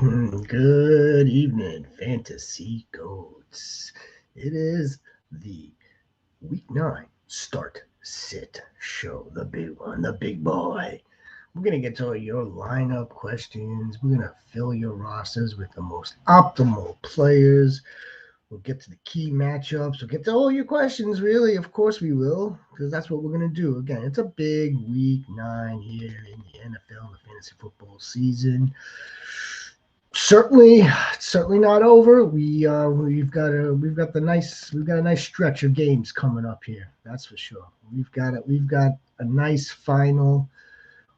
Good evening, Fantasy Goats. It is the Week 9 Start Sit Show, the big one, the big boy. We're going to get to your lineup questions. We're going to fill your rosters with the most optimal players. We'll get to the key matchups. We'll get to all your questions, really. Of course, we will, because that's what we're going to do. Again, it's a big Week 9 here in the NFL, the fantasy football season. Certainly not over. We've got a nice stretch of games coming up here. That's for sure. We've got a nice final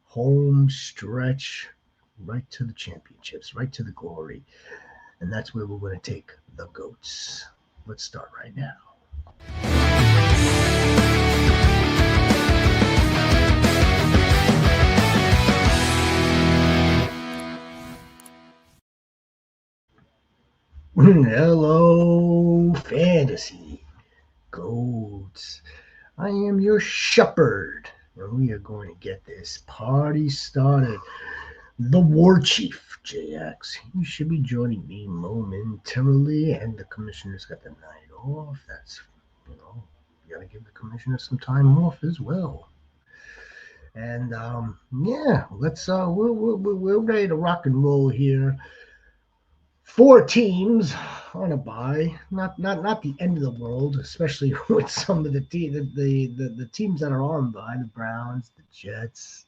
home stretch right to the championships, right to the glory, and that's where we're going to take the goats. Let's start right now. Hello, fantasy goats. I am your shepherd, and we are going to get this party started. The War Chief, JX. You should be joining me momentarily, and the commissioner's got the night off. You gotta give the commissioner some time off as well. And yeah, we're ready to rock and roll here. 4 teams on a bye, not the end of the world, especially with some of the teams that are on bye, the Browns, the Jets,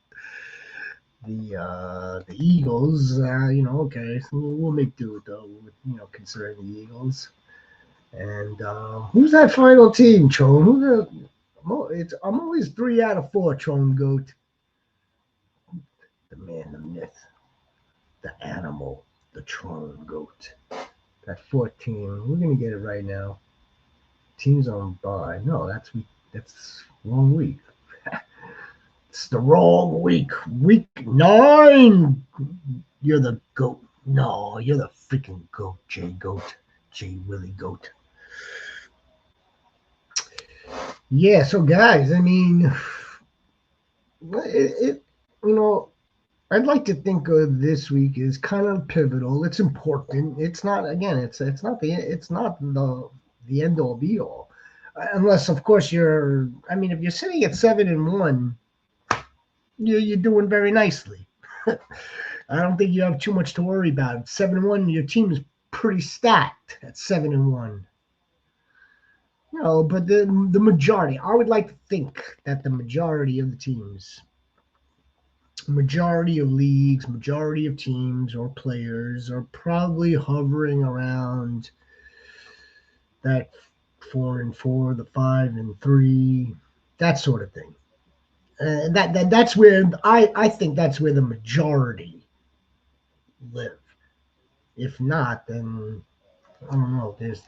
the Eagles. Okay, so we'll make do with though. Considering the Eagles. And who's that final team, Chone? I'm always 3 out of 4, Chone Goat. The man, the myth, the animal, the Tron Goat. That 14. We're gonna get it right now. Teams on bye. No, that's wrong week. It's the wrong week. Week 9. You're the goat. No, you're the freaking goat, J Goat. J Willie Goat. Yeah, so guys, I mean, I'd like to think of this week as kind of pivotal. It's important. It's not again. It's not the end all be all, unless of course you're. I mean, if you're sitting at 7-1, you're doing very nicely. I don't think you have too much to worry about. 7-1, your team is pretty stacked at 7-1. But the majority, I would like to think that the majority of the teams, majority of leagues, majority of teams or players are probably hovering around that 4-4, the 5-3, that sort of thing. And that's where I think that's where the majority live. If not, then I don't know. There's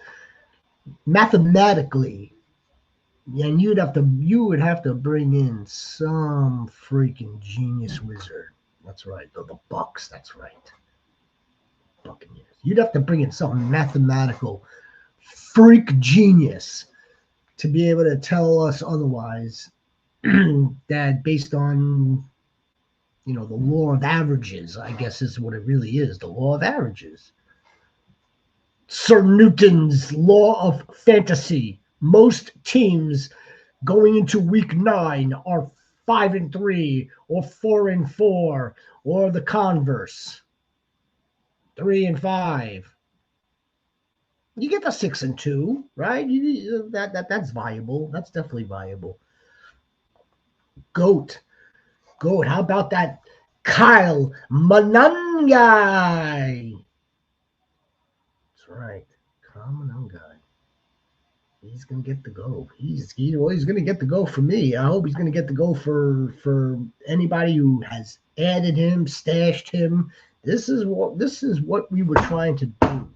mathematically, and you would have to bring in some freaking genius wizard. That's right. The Bucks. That's right. Buccaneers. You'd have to bring in some mathematical freak genius to be able to tell us otherwise. That based on the law of averages, I guess is what it really is. The law of averages. Sir Newton's law of fantasy. Most teams going into week 9 are 5-3 or 4-4 or the converse. 3-5. You get the 6-2, right? That's viable. That's definitely viable. Goat. How about that Kyle Manangai? That's right. Kyle Manangai. He's gonna get the go. He's gonna get the go for me. I hope he's gonna get the go for anybody who has added him, stashed him. This is what we were trying to do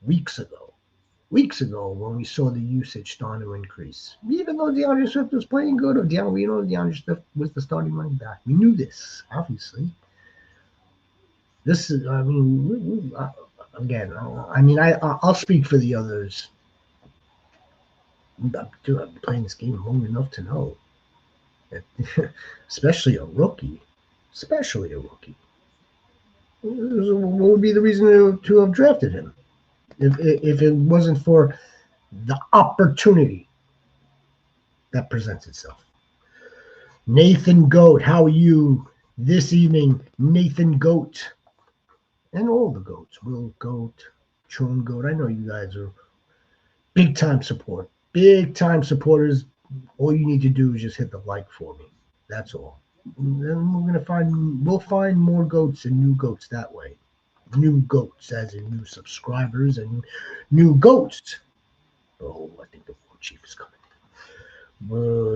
weeks ago when we saw the usage starting to increase. Even though DeAndre Swift was playing good, DeAndre Swift was the starting running back. We knew this, obviously. This is, I mean, again, I'll speak for the others. I've been playing this game long enough to know that, especially a rookie. What would be the reason to have drafted him if it wasn't for the opportunity that presents itself? Nathan Goat, how are you this evening? Nathan Goat. And all the goats. Will Goat, Chun Goat. I know you guys are big time support. Big time supporters. All you need to do is just hit the like for me. That's all. And then we'll find more goats and new goats that way. New goats, as in new subscribers and new goats. Oh, I think the war chief is coming.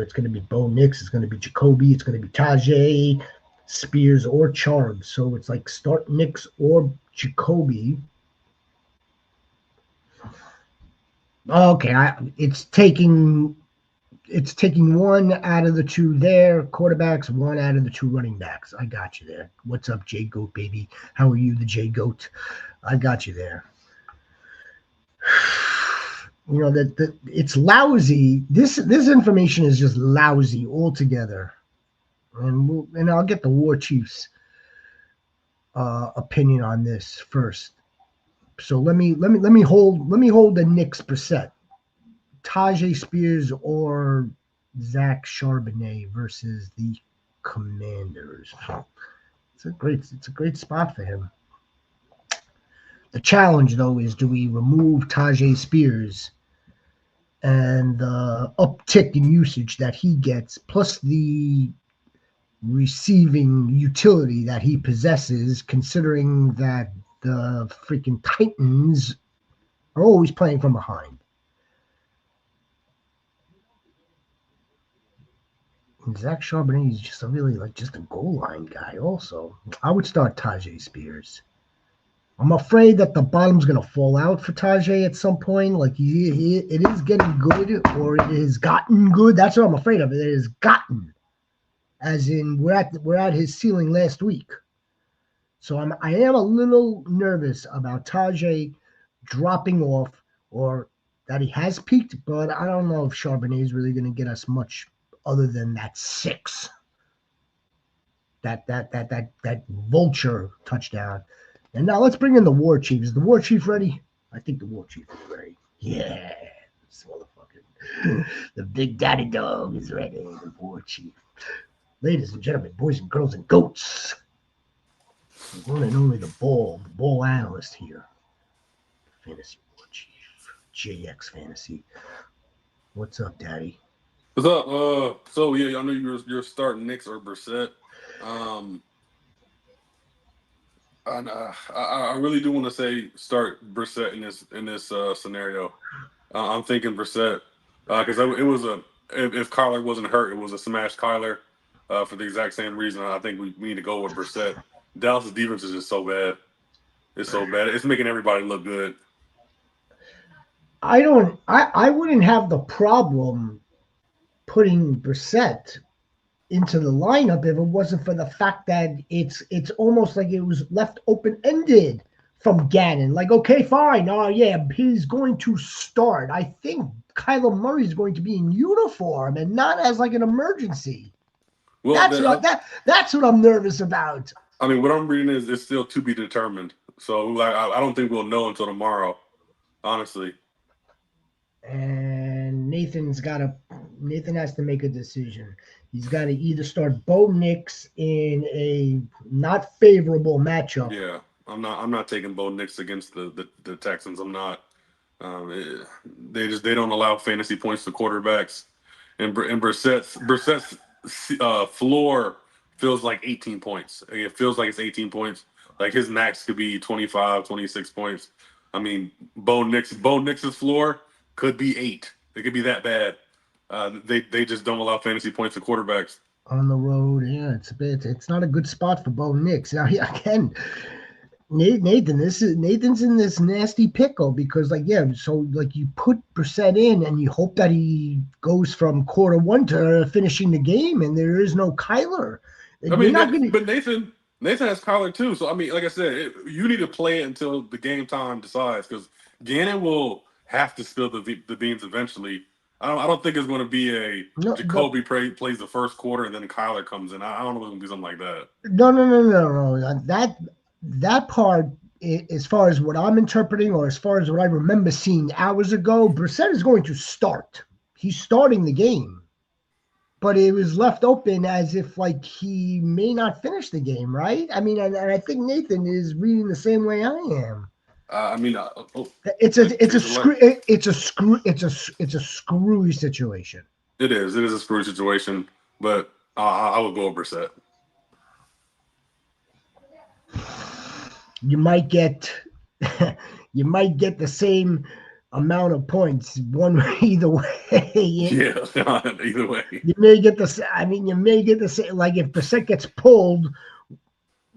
It's going to be Bo Nix. It's going to be Jacoby. It's going to be Tajay, Spears, or Charmed. So it's like start Nix or Jacoby. Okay, it's taking one out of the two there quarterbacks, one out of the two running backs. I got you there. What's up, J Goat baby? How are you, the J Goat? I got you there. You know that it's lousy. This information is just lousy altogether, and I'll get the War Chief's opinion on this first. So let me hold the Knicks Brissett, Tajay Spears or Zach Charbonnet versus the Commanders. It's a great spot for him. The challenge though is, do we remove Tajay Spears and the uptick in usage that he gets, plus the receiving utility that he possesses, considering that the freaking Titans are always playing from behind. And Zach Charbonnet is just just a goal line guy also. I would start Tajay Spears. I'm afraid that the bottom's going to fall out for Tajay at some point. Like it is getting good, or it has gotten good. That's what I'm afraid of. It has gotten, as in we're at his ceiling last week. So I am a little nervous about Tajay dropping off, or that he has peaked. But I don't know if Charbonnet is really going to get us much other than that 6. That vulture touchdown. And now let's bring in the War Chief. Is the War Chief ready? I think the War Chief is ready. Yeah, this motherfucker. The Big Daddy Dog is ready. The War Chief. Ladies and gentlemen, boys and girls and goats. The one and only the ball analyst here. Fantasy War Chief. JX Fantasy. What's up, Daddy? What's up? So yeah, I know you're starting Knicks or Brissett. And I really do want to say start Brissett in this scenario. I'm thinking Brissett because it was if Kyler wasn't hurt, it was a smash Kyler for the exact same reason. I think we need to go with Brissett. Dallas' defense is just so bad. It's so bad. It's making everybody look good. I wouldn't have the problem putting Brissett into the lineup if it wasn't for the fact that it's almost like it was left open-ended from Gannon. Like, okay, fine. Oh, yeah, he's going to start. I think Kyler Murray is going to be in uniform and not as like an emergency. Well, that's what I'm nervous about. I mean, what I'm reading is it's still to be determined. So I don't think we'll know until tomorrow, honestly. And Nathan has to make a decision. He's got to either start Bo Nix in a not favorable matchup. Yeah, I'm not taking Bo Nix against the Texans. I'm not. They don't allow fantasy points to quarterbacks, and Brissett's floor feels like 18 points. It feels like it's 18 points. Like his max could be 25, 26 points. I mean, Bo Nix's floor could be 8. It could be that bad. They just don't allow fantasy points to quarterbacks. On the road, yeah, it's not a good spot for Bo Nix. Now, again, Nathan's in this nasty pickle because, so you put Brissett in and you hope that he goes from quarter 1 to finishing the game, and there is no Kyler. I mean, but Nathan has Kyler too. So I mean, like I said, you need to play it until the game time decides because Gannon will have to spill the beans eventually. I don't think it's going to be Jacoby plays the first quarter and then Kyler comes in. I don't know if it's going to be something like that. No. that part, as far as what I'm interpreting or as far as what I remember seeing hours ago, Brissett is going to start. He's starting the game. But it was left open as if like he may not finish the game, right? I mean, and I think Nathan is reading the same way I am. I mean, It's a it's a Chase screw elect. it's a screw it's a screwy situation. It is. It is a screw situation, but I would go with Brissett. You might get you might get the same amount of points one way either way. Yeah, either way. You may get the I mean you may get the same like if Brissett gets pulled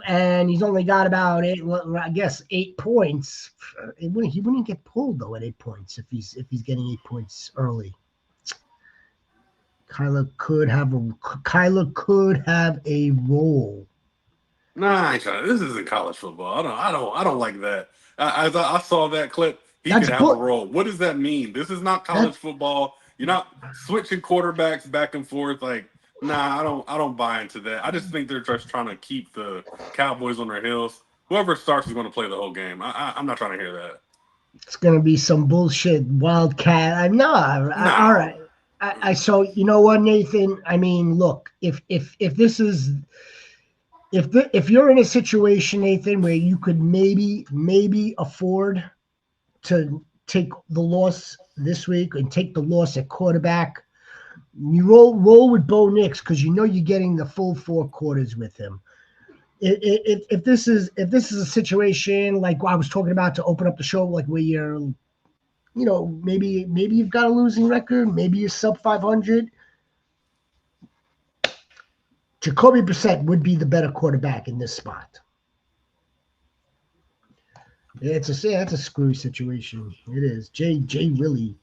and he's only got about eight, well, I guess 8 points. He wouldn't get pulled though at 8 points if he's getting 8 points early. Kyler could have a role. Nah, I ain't trying. This isn't college football. I don't like that. I saw that clip. He That's could have a but role. What does that mean? This is not college that football. You're not switching quarterbacks back and forth. Like, nah, I don't buy into that. I just think they're just trying to keep the Cowboys on their heels. Whoever starts is going to play the whole game. I'm not trying to hear that. it's gonna be some bullshit wildcat. I'm not. All No. right. So you know what, Nathan? I mean, look, if this is if you're in a situation, Nathan, where you could maybe afford to take the loss this week and take the loss at quarterback, you roll with Bo Nix because you know you're getting the full 4 quarters with him. If this is a situation like I was talking about to open up the show, like where you're, maybe you've got a losing record, maybe you're sub 500. Jacoby Brissett would be the better quarterback in this spot. It's a screwy situation. It is. Jay Willie.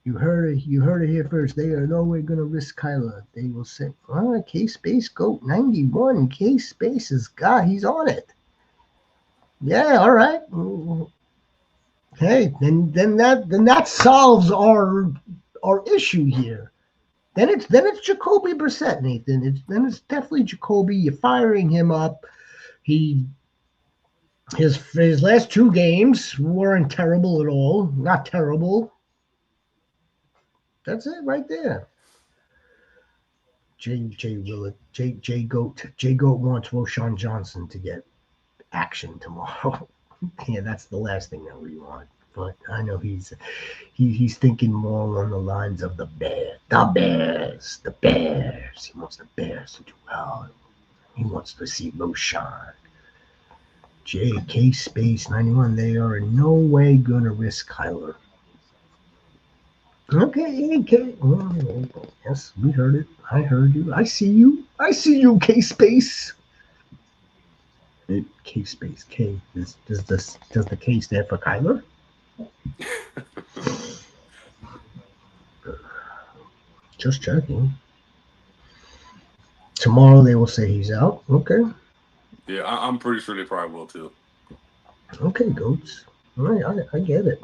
You heard it here first. They are no way gonna risk Kyler. They will say, K Space Goat 91. K Space is God, he's on it. Yeah, all right. Hey, then that solves our issue here. Then it's Jacoby Brissett, Nathan. It's definitely Jacoby. You're firing him up. He his last 2 games weren't terrible at all. Not terrible. That's it right there. J Willett J Goat wants Roshan Johnson to get action tomorrow. Yeah, that's the last thing that we want. But I know he's thinking more along the lines of the Bears. He wants the Bears to do well. He wants to see Roshan. JK Space 91. They are in no way gonna risk Kyler. Okay, okay. Yes, we heard it. I heard you. I see you. I see you, K Space. K Space K. Does the K stand for Kyler? Just checking. Tomorrow they will say he's out. Okay. Yeah, I'm pretty sure they probably will too. Okay, goats. All right, I get it.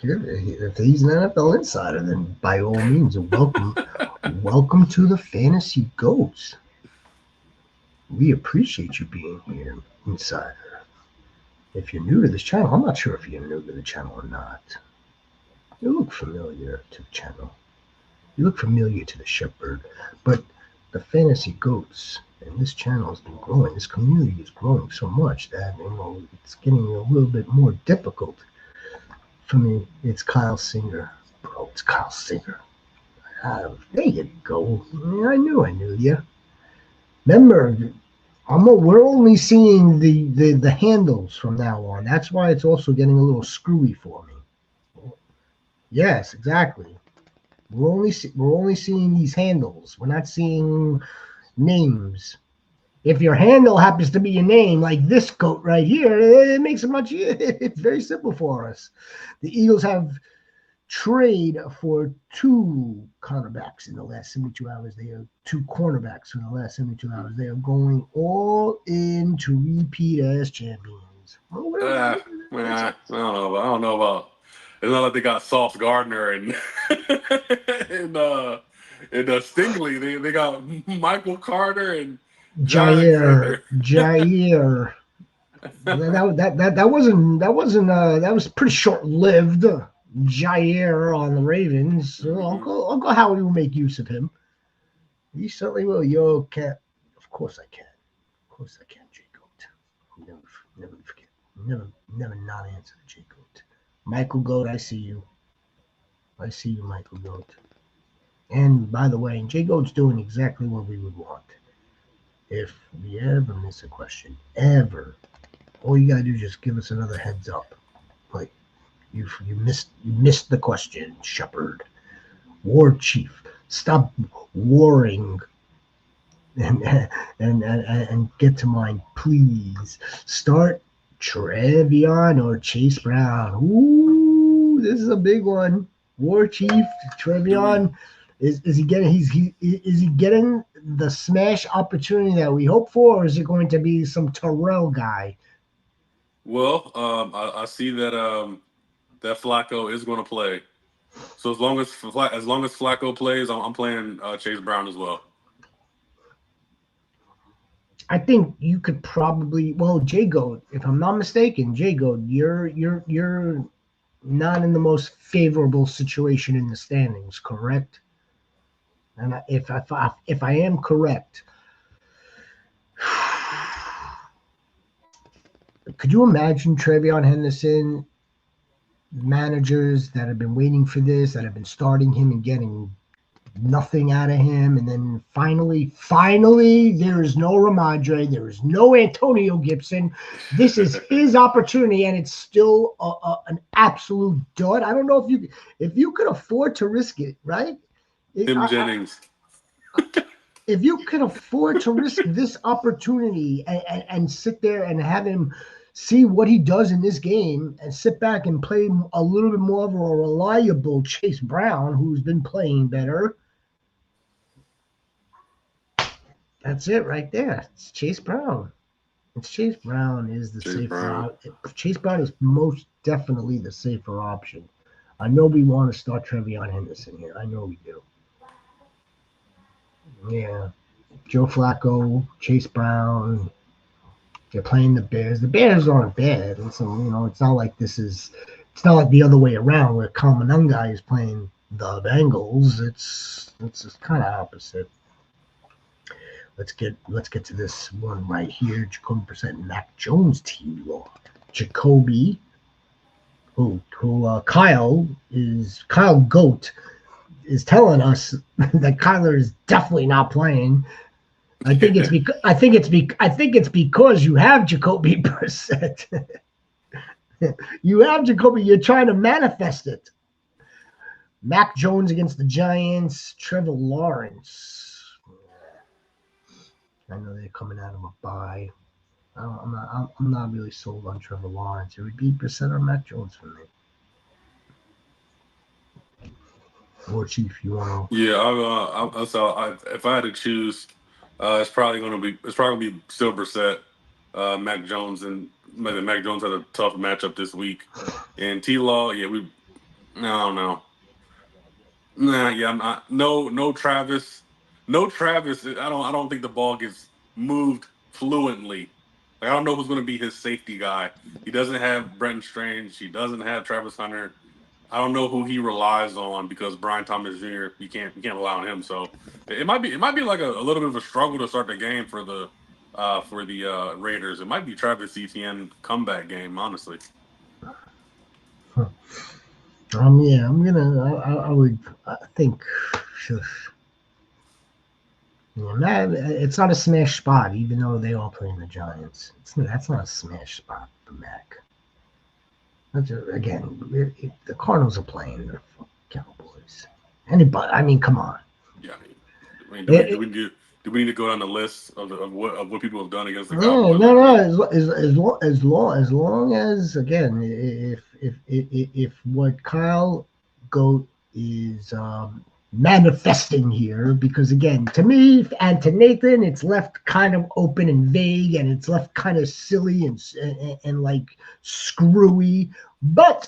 If he's an NFL insider, then by all means, welcome to the Fantasy Goats. We appreciate you being here, insider. If you're new to this channel, I'm not sure if you're new to the channel or not. You look familiar to the channel. You look familiar to the shepherd, but the Fantasy Goats and this channel has been growing. This community is growing so much that it's getting a little bit more difficult for me. It's Kyle Singer, bro. It's Kyle Singer. There you go. I knew you. Remember, we're only seeing the handles from now on. That's why it's also getting a little screwy for me. Yes, exactly. We're only seeing these handles. We're not seeing names. If your handle happens to be your name, like this goat right here, it makes it much easier. It's very simple for us. The Eagles have trade for 2 cornerbacks in the last 72 hours. They are 2 cornerbacks in the last 72 hours. They are going all in to repeat as champions. I don't know about. It's not like they got Sauce Gardner and and Stingley. They got Michael Carter and Jair. That was pretty short lived. Jair on the Ravens. So Uncle Howie will make use of him. He certainly will. Yo, cat. Of course I can. Of course I can, J Goat. Never forget. Never not answer the J Goat. Michael Goat, I see you. I see you, Michael Goat. And by the way, J Goat's doing exactly what we would want. If we ever miss a question, ever, all you gotta do is just give us another heads up. Like you missed the question, Shepherd. War Chief. Stop warring and get to mine, please. Start Trevion or Chase Brown. Ooh, this is a big one. War Chief Trevion. Is he getting is he getting the smash opportunity that we hope for, or is it going to be some Terrell guy? Well, I see that that Flacco is going to play. So as long as Flacco plays, I'm playing Chase Brown as well. I think you could probably J Goat, if I'm not mistaken, J Goat, you're not in the most favorable situation in the standings, correct? And if I am correct, could you imagine Trevion Henderson, managers that have been waiting for this, that have been starting him and getting nothing out of him, and then finally, there is no Ramadre, there is no Antonio Gibson. This is his opportunity, and it's still an absolute dud. I don't know if you could afford to risk it, right? Tim Jennings. If you can afford to risk this opportunity and sit there and have him see what he does in this game and sit back and play a little bit more of a reliable Chase Brown, who's been playing better. That's it right there. It's Chase Brown. Chase Brown is the safer. Chase Brown is most definitely the safer option. I know we want to start Trevion Henderson here. I know we do. Yeah. Joe Flacco, Chase Brown. They're playing the Bears. The Bears aren't bad. And so, it's not like it's not like the other way around where Kamanunga is playing the Bengals. It's kind of opposite. Let's get to this one right here. Jacoby Brissett, Mac Jones team law. Jacoby, Kyle Goat is telling us that Kyler is definitely not playing. I think it's because you have Jacoby Brissett. You have Jacoby. You're trying to manifest it. Mac Jones against the Giants. Trevor Lawrence. I know they're coming out of a bye. I'm not really sold on Trevor Lawrence. It would be Brissett or Mac Jones for me. Or Chief, you want to? Yeah, if I had to choose, it's probably gonna be still Brissett, Mac Jones, and maybe Mac Jones had a tough matchup this week. And T Law, I don't know. Nah, yeah, I'm not. No Travis. No Travis. I don't think the ball gets moved fluently. Like, I don't know who's going to be his safety guy. He doesn't have Brenton Strange. He doesn't have Travis Hunter. I don't know who he relies on because Brian Thomas Jr. You can't rely on him. So it might be like a little bit of a struggle to start the game for the Raiders. It might be Travis Etienne comeback game, honestly. Yeah, I think. Yeah, it's not a smash spot, even though they all play in the Giants. That's not a smash spot for Mac. Again, the Cardinals are playing the Cowboys. Anybody? Come on. Yeah. Do we need to go down the list of what people have done against the Cowboys? No. As long as again, if what Kyle Goat is manifesting here, because again, to me and to Nathan, it's left kind of open and vague, and it's left kind of silly and like screwy. But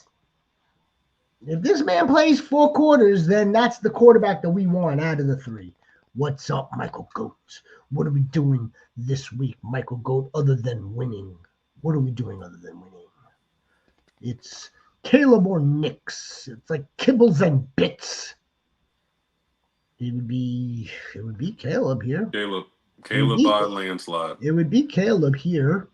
if this man plays 4 quarters, then that's the quarterback that we want out of the 3. What's up, Michael Goat? What are we doing this week, Michael Goat, other than winning? What are we doing other than winning? It's Caleb or Nix. It's like kibbles and bits. It would be Caleb here. Caleb. It would Caleb be by landslide. it would be Caleb here.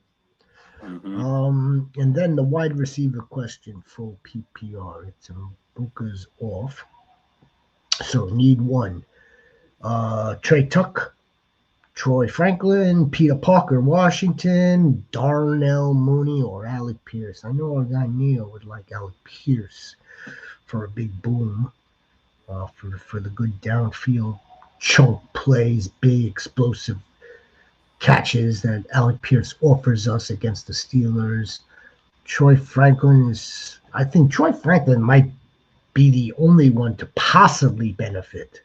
Mm-hmm. And then the wide receiver question, full PPR. It's Buka's off, so need one. Trey Tuck, Troy Franklin, Peter Parker, Washington, Darnell Mooney, or Alec Pierce. I know our guy Neil would like Alec Pierce for a big boom, for the good downfield chunk plays, big explosive catches that Alec Pierce offers us against the Steelers. Troy Franklin is, I think Troy Franklin might be the only one to possibly benefit,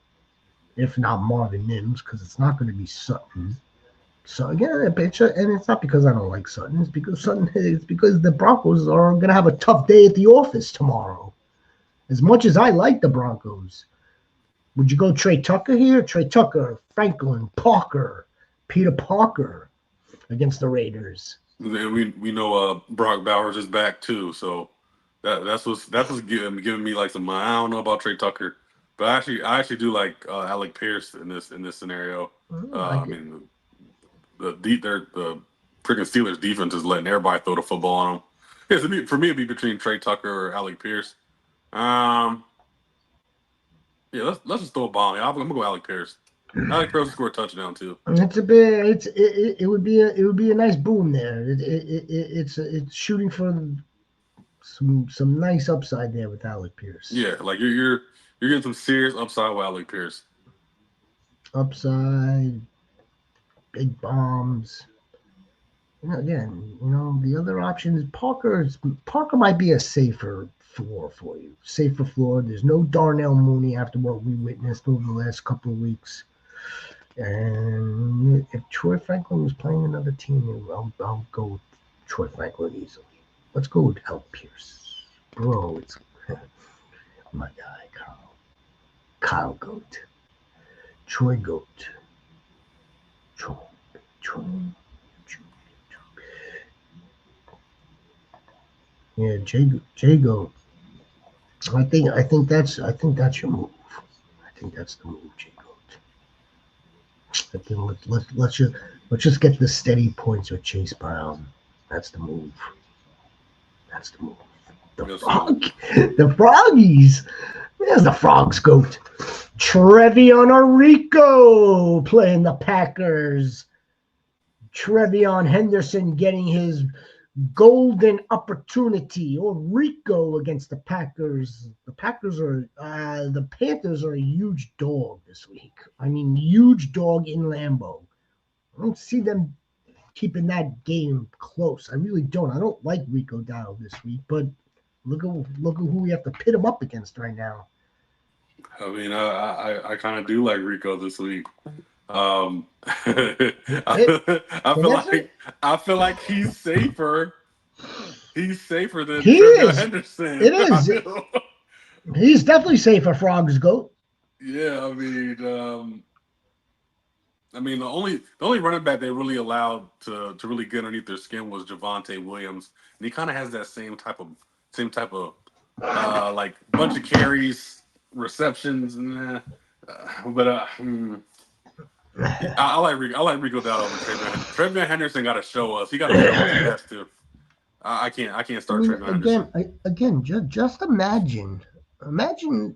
if not Marvin Mims, because it's not going to be Sutton. So again, and it's not because I don't like Sutton. It's because Sutton. It's because the Broncos are going to have a tough day at the office tomorrow. As much as I like the Broncos, would you go Trey Tucker here? Trey Tucker, Franklin, Parker, Peter Parker against the Raiders. We know Brock Bowers is back too, so that's what's giving me like some. I don't know about Trey Tucker, but I actually do like Alec Pierce in this scenario. I I mean the freaking Steelers defense is letting everybody throw the football on them. Yeah, so for me it'd be between Trey Tucker or Alec Pierce. Um, yeah, let's just throw a ball. I'm gonna go Alec Pierce. Alec Pierce will score a touchdown too. It's a bit. It would be a nice boom there. It's shooting for some nice upside there with Alec Pierce. Yeah, like you're getting some serious upside with Alec Pierce. Upside, big bombs. Again, the other option is Parker might be a safer floor for you. Safer floor. There's no Darnell Mooney after what we witnessed over the last couple of weeks. And if Troy Franklin was playing another team, I'll go with Troy Franklin easily. Let's go with Al Pierce. Bro, it's my guy, Kyle. Kyle Goat. Troy Goat. Troy. Troy. Yeah, J Goat. I think that's your move. I think that's the move, J Goat. I think let's just get the steady points with Chase Brown. That's the move. That's the move. The Yes, frog, the froggies. There's the frogs goat. Trevion Arico playing the Packers. Trevion Henderson getting his golden opportunity, or Rico against the Packers. The Panthers are a huge dog this week. I mean, huge dog in Lambeau. I don't see them keeping that game close. I really don't. I don't like Rico Dowdle this week, but look at who we have to pit him up against right now. I mean, I kind of do like Rico this week. It, I and feel that's it. like I feel like he's safer. He's safer than He Trevor is. Henderson. It I is. do. He's definitely safe for Frogs Goat. Yeah, I mean the only running back they really allowed to really get underneath their skin was Javonte Williams, and he kind of has that same type of like bunch of carries, receptions, and but I like Rico Dowdle over Trayvon Henderson. Trayvon Henderson got to show us. He got to show us he has to. I can't I start mean, Trayvon Henderson. just imagine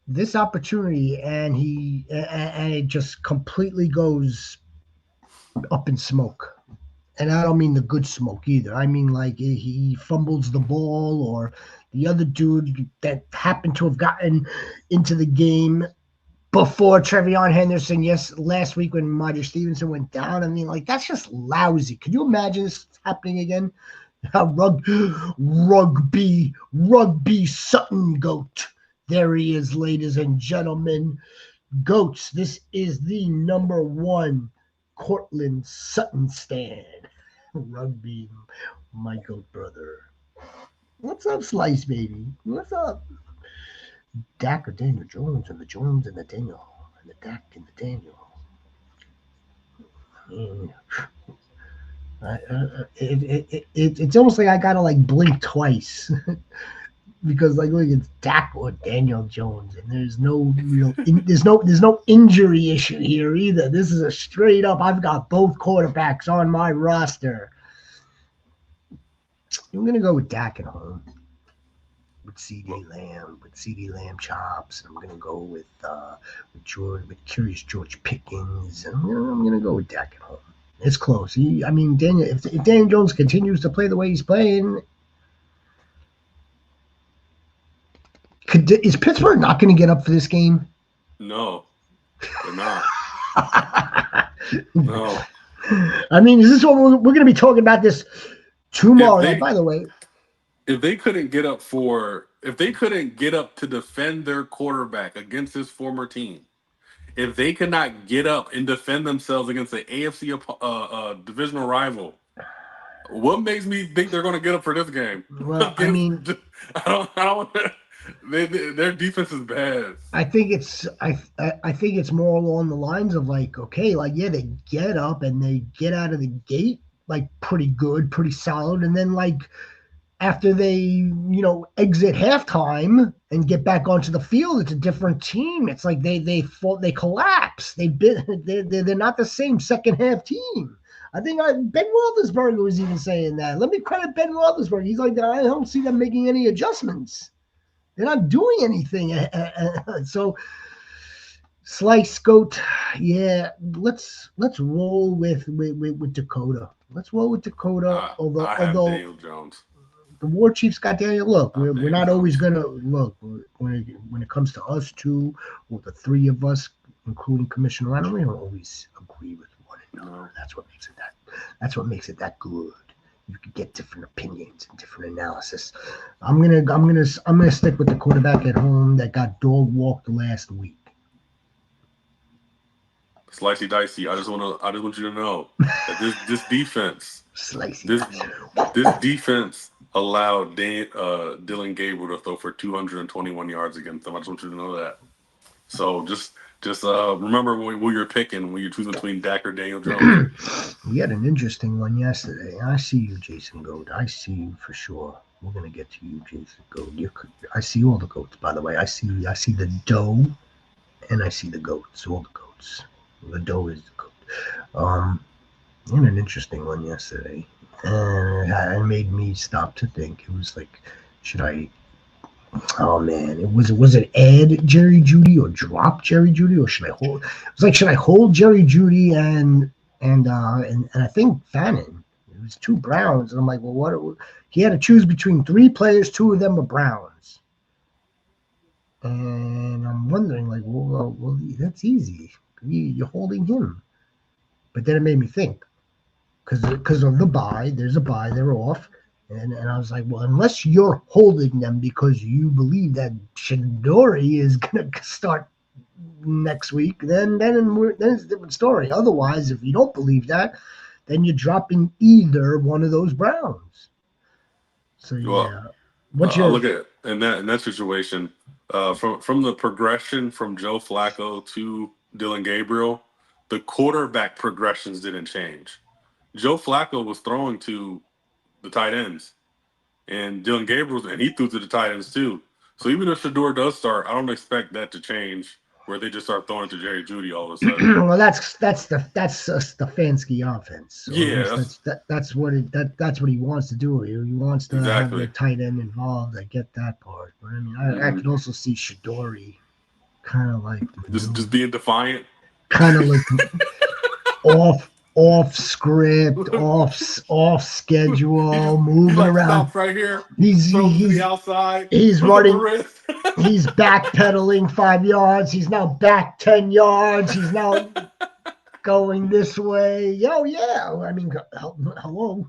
this opportunity, and it just completely goes up in smoke. And I don't mean the good smoke either. I mean like he fumbles the ball, or the other dude that happened to have gotten into the game before Trevion Henderson. Yes, last week when Marjorie Stevenson went down. I mean, like that's just lousy. Could you imagine this happening again? Rugby Sutton Goat. There he is, ladies and gentlemen. Goats, this is the number one Cortland Sutton stand. Rugby, my goat brother. What's up, Slice Baby? What's up? Dak or Daniel Jones, and the Jones and the Daniel. the Dak and the Daniel. Mm. It's almost like I gotta like blink twice because like look, it's Dak or Daniel Jones, and there's no there's no injury issue here either. This is a straight up. I've got both quarterbacks on my roster. I'm gonna go with Dak at home with CD Lamb chops. I'm gonna go with George with Curious George Pickens. And I'm gonna go with Dak at home. It's close. I mean, Daniel. If Daniel Jones continues to play the way he's playing, is Pittsburgh not going to get up for this game? No, they're not. No. I mean, is this what we're going to be talking about this tomorrow? By the way, if they couldn't get up to defend their quarterback against his former team, if they could not get up and defend themselves against the AFC divisional rival, what makes me think they're going to get up for this game? Well, I mean, I don't. Their defense is bad. I think it's more along the lines of like, okay, like yeah, they get up and they get out of the gate like pretty good, pretty solid, and then like after they exit halftime and get back onto the field, it's a different team. It's like they collapse. They're not the same second half team. I think Ben Roethlisberger was even saying that. Let me credit Ben Roethlisberger. He's like, I don't see them making any adjustments. They're not doing anything. So Slice Goat, yeah. Let's roll with Dakota. Let's roll with Dakota. I have Daniel Jones. The War Chiefs got Daniel. Look, we're not always gonna look when it comes to us two or the three of us, including Commissioner Rhino. We don't always agree with one another. No. That's what makes it that good. You could get different opinions and different analysis. I'm gonna stick with the quarterback at home that got dog walked last week. Slicey dicey. I just want you to know that this defense, this defense allowed Dylan Gabriel to throw for 221 yards against them. I just want you to know that. So just remember who you're picking when you're choosing between Dak or Daniel Jones. We had an interesting one yesterday. I see you, Jason Goat. I see you for sure. We're gonna get to you, Jason Goat. I see all the goats, by the way. I see the doe, and I see the goats. All the goats. The doe is the goat. We had an interesting one yesterday, and it made me stop to think. It was like, should I? Oh man, was it add Jerry Jeudy or drop Jerry Jeudy, or should I hold? It was like, should I hold Jerry Jeudy and I think Fannin? It was two Browns, and I'm like, well, what? He had to choose between three players. Two of them were Browns, and I'm wondering, like, well, that's easy. You're holding him, but then it made me think because of the bye. There's a bye. They're off. And I was like, well, unless you're holding them because you believe that Shadori is going to start next week, then it's a different story. Otherwise, if you don't believe that, then you're dropping either one of those Browns. So, yeah. What's your look at it in that situation, from the progression from Joe Flacco to Dylan Gabriel, the quarterback progressions didn't change. Joe Flacco was throwing to the tight ends, and Dylan Gabriel, and he threw to the tight ends too. So even if Shador does start, I don't expect that to change where they just start throwing to Jerry Jeudy all of a sudden. Well, that's the Stefanski offense. So yeah, that's what he wants to do. He wants to have the tight end involved. I get that part, but I mean, I could also see Shadori kind of like just being defiant, kind of like off script, off schedule, moving around. Right here. He's outside. He's running. He's backpedaling 5 yards. He's now back 10 yards. He's now going this way. Oh yeah. I mean, hello.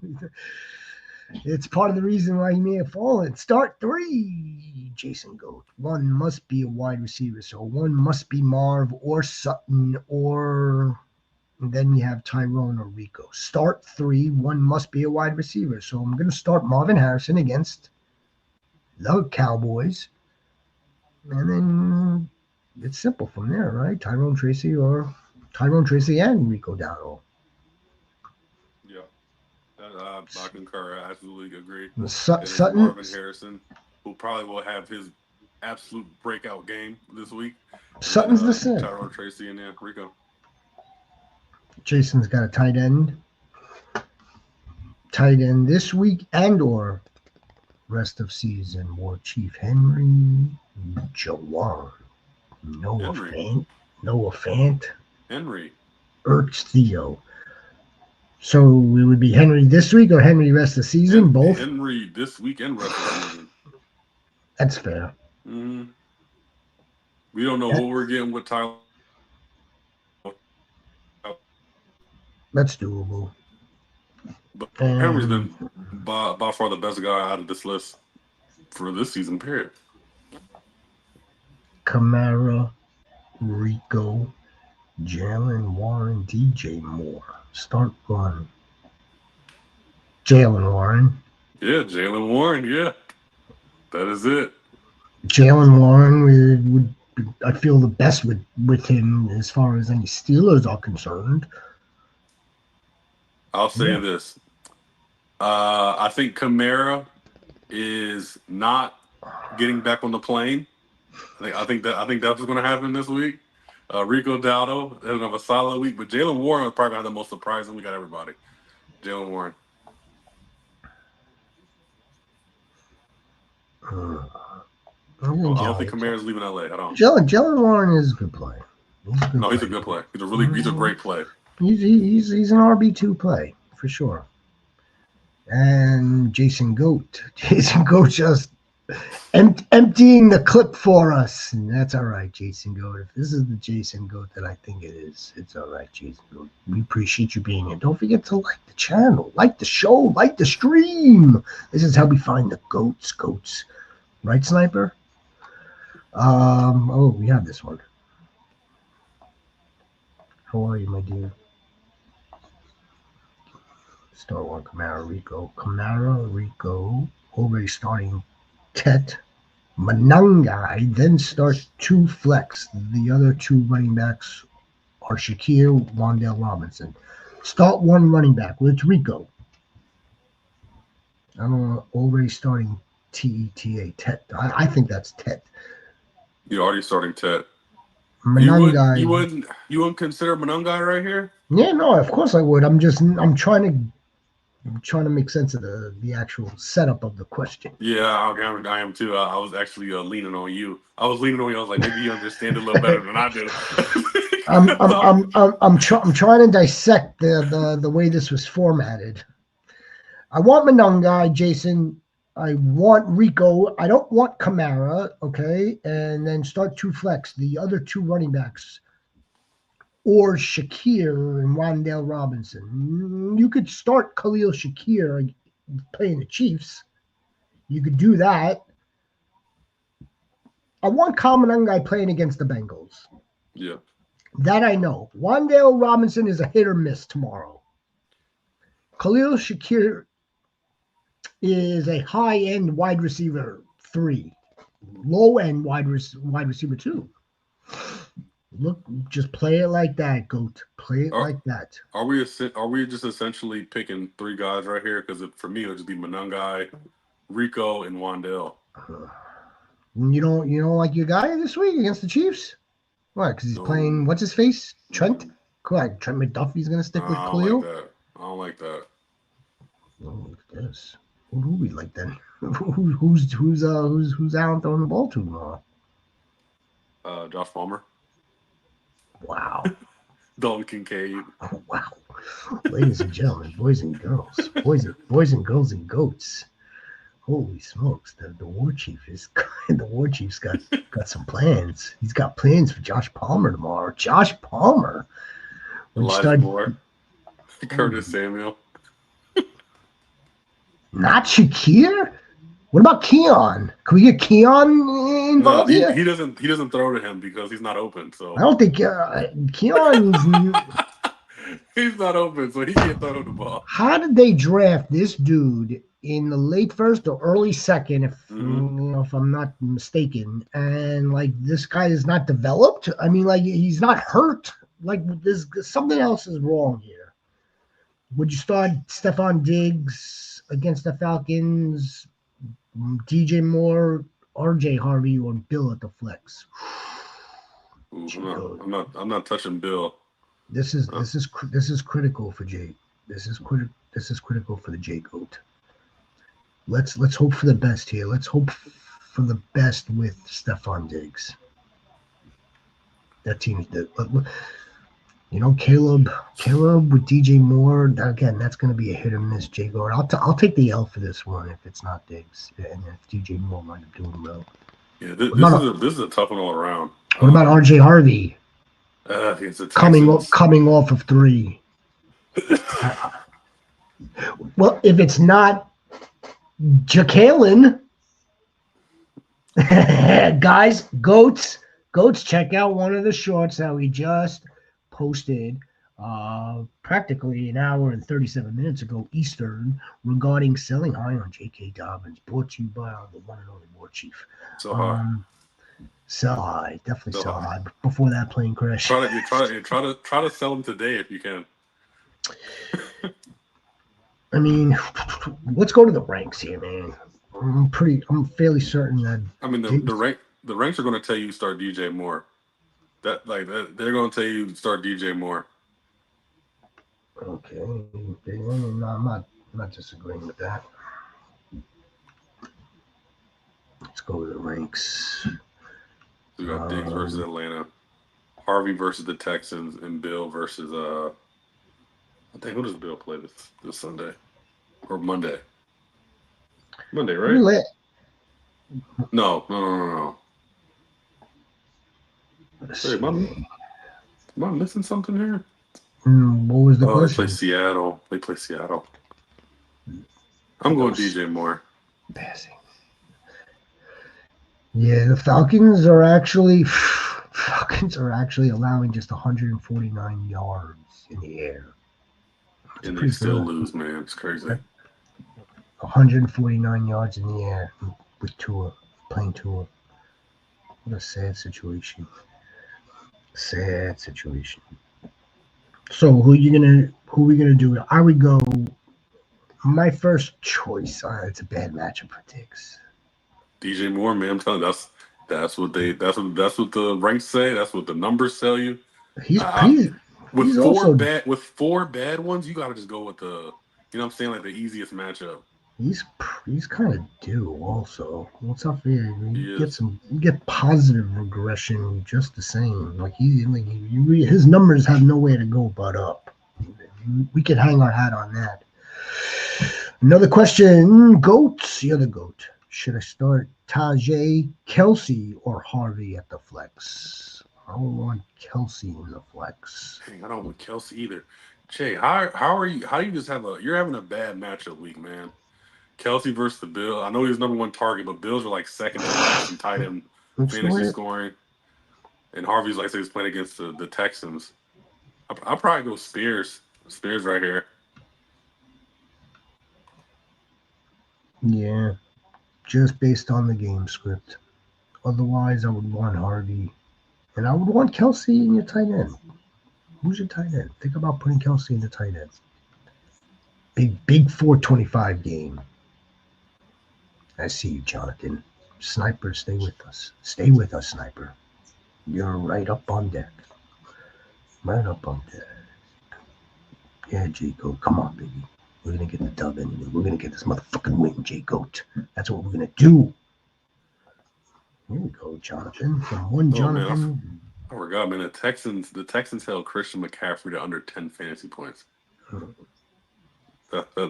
It's part of the reason why he may have fallen. Start 3, Jason Goat. One must be a wide receiver, so one must be Marv or Sutton or. And then you have Tyrone or Rico. Start 3. One must be a wide receiver. So I'm going to start Marvin Harrison against the Cowboys. And then It's simple from there, right? Tyrone Tracy and Rico Dowdle. Yeah, I concur. I absolutely agree. Su- Then it's Sutton, Marvin Harrison, who probably will have his absolute breakout game this week, and then Sutton's the same. Tyrone Tracy and then Rico. Jason's got a tight end. Tight end this week and or rest of season. War Chief Henry Jawan. Noah Henry, Fant. Henry, Ertz Theo. So it would be Henry this week or Henry rest of season, both? Henry this week and rest of season. That's fair. Mm-hmm. We don't know That- what we're getting with Tyler. That's doable. But Henry's been by far the best guy out of this list for this season, period. Kamara, Rico, Jalen Warren, DJ Moore. Start run. Jalen Warren. Yeah, Jalen Warren. Yeah, that is it. Jalen Warren would I feel the best with him as far as any Steelers are concerned. I'll say this. I think Kamara is not getting back on the plane. I think that's what's going to happen this week. Rico Dowdle is going to have a solid week, but Jalen Warren is probably going to have the most surprising week out of everybody. Jalen Warren. I don't think Kamara's leaving LA. I don't. Jalen Warren is a good play. He's a good play. He's a great play. He's an RB2 play for sure. And Jason Goat just emptying the clip for us, and that's all right, Jason Goat. If this is the Jason Goat that I think it is, it's all right, Jason Goat. We appreciate you being here. Don't forget to like the channel, like the show, like the stream. This is how we find the goats. Right, Sniper? We have this one. How are you, my dear? Star one, Kamara, Rico, already starting Tet, Manangai, then start two flex. The other two running backs are Shakir, Wandale Robinson. Start one running back. Well, it's Rico. I don't know, already starting Teta, Tet. I think that's Tet. You're already starting Tet. Manangai. You wouldn't consider Manangai right here? Yeah, no, of course I would. I'm trying to make sense of the actual setup of the question. Yeah, I am too. I was actually leaning on you. I was like, maybe you understand it a little better than I do. I'm trying to dissect the way this was formatted. I want Manangai, Jason. I want Rico. I don't want Kamara. Okay, and then start two flex. The other two running backs. Or Shakir and Wandale Robinson. You could start Khalil Shakir playing the Chiefs. You could do that. I want Manangai playing against the Bengals. Yeah. That I know. Wandale Robinson is a hit or miss tomorrow. Khalil Shakir is a high-end wide receiver 3. Low-end wide receiver 2. Look, just play it like that, Goat. Play it like that. Are we just essentially picking 3 guys right here? Because for me, it would just be Manangai, Rico, and Wandale. You don't like your guy this week against the Chiefs? Why? Because he's playing what's his face? Trent. Correct. Trent McDuffie's gonna stick with Khalil. I don't like that. Oh, look at this. Who do we like then? who's out throwing the ball to tomorrow? Josh Palmer. Wow. Dalton Kincaid. Oh, wow. Ladies and gentlemen, boys and girls, boys and girls and goats. Holy smokes! The War Chief War Chief's got some plans. He's got plans for Josh Palmer tomorrow. Josh Palmer. Elijah Moore. Curtis Samuel. Not Shakir. What about Keon? Can we get Keon involved here? He doesn't throw to him because he's not open. So I don't think Keon's. He's not open, so he can't throw the ball. How did they draft this dude in the late first or early second, if Mm-hmm. if I'm not mistaken. And like this guy is not developed. I mean, like he's not hurt. Like there's something else is wrong here. Would you start Stephon Diggs against the Falcons, DJ Moore, RJ Harvey, or Bill at the flex? Ooh, I'm not. Chico, I'm not touching Bill. this is Uh, this is this is critical for Jake. This is critical for the J Goat. Let's hope for the best here. Let's hope for the best with Stephon Diggs. That team is the Caleb with DJ Moore again. That's going to be a hit or miss. J Goat. I'll take the L for this one if it's not Diggs and if DJ Moore might up doing well. yeah, What about this is a tough one all around. RJ Harvey Against the coming Texans. coming off of three? Well, if it's not Jacalyn, guys, goats, check out one of the shorts that we just posted practically an hour and 37 minutes ago Eastern regarding selling high on J.K. Dobbins, brought to you by the one and only War Chief. So high. Um, Sell high, definitely So sell high. high before that plane crash. Try to sell them today if you can. I mean, let's go to the ranks here, man. I'm fairly certain that I mean Diggs. the ranks are going to tell you start DJ Moore. They're going to tell you start DJ Moore. Okay, no, I'm not disagreeing with that. Let's go to the ranks. We got Diggs versus Atlanta, Harvey versus the Texans, and Bill versus I think who does Bill play this Sunday or Monday? Monday, right? Let, No. let's Wait, see. am I missing something here? What was the Oh, they play question? Seattle. They play Seattle. I'm going Those DJ Moore. passing. Yeah, the Falcons are actually allowing just 149 yards in the air. It's And they pretty still good. lose, man. It's crazy. 149 yards in the air with Tua, playing Tua. What a sad situation. Sad situation. So who are we gonna do? I would go. My first choice. It's a bad matchup for Diggs. DJ Moore, man. I'm telling you, that's what the ranks say. That's what the numbers tell you. He's I, he's with he's also four bad ones, you got to just go with the you know what I'm saying, like the easiest matchup. he's he's kind of due also. What's up here? He is. You get positive regression just the same. His numbers have nowhere to go but up. We could hang our hat on that. Another question, goats. You're the goat. Should I start Tajay, Kelsey, or Harvey at the flex? I don't want Kelsey in the flex. Dang, I don't want Kelsey either. Jay, are you? How do you just have a? You're having a bad matchup week, man. Kelsey versus the Bill. I know he's number one target, but Bills are like second to last in tight end It's the fantasy way. scoring, and Harvey's like he's playing against the Texans. I'll probably go Spears. Spears right here. Yeah, just based on the game script. Otherwise, I would want Harvey, and I would want Kelsey in your tight end. Who's your tight end? Think about putting Kelsey in the tight end. Big 425 game. I see you, Jonathan. Sniper, stay with us. Stay with us, Sniper. You're right up on deck. Right up on deck. Yeah, J-Goat, come on, baby. We're going to get the dub anyway. We're going to get this motherfucking win, J-Goat. That's what we're going to do. Here we go, Jonathan. From one Oh man, Jonathan. I forgot, man. The Texans held Christian McCaffrey to under 10 fantasy points.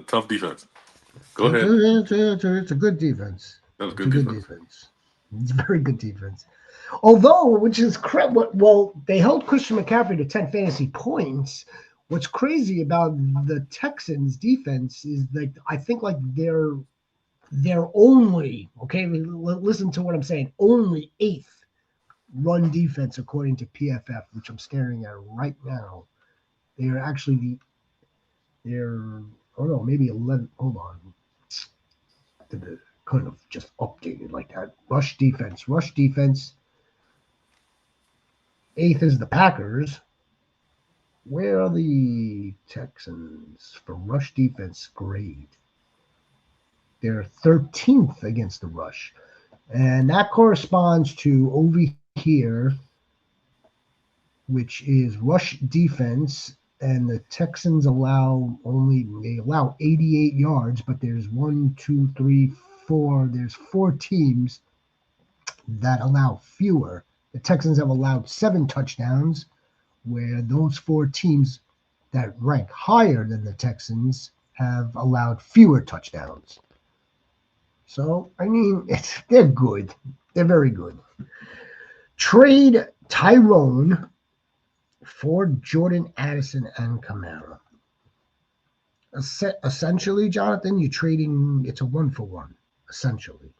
Tough defense. Go ahead. It's a good defense. That was It's good a good defense. defense. It's a very good defense. Although, which is well, they held Christian McCaffrey to 10 fantasy points. What's crazy about the Texans defense is that I think like they're only listen to what I'm saying, only eighth run defense according to PFF, which I'm staring at right now. They are actually they're oh no, maybe 11. Hold on. kind of just updated like that. Rush defense. Rush defense. 8th is the Packers. Where are the Texans for rush defense grade? They're 13th against the rush. And that corresponds to over here, which is rush defense. And the Texans they allow 88 yards, but there's 1, 2, 3, 4. There's 4 teams that allow fewer. The Texans have allowed 7 touchdowns, where those 4 teams that rank higher than the Texans have allowed fewer touchdowns. So, I mean, they're good. They're very good. Trade Tyrone for Jordan Addison and Kamara. Essentially, Jonathan, you're trading, it's a 1-for-1, essentially.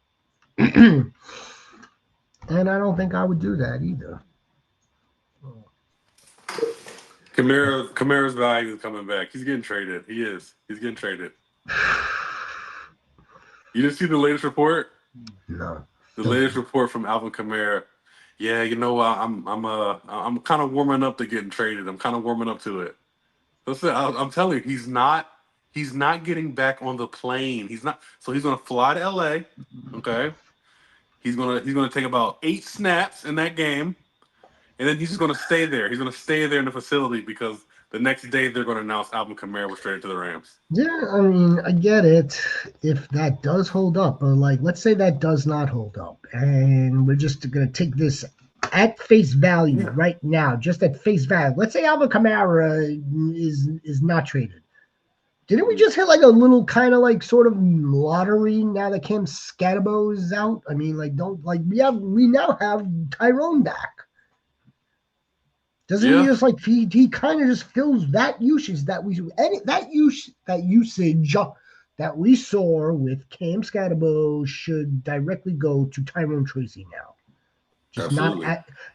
And I don't think I would do that either. Kamara's value is coming back. He's getting traded. He is. He's getting traded. You didn't see the latest report? No. The latest report from Alvin Kamara. Yeah, you know, I'm kind of warming up to getting traded. I'm kind of warming up to it. Listen, I'm telling you, he's not getting back on the plane. He's not. So he's gonna fly to LA. Okay. He's gonna take about 8 snaps in that game, and then he's just gonna stay there. He's gonna stay there in the facility because the next day they're gonna announce Alvin Kamara was traded to the Rams. Yeah, I mean, I get it if that does hold up, but like, let's say that does not hold up, and we're just gonna take this at face value right now, just at face value. Let's say Alvin Kamara is not traded. Didn't we just hit like a little kind of like sort of lottery now that Cam Scatabo is out? I mean, like, we now have Tyrone back. Doesn't he just like he kind of just fills that usage that usage that we saw with Cam Scatabo should directly go to Tyrone Tracy now.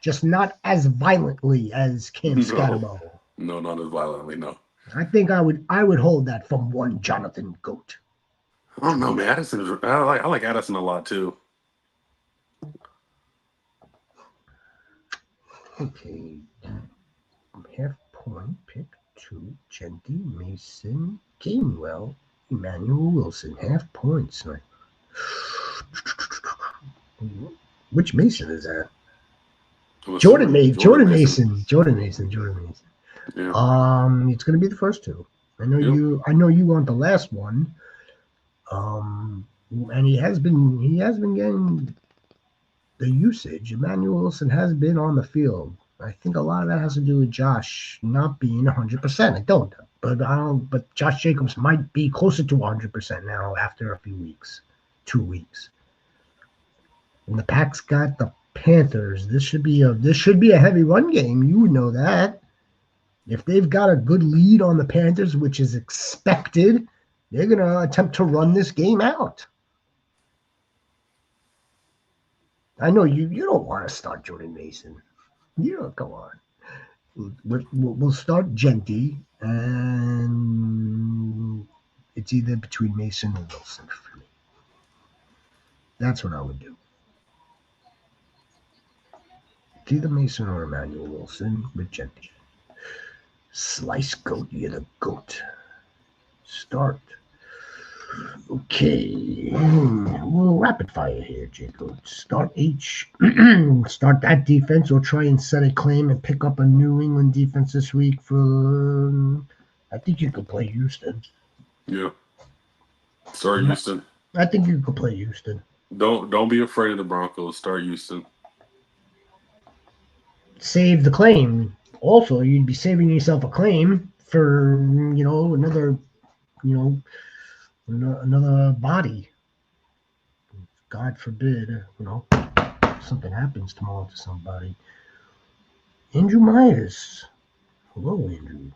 Just not as violently as Cam Scatabo. No, not as violently, no. I think I would hold that from one Jonathan Goat. I don't know, man. I like Addison a lot too. Okay. Half point pick 2, Genty, Mason, Gainwell, Emmanuel Wilson. Half points. Which Mason is that? Jordan Mason. Yeah. It's going to be the first 2. I know you want the last one. And he has been getting the usage. Emmanuel Wilson has been on the field. I think a lot of that has to do with Josh not being 100%. I don't, but Josh Jacobs might be closer to 100% now after a few weeks, 2 weeks. And the Packs got the Panthers. This should be a heavy run game. You would know that. If they've got a good lead on the Panthers, which is expected, they're going to attempt to run this game out. I know you don't want to start Jordan Mason. You don't, come on. We'll start Genty, and it's either between Mason or Wilson for me. That's what I would do. It's either Mason or Emmanuel Wilson with Genty. Slice Goat, you're the goat. Start. Okay. Well, rapid fire here, Jacob. Start H. Start that defense or try and set a claim and pick up a New England defense this week for. I think you could play Houston. Yeah. Start Houston. I think you could play Houston. Don't be afraid of the Broncos. Start Houston. Save the claim. Also, you'd be saving yourself a claim for another body. God forbid, something happens tomorrow to somebody. Andrew Myers. Hello, Andrew.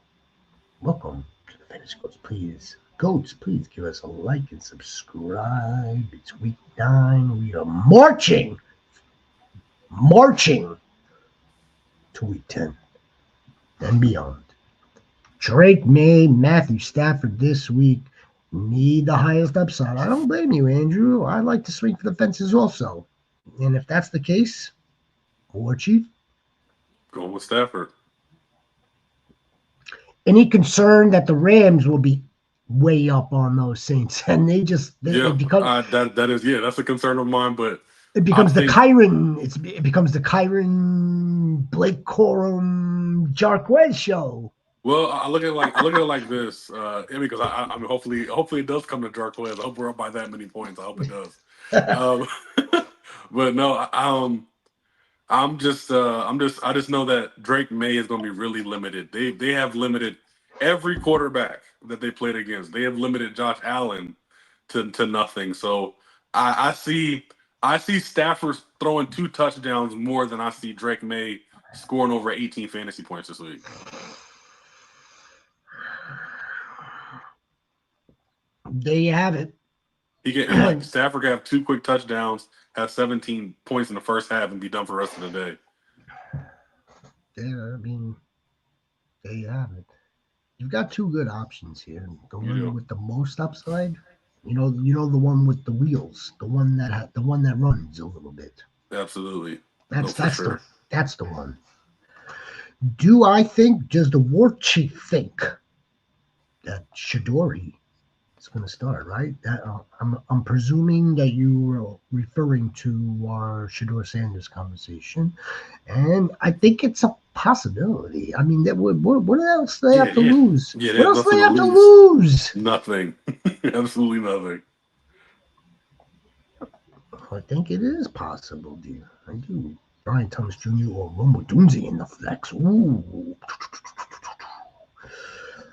Welcome to the FantasyGoats. Goats, please give us a like and subscribe. It's week 9. We are marching to week 10 and beyond. Drake May, Matthew Stafford this week. Need the highest upside. I don't blame you, Andrew. I like to swing for the fences also. And if that's the case, War Chief, Going with Stafford. any concern that the Rams will be way up on those Saints, and Yeah, it becomes that is that's a concern of mine. But it I becomes the think Kyron it becomes the Kyron Blake Corum Jarquez show. well, I look at it like this, because I mean hopefully it does come to Jarquez. I hope we're up by that many points. I hope it does. Um, but no, I just know that Drake May is going to be really limited. They have limited every quarterback that they played against. They have limited Josh Allen to nothing. So I see Stafford throwing 2 touchdowns more than I see Drake May scoring over 18 fantasy points this week. There you have it. He can like Stafford could have 2 quick touchdowns, have 17 points in the first half, and be done for the rest of the day. I mean, there you have it. You've got two good options here. The one with the most upside, the one with the wheels, the one that runs a little bit. Absolutely, no, That's for that's sure. the one. Do I think? Does the war chief think that Shadori is going to start? Right. I'm presuming that you were referring to our Shador Sanders conversation, and I think it's a possibility. I mean, what else do they Yeah, have to yeah, lose? yeah. They What have else do nothing they to have to lose. lose? Nothing. Absolutely nothing. I think it is possible, dear. I do. Brian Thomas Jr. or Romo Dunze in the flex. Ooh.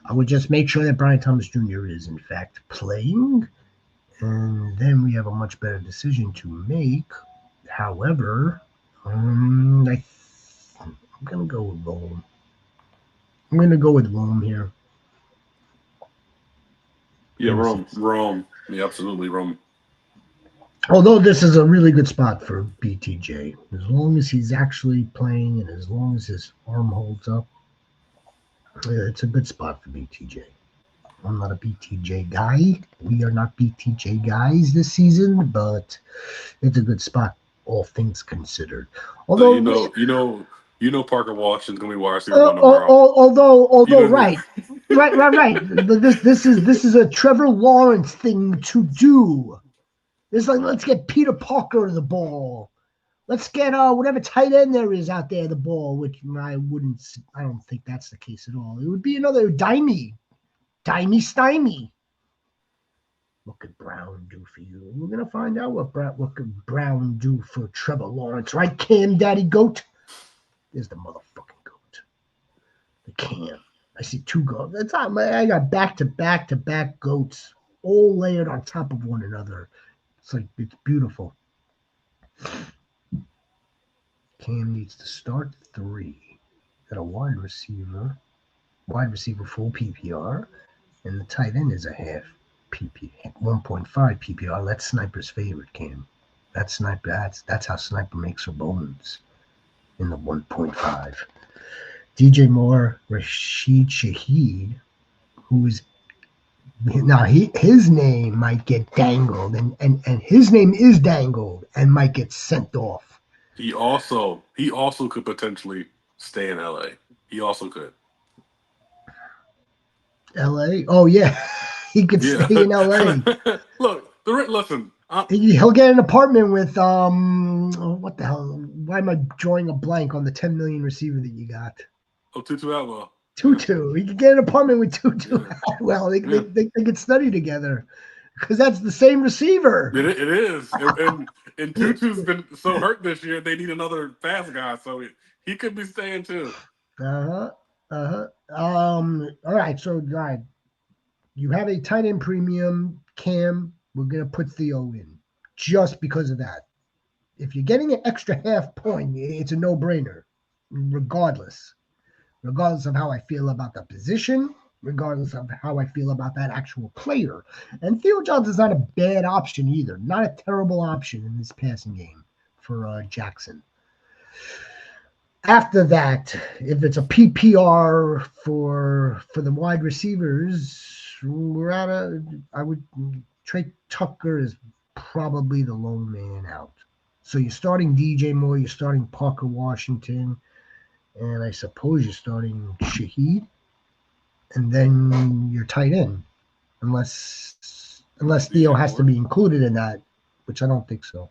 I would just make sure that Brian Thomas Jr. is in fact playing, and then we have a much better decision to make. However, I'm gonna go with Rome. I'm gonna go with Rome here. Yeah, Rome. Yeah, absolutely, Rome. Although this is a really good spot for BTJ, as long as he's actually playing and as long as his arm holds up, it's a good spot for BTJ. I'm not a BTJ guy. We are not BTJ guys this season, but it's a good spot, all things considered. So Although, Parker Washington's gonna be wide receiver one tomorrow. You although, know, right. But this is a Trevor Lawrence thing to do. It's like let's get Peter Parker the ball. Let's get whatever tight end there is out there the ball, which I don't think that's the case at all. It would be another Dimey Stymie. What could Brown do for you? We're gonna find out what could Brown do for Trevor Lawrence, right? Cam, Daddy Goat. There's the motherfucking goat. The Cam. I see two goats. That's not. I got back to back to back goats, all layered on top of one another. It's beautiful. Cam needs to start 3. Got a wide receiver full PPR, and the tight end is a half PPR, 1.5 PPR. That's Sniper's favorite, Cam. That's Sniper. That's how Sniper makes her bones in the 1.5. DJ Moore, Rashid Shaheed, who is now his name might get dangled, and his name is dangled and might get sent off. he also could potentially stay in LA. He also could. LA. Oh yeah, he could Yeah. stay in LA. Look, listen. He'll get an apartment with what the hell? Why am I drawing a blank on the 10 million receiver that you got? Oh, Tutu Atwell. Tutu. He could get an apartment with Tutu Yeah. Atwell. Yeah. They could study together because that's the same receiver. It is, and Tutu's been so hurt this year. They need another fast guy, so he could be staying too. All right. So, all right, you have a tight end premium, Cam. We're gonna put Theo in just because of that. If you're getting an extra half point, it's a no-brainer, regardless of how I feel about the position, regardless of how I feel about that actual player. And Theo Johnson's not a bad option either, not a terrible option in this passing game for Jackson. After that, if it's a PPR for the wide receivers, we're at I would Trey Tucker is probably the lone man out. So you're starting DJ Moore, you're starting Parker Washington, and I suppose you're starting Shaheed, and then you're tight end, unless Theo DJ has to Moore. be included in that, which I don't think so.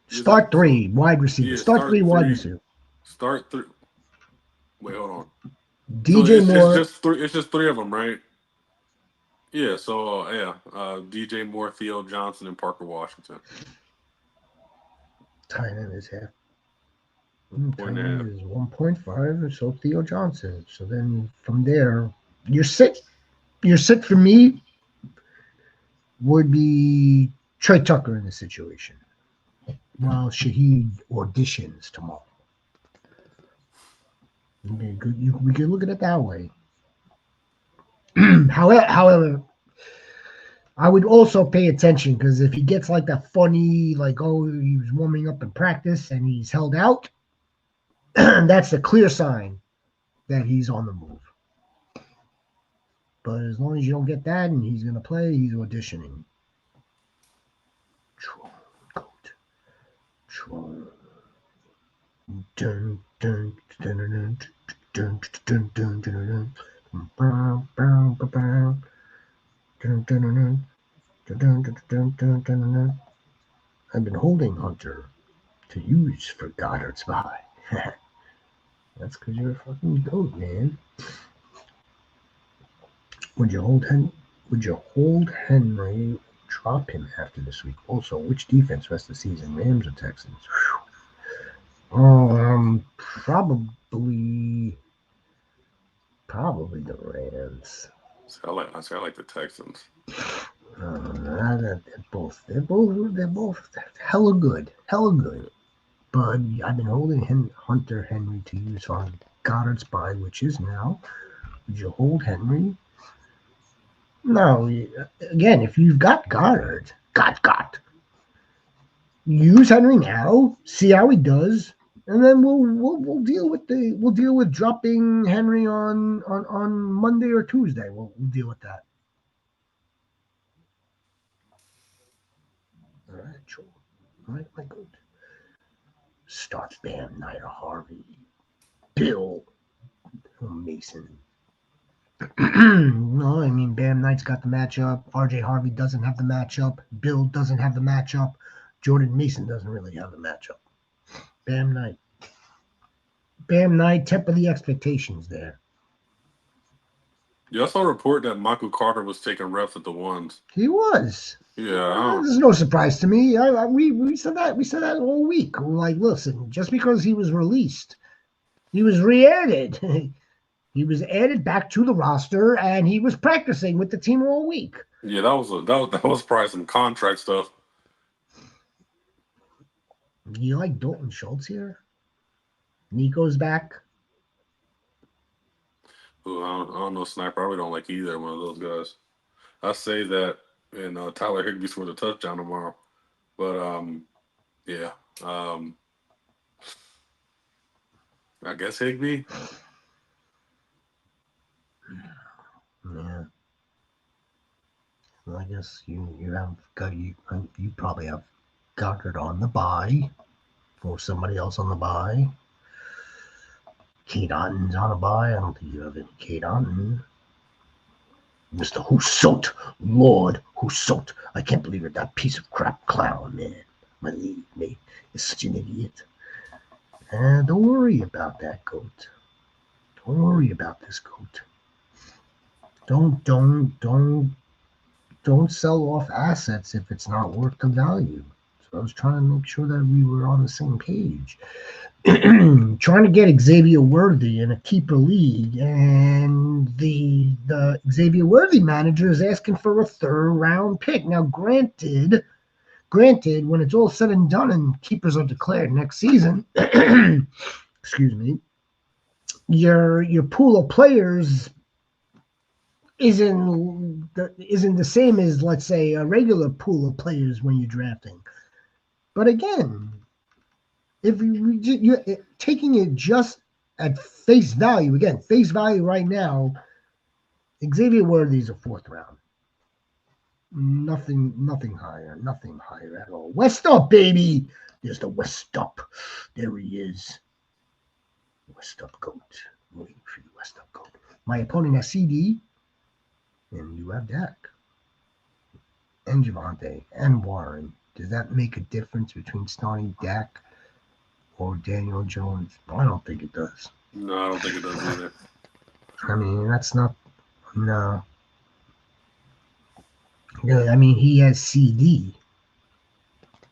Is it Start three wide receiver. yeah, Start three start wide three. receiver. Start three. Wait, hold on. So DJ it's Moore. just three. It's just three of them, right? Yeah. So DJ Moore, Theo Johnson, and Parker Washington. Tight end is half. Tight Point and a half. end is 1.5. So Theo Johnson. So then from there, your sit. Your sit for me would be Trey Tucker in this situation. While Shaheed auditions tomorrow. We could look at it that way. However, I would also pay attention because if he gets like that funny, like, oh, he was warming up in practice and he's held out, that's a clear sign that he's on the move. But as long as you don't get that and he's going to play, he's auditioning. Tron. Dun, dun, dun, dun, dun, dun, dun, dun, dun, dun. I've been holding Hunter to use for Goddard's buy. That's because you're a fucking goat, man. Would you hold Henry? Drop him after this week. Also, which defense rest of the season? Rams or Texans? Probably the Rams. I like the Texans. They're both hella good. But I've been holding Hunter Henry to use on Goddard's buy, which is now. Would you hold Henry? No. Again, if you've got Goddard, use Henry now. See how he does, and then we'll deal with dropping Henry on Monday or Tuesday. We'll deal with that. All right, sure. All right, my good. Start Bam Knight or Harvey, Bill, or Mason. No, I mean Bam Knight's got the matchup. RJ Harvey doesn't have the matchup. Bill doesn't have the matchup. Jordan Mason doesn't really have the matchup. Bam Knight, temper the expectations there. You also report that Michael Carter was taking reps at the ones. He was. Yeah, There's no surprise to me. We said that. We said that all week. We're like, listen, just because he was released, he was re-added. He was added back to the roster, and he was practicing with the team all week. Yeah, that was probably some contract stuff. You like Dalton Schultz here? Nico's back. Ooh, I don't know, Sniper. I really don't like either one of those guys. I say that, and Tyler Higbee scored a touchdown tomorrow. But yeah, I guess Higbee. Yeah. Well, I guess you probably have Goddard on the bye, or somebody else on the bye. Kate Otton's on a bye. I don't think you have any Kate Otton. Mr. Husot, Lord Husot. I can't believe it. That piece of crap clown, man. My league mate is such an idiot. And don't worry about that goat. Don't worry about this goat. Don't sell off assets if it's not worth the value. So I was trying to make sure that we were on the same page. Trying to get Xavier Worthy in a keeper league, and the Xavier Worthy manager is asking for a third-round pick. Now, granted, when it's all said and done and keepers are declared next season, excuse me, your pool of players isn't the same as, let's say, a regular pool of players when you're drafting. But again, if you're taking it just at face value, again, face value right now Xavier Worthy's a 4th round. Nothing higher at all. West up, baby. There's the West up. There he is. West up goat. Waiting for you, West up goat. My opponent has CD, and you have Dak, and Javante, and Warren. Does that make a difference between starting Dak or Daniel Jones? I don't think it does. No, I don't think it does either. I mean, that's not. No. I mean, he has CD.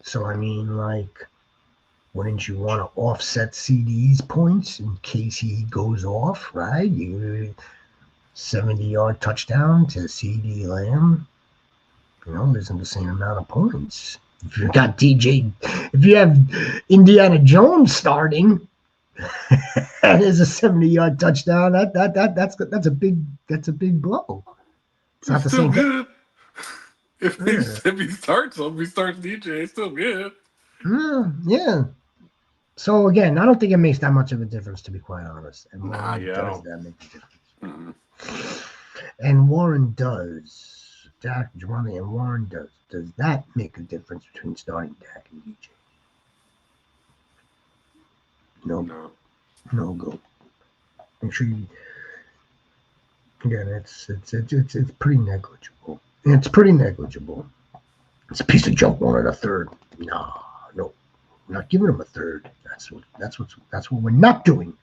So, I mean, like, wouldn't you want to offset CD's points in case he goes off, right? You 70-yard touchdown to CD Lamb. Isn't the same amount of points. If you got if you have Indiana Jones starting, and there's a 70-yard touchdown, that's a big blow. It's not the still same. Good. If he starts DJ, it's still good. Yeah. So again, I don't think it makes that much of a difference, to be quite honest. And Warren does that make a difference. And Warren does. Dak, Javante, and Warren does. Does that make a difference between starting Dak and DJ? No go. Make sure you. Again, it's pretty negligible. It's pretty negligible. It's a piece of junk wanted a 3rd. No, we're not giving him a 3rd. That's what we're not doing.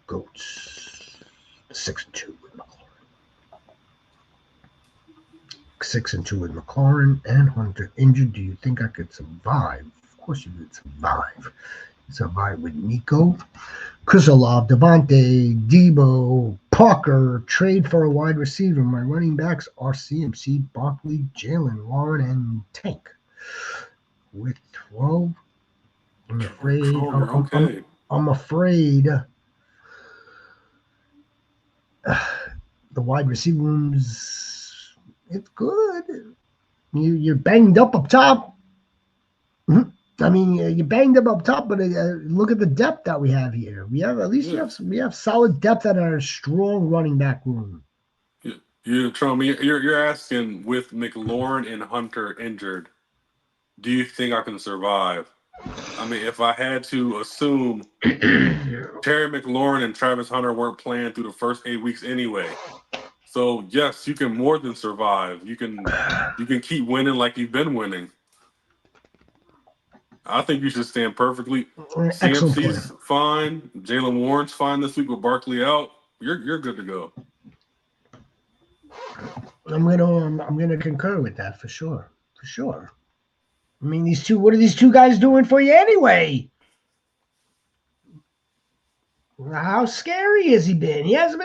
Goats 6-2 with McLaurin. 6-2 with McLaurin and Hunter injured. Do you think I could survive? Of course you could survive. Survive with Nico, Chris Olave, Devontae, Debo, Parker, trade for a wide receiver. My running backs are CMC, Barkley, Jalen, Warren, and Tank. With 12, I'm afraid. I'm afraid the wide receiver room's it's good. You're banged up top. I mean, you're banged up top, but look at the depth that we have here. We have we have solid depth at our strong running back room. You're asking with McLaurin and Hunter injured, do you think I can survive? I mean, if I had to assume Terry McLaurin and Travis Hunter weren't playing through the first 8 weeks anyway. So yes, you can more than survive. You can keep winning like you've been winning. I think you should stand perfectly. CMC's fine. Jalen Warren's fine this week with Barkley out. You're good to go. I'm gonna concur with that for sure. I mean, what are these two guys doing for you anyway? How scary has he been? He hasn't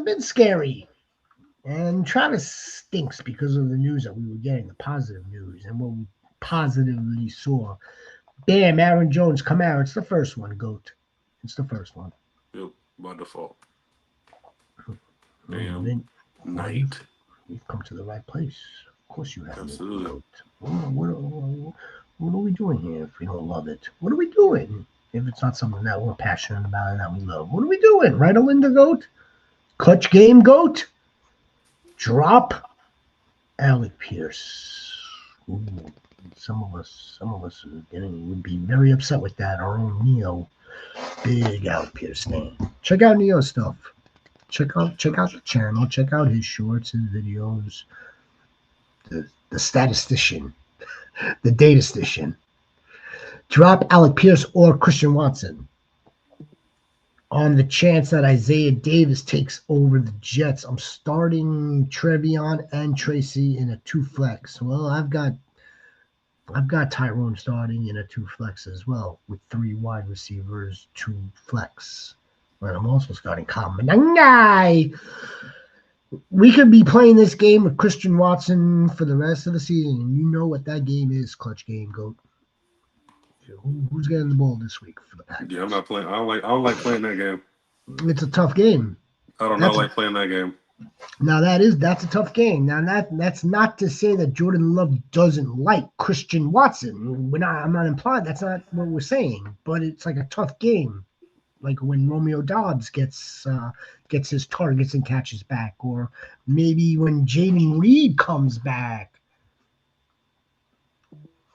been scary. And Travis stinks because of the news that we were getting, the positive news, and what we positively saw. Bam, Aaron Jones, come out. It's the first one, GOAT. It's the first one. Yep, by default. Damn. Night. You've come to the right place. Of course you have. Absolutely. What are we doing here if we don't love it? What are we doing if it's not something that we're passionate about and that we love? What are we doing? Right, Alinda GOAT? Clutch game GOAT? Drop Alec Pierce. Ooh. Some of us would be very upset with that. Our own Neo, big Alec Pierce fan. Check out Neo's stuff. Check out the channel. Check out his shorts and videos. The statistician, the datastician. Drop Alec Pierce or Christian Watson on the chance that Isaiah Davis takes over the Jets. I'm starting Trevion and Tracy in a 2 flex. Well, I've got Tyrone starting in a 2 flex as well with 3 wide receivers, 2 flex. But I'm also starting Kamanangai. We could be playing this game with Christian Watson for the rest of the season, and you know what that game is, clutch game, GOAT. Who's getting the ball this week for the Packers? Yeah, I'm not playing. I don't like playing that game. It's a tough game. I don't like playing that game. Now that's a tough game. Now that's not to say that Jordan Love doesn't like Christian Watson. I'm not implying that's not what we're saying, but it's like a tough game. like when Romeo Dobbs gets his targets and catches back, or maybe when Jaden Reed comes back.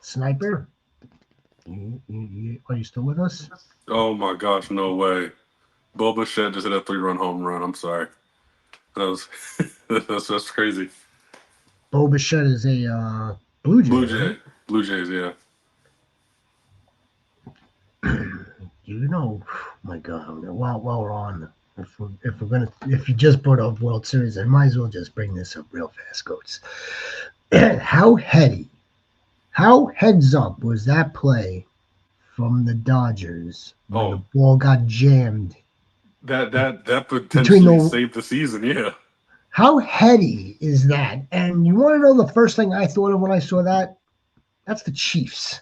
Sniper, are you still with us? Oh my gosh, no way. Boba Fett just hit a 3-run home run. I'm sorry. That was that's crazy. Bo Bichette is a Blue Jay, Blue right? Jay. Blue Jays, yeah. You know, my God. While we're on, if you just brought up World Series, I might as well just bring this up real fast, Goats. How heads up was that play from the Dodgers when the Oh, ball got jammed that between potentially the? saved the season, yeah. How heady is that? And you want to know the first thing I thought of when I saw that? That's the Chiefs.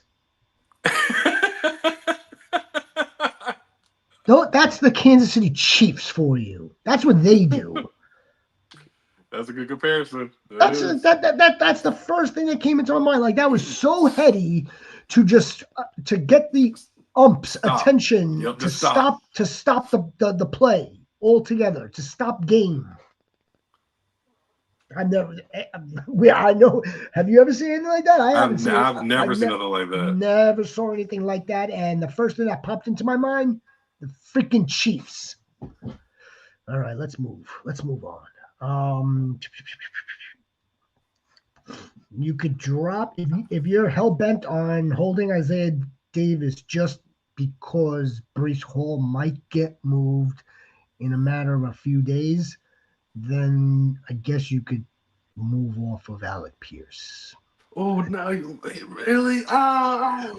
No, that's the Kansas City Chiefs for you. That's what they do. That's a good comparison. That That's is. that's the first thing that came into my mind. Like that was so heady to just to get the ump's Stop. attention Yep, just stop. to stop the play altogether, to stop game. I never, I know. Have you ever seen anything like that? I haven't seen it. I've never seen nothing like that. Never saw anything like that. And the first thing that popped into my mind, the freaking Chiefs. All right, let's move. Let's move on. You could drop if you're hell bent on holding Isaiah Davis just because Brees Hall might get moved in a matter of a few days, then I guess you could move off of Alec Pierce. Oh no, really?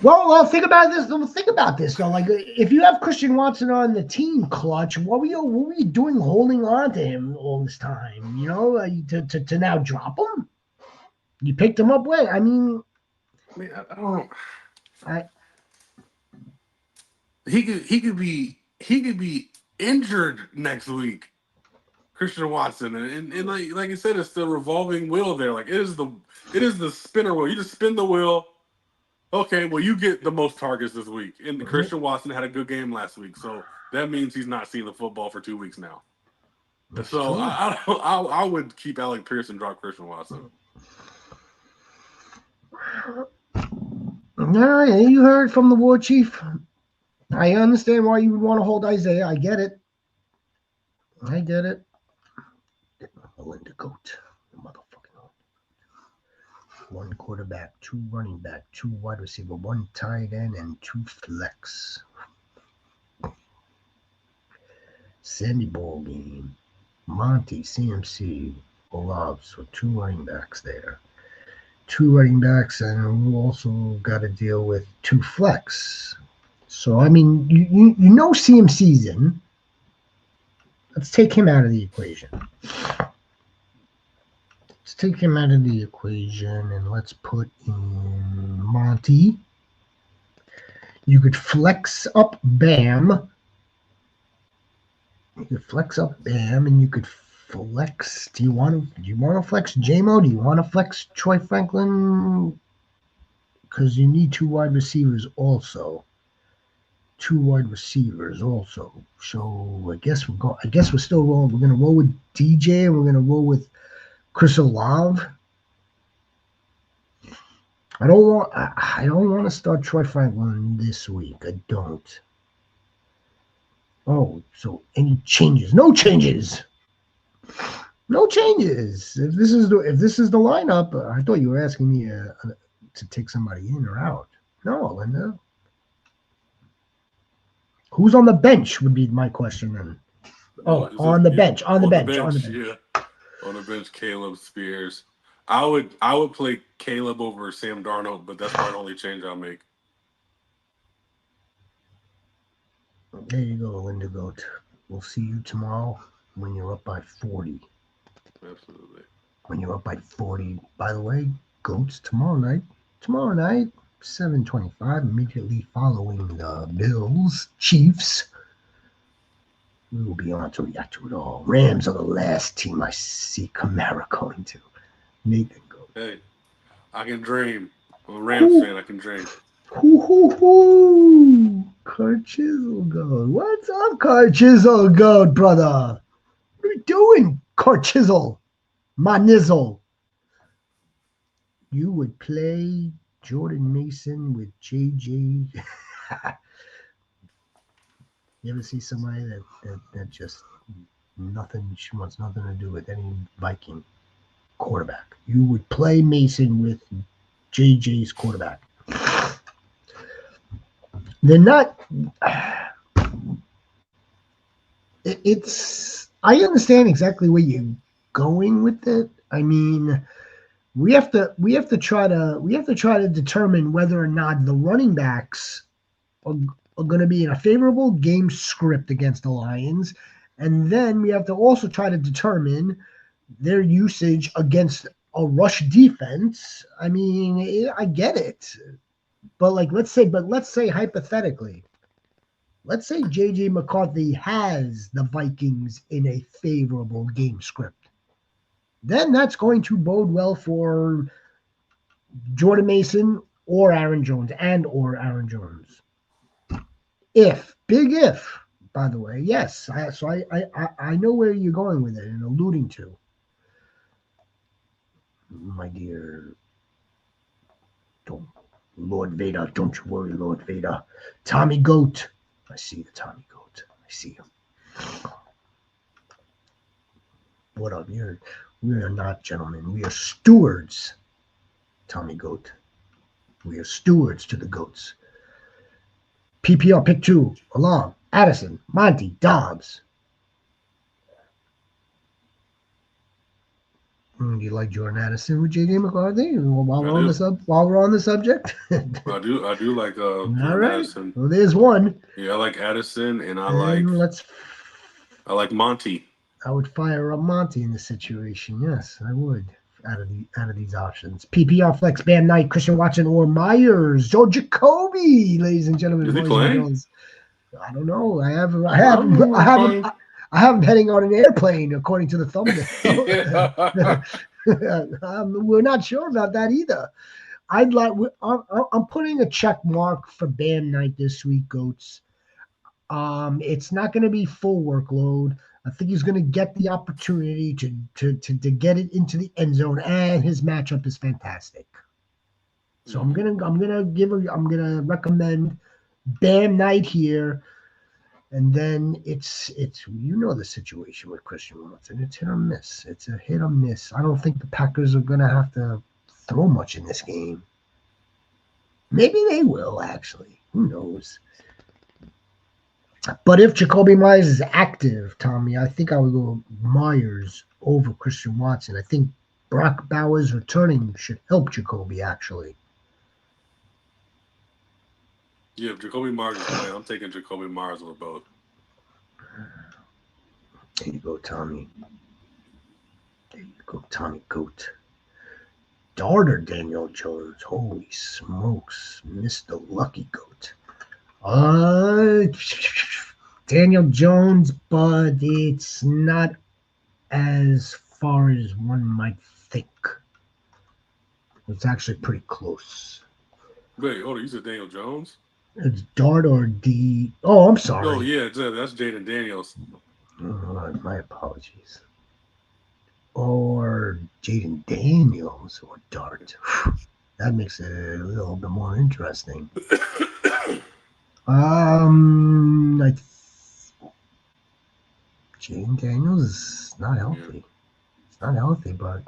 Well, think about this. Think about this though. Like, if you have Christian Watson on the team clutch, what were you doing holding on to him all this time? You know, to now drop him. You picked him up when? I mean, I don't. I He could be injured next week. Christian Watson, and like you said, it's the revolving wheel there. Like it is the spinner wheel. You just spin the wheel. Okay, well you get the most targets this week, and Christian Watson had a good game last week, so that means he's not seeing the football for 2 weeks now. that's So true. I would keep Alec Pierce and drop Christian Watson. No, you heard from the war chief. I understand why you would want to hold Isaiah. I get it. I get it. Melinda Goat, motherfucking one quarterback, two running back, two wide receiver, one tight end, and two flex. Sandy ball game. Monty, CMC, Olave. So two running backs there. Two running backs, and we also got to deal with two flex. So I mean, you know CMC's in. Let's take him out of the equation. Let's take him out of the equation and let's put in Monty. You could flex up Bam. You could flex up Bam, and you could flex. Do you want to flex JMO? Do you want to flex Troy Franklin? Because you need two wide receivers also. So I guess we're still rolling. We're gonna roll with DJ, and we're gonna roll with Chris Olave. I don't want to start Troy Franklin this week. I don't. Oh, so any changes? No changes. No changes. If this is the lineup, I thought you were asking me to take somebody in or out. No, Linda. Who's on the bench would be my question then. Oh, on the bench. Yeah. On the bench, Caleb Spears. I would play Caleb over Sam Darnold, but that's my only change I'll make. There you go, Linda Goat. We'll see you tomorrow when you're up by 40. Absolutely. When you're up by 40. By the way, Goats tomorrow night, 7:25, immediately following the Bills Chiefs. We will be on to react to it all. Rams are the last team I see Kamara going to. Nathan Goat. Hey, I can dream. I'm a Rams fan. I can dream. Hoo hoo hoo! Card Chisel Goat. What's up, Card Chisel Goat, brother? What are you doing, Card Chisel? My nizzle. You would play Jordan Mason with JJ. You ever see somebody that just nothing, she wants nothing to do with any Viking quarterback? You would play Mason with JJ's quarterback. They're not. It's. I understand exactly where you're going with it. I mean, we have to try to determine whether or not the running backs are going to be in a favorable game script against the Lions, and then we have to also try to determine their usage against a rush defense. I mean, I get it, but let's say hypothetically, let's say JJ McCarthy has the Vikings in a favorable game script. Then that's going to bode well for Jordan Mason or Aaron Jones or Aaron Jones. Big if, by the way, yes. I know where you're going with it and alluding to, my dear. Don't, Lord Vader, don't you worry, Lord Vader. Tommy Goat, I see the Tommy Goat. I see him. What up? We are not gentlemen. We are stewards, Tommy Goat. We are stewards to the goats. PPR pick two, along Addison, Monty, Dobbs. Do you like Jordan Addison with JJ McCarthy? While I we're on do. the subject. I do like All Jordan right. Addison. Well, there's one. Yeah, I like Addison, and And I like Monty. I would fire up Monty in this situation. Yes, I would. Out of these options, PPR flex Bam Knight, Christian Watson, or Myers, Joe Jacoby, ladies and gentlemen, Is he boys and playing? girls. I don't know. I have I I have don't I know. have him. I have him heading on an airplane, according to the thumbnail. Yeah. We're not sure about that either. I'm putting a check mark for Bam Knight this week, Goats. It's not going to be full workload. I think he's going to get the opportunity to get it into the end zone, and his matchup is fantastic. So I'm gonna recommend Bam Knight here, and then it's the situation with Christian Watson. It's hit or miss. It's a hit or miss. I don't think the Packers are gonna have to throw much in this game. Maybe they will actually. Who knows? But if Jacoby Myers is active, Tommy, I think I would go Myers over Christian Watson. I think Brock Bowers returning should help Jacoby actually. Yeah, if Jacoby Myers is playing, I'm taking Jacoby Myers over both. There you go, Tommy. There you go, Tommy Goat. Darter Daniel Jones. Holy smokes, Mr. Lucky Goat. Daniel Jones, but it's not as far as one might think. It's actually pretty close. Wait, hold on. You said Daniel Jones? It's Dart or D. Oh, I'm Oh, sorry. yeah, that's Jaden Daniels. Oh, my apologies. Or Jaden Daniels or Dart. That makes it a little bit more interesting. Jaden Daniels is not healthy. Yeah. It's not healthy, but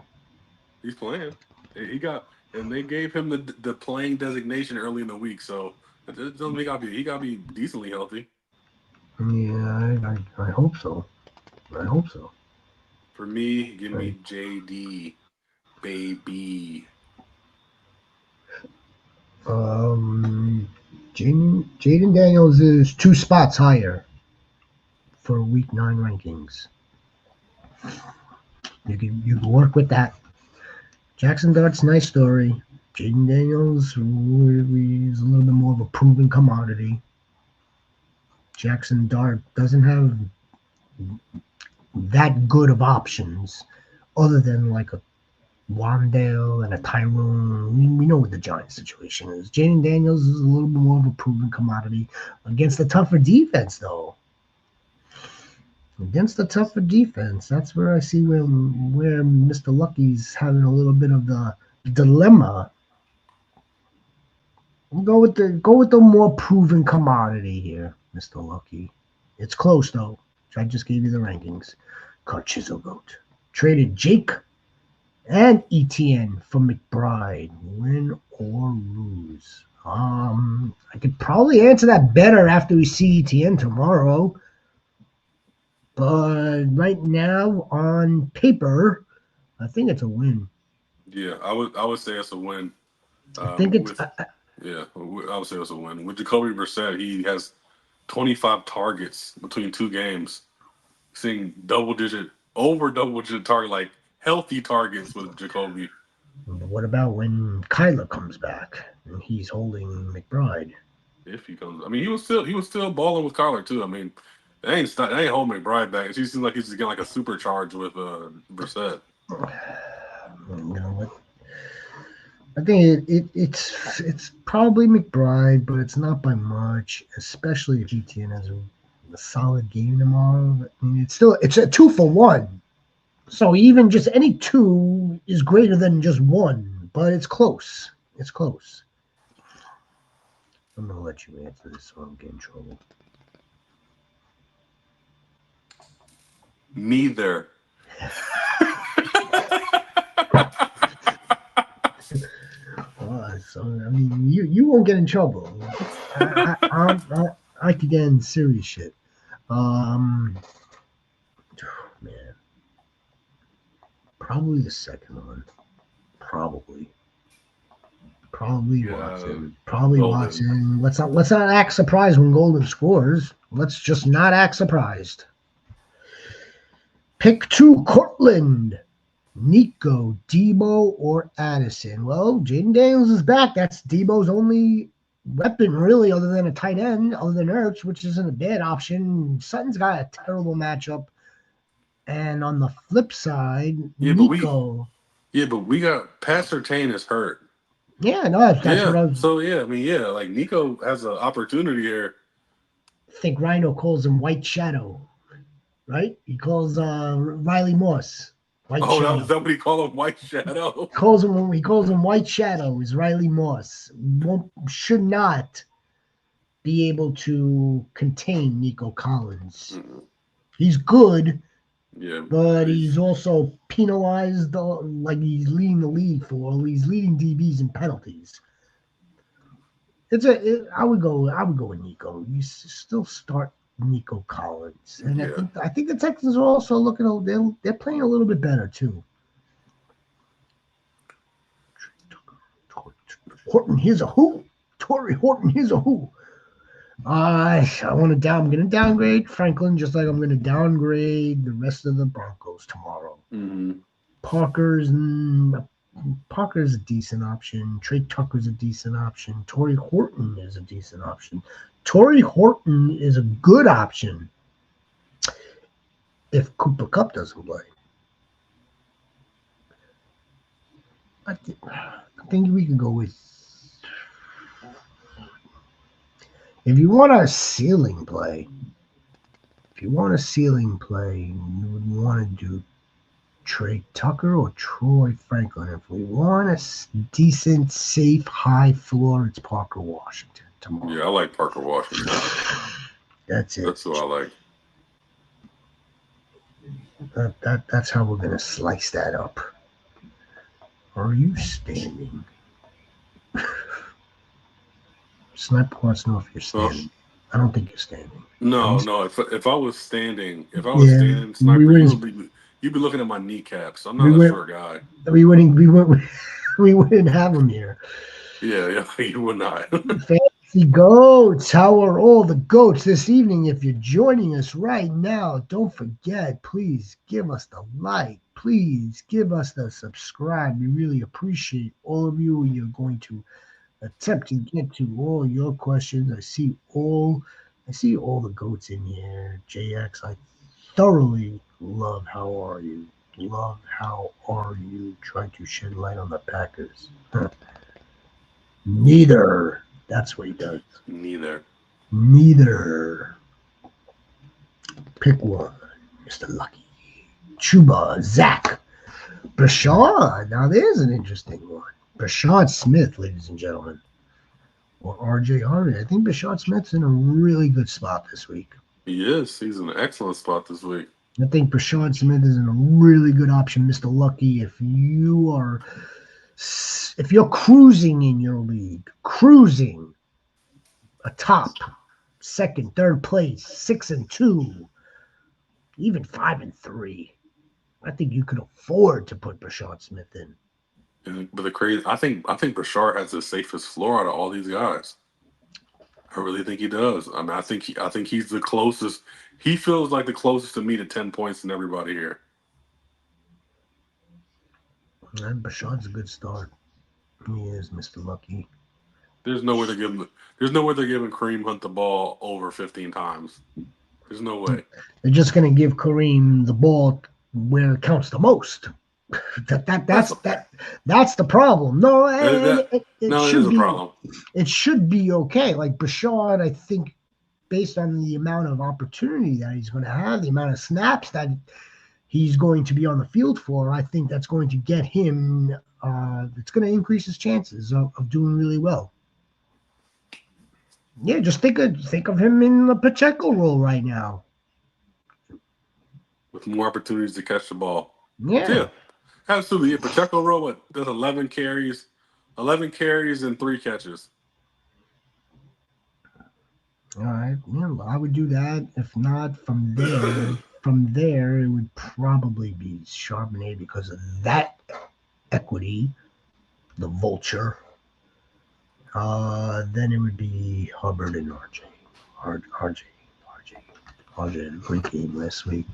He's playing. And they gave him the playing designation early in the week, so it doesn't mean he gotta be decently healthy. yeah, I hope so. I hope so. For me, give me Right. JD, baby. Um, Jaden Daniels is 2 spots higher for Week 9 rankings. You can work with that. Jackson Dart's nice story. Jaden Daniels is a little bit more of a proven commodity. Jackson Dart doesn't have that good of options, other than like a Wandale and a Tyrone. We know what the Giants situation is. Jaden Daniels is a little bit more of a proven commodity against a tougher defense, though. Against a tougher defense, that's where I see where Mr. Lucky's having a little bit of the dilemma. Go with the more proven commodity here, Mr. Lucky. It's close though. I just gave you the rankings. FantasyGoat traded Jake and ETN for McBride. Win or lose? I could probably answer that better after we see ETN tomorrow. But right now, on paper, I think it's a win. Yeah, I would say it's a win. I think it's. With yeah, I would say it's a win. With Jacoby Brissett, he has 25 targets between 2 games, seeing over double digit target, like healthy targets with Jacoby. What about when Kyler comes back and he's holding McBride? If he comes, I mean, he was still balling with Kyler too. I mean, they ain't holding McBride back. It seems like he's just getting like a supercharge with Brissett. You know what? I think it's probably McBride, but it's not by much, especially if ETN has a solid game tomorrow. I mean, it's a 2-for-1. So even just any two is greater than just one, but it's close. It's close. I'm gonna let you answer this so I don't get in trouble. Neither. So I mean, you won't get in trouble. I could get in serious shit. Man, probably the second one. Probably Yeah. Watson. Probably Golden. Watson. Let's not act surprised when Golden scores. Let's just not act surprised. Pick 2, Cortland. Nico, Debo, or Addison. Well, Jaden Daniels is back. That's Debo's only weapon, really, other than a tight end, other than Ertz, which isn't a bad option. Sutton's got a terrible matchup. And on the flip side, Yeah, Nico. but we got Pat Surtain is hurt. Yeah, no, that's what I was. So yeah, I mean, yeah, like Nico has an opportunity here. I think Rhino calls him White Shadow, right? He calls Riley Moss White Oh, Shadow. that what he call him, White Shadow. He calls him White Shadow. Is Riley Moss should not be able to contain Nico Collins. He's good, Yeah, but he's also penalized. Like he's leading the league he's leading DBs in penalties. I would go with Nico. You still start Nico Collins, and Yeah. I think the Texans are also looking. They're playing a little bit better too. Horton, here's a who. Torrey Horton, here's a who. I'm going to downgrade Franklin just like I'm going to downgrade the rest of the Broncos tomorrow. Mm-hmm. Parker's a decent option. Trey Tucker's a decent option. Torrey Horton is a decent option. Torrey Horton is a good option if Cooper Kupp doesn't play. I think we can go with. If you want a ceiling play, you would want to do Trey Tucker or Troy Franklin. If we want a decent, safe, high floor, it's Parker Washington tomorrow. Yeah, I like Parker Washington. That's it. That's who I like. That's how we're gonna slice that up. Are you standing? Sniper wants to know if you're standing. I don't think you're standing. No. If I was standing, Sniper, you'd be looking at my kneecaps. I'm not a short guy. We wouldn't have him here. Yeah, you would not. Fantasy Goats, how are all the goats this evening? If you're joining us right now, don't forget, please give us the like. Please give us the subscribe. We really appreciate all of you. You're going to attempt to get to all your questions. I see all the goats in here. JX, I thoroughly love how are you. love. How are you trying to shed light on the Packers? Neither. That's what he does. Neither. Neither. Pick one, Mr. Lucky. Chuba, Zach, Brashad. Now there's an interesting one. Brashad Smith, ladies and gentlemen. Or RJ Harvey. I think Brashad Smith's in a really good spot this week. He is. He's in an excellent spot this week. I think Brashad Smith is in a really good option, Mr. Lucky. If you're cruising in your league, cruising atop second, third place, 6-2, even 5-3, I think you could afford to put Brashad Smith in. But the crazy, I think Brashard has the safest floor out of all these guys. I really think he does. I mean, I think he's the closest. He feels like the closest to me to 10 points than everybody here. And Brashad's a good start. He is, Mr. Lucky. There's no way they're giving Kareem Hunt the ball over 15 times. There's no way. They're just going to give Kareem the ball where it counts the most. That's the problem. No, it should be a problem. It should be okay. Like Brashad, I think, based on the amount of opportunity that he's going to have, the amount of snaps that he's going to be on the field for, I think that's going to get him. It's going to increase his chances of doing really well. Yeah, just think of him in the Pacheco role right now, with more opportunities to catch the ball. Yeah. Absolutely. Pacheco role does 11 carries and 3 catches. All right. Yeah, I would do that. If not, from there, it would probably be Charbonnet because of that equity, the vulture. Then it would be Hubbard and RJ. RJ had a great game last week.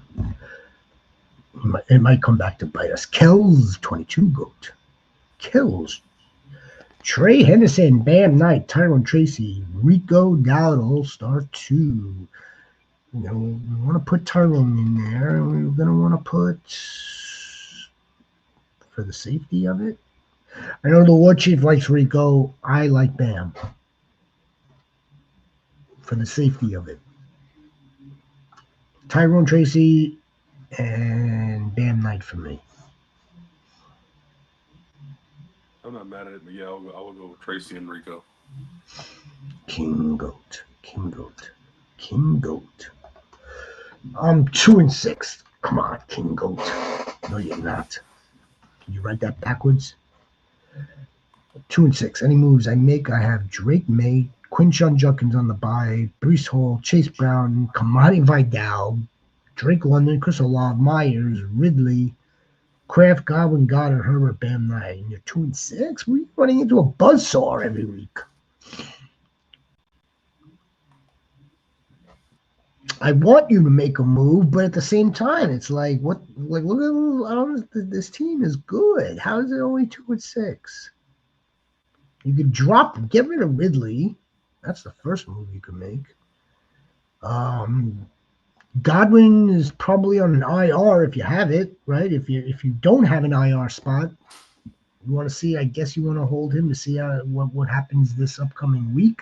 It might come back to bite us. Kells, 22 goat. Kells. Trey Henderson, Bam Knight, Tyrone Tracy, Rico Dowd, All-Star 2. You know, we want to put Tyrone in there. We're going to want to put, for the safety of it, I know the War Chief likes Rico. I like Bam. For the safety of it. Tyrone Tracy and Bam Knight for me. I'm not mad at it, but yeah, I will go with Tracy and Rico. King Goat. I'm 2-6. Come on, King Goat. No, you're not. Can you write that backwards? 2-6. Any moves I make, I have Drake May, Quinshon Judkins on the bye, Breece Hall, Chase Brown, Kamani Vidal, Drake London, Chris Olave, Myers, Ridley, Kraft, Godwin, Goddard, Herbert, Bam Knight. And you're 2-6? We're running into a buzzsaw every week. I want you to make a move, but at the same time, it's like, what? Like, look at this team is good. How is it only 2-6? You could get rid of Ridley. That's the first move you could make. Godwin is probably on an IR if you have it, right? If you don't have an IR spot, you want to see. I guess you want to hold him to see what happens this upcoming week.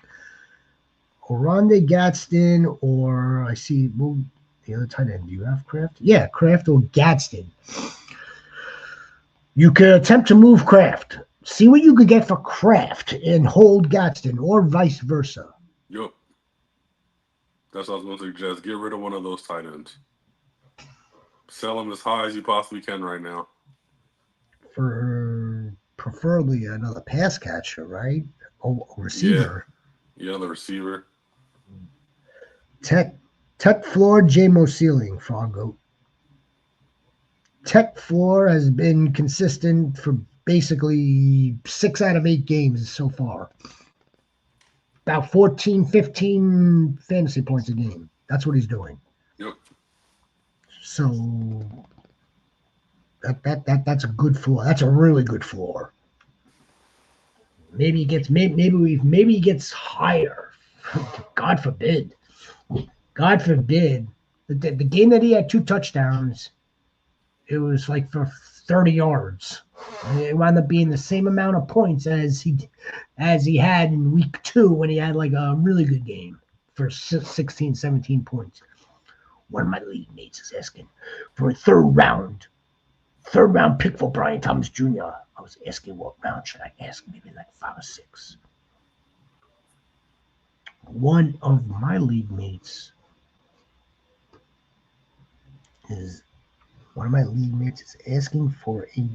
Oronde Gadsden, or I see the other tight end. Do you have Kraft? Yeah, Kraft or Gadsden. You could attempt to move Kraft. See what you could get for Kraft and hold Gadsden, or vice versa. Yep. That's what I was going to suggest. Get rid of one of those tight ends. Sell them as high as you possibly can right now. For preferably another pass catcher, right? Or receiver. Yeah, the receiver. Tech floor, J-Mo ceiling, Frog Goat. Tech floor has been consistent for basically 6 out of 8 games so far. About 14, 15 fantasy points a game. That's what he's doing. Yep. So that's a good floor. That's a really good floor. Maybe he gets higher. God forbid. God forbid. The game that he had 2 touchdowns, It was like for 30 yards. And it wound up being the same amount of points as he had in week 2 when he had like a really good game for 16, 17 points. One of my league mates is asking for a third round pick for Brian Thomas Jr. I was asking what round should I ask? Maybe like 5 or 6. One of my league mates is asking for a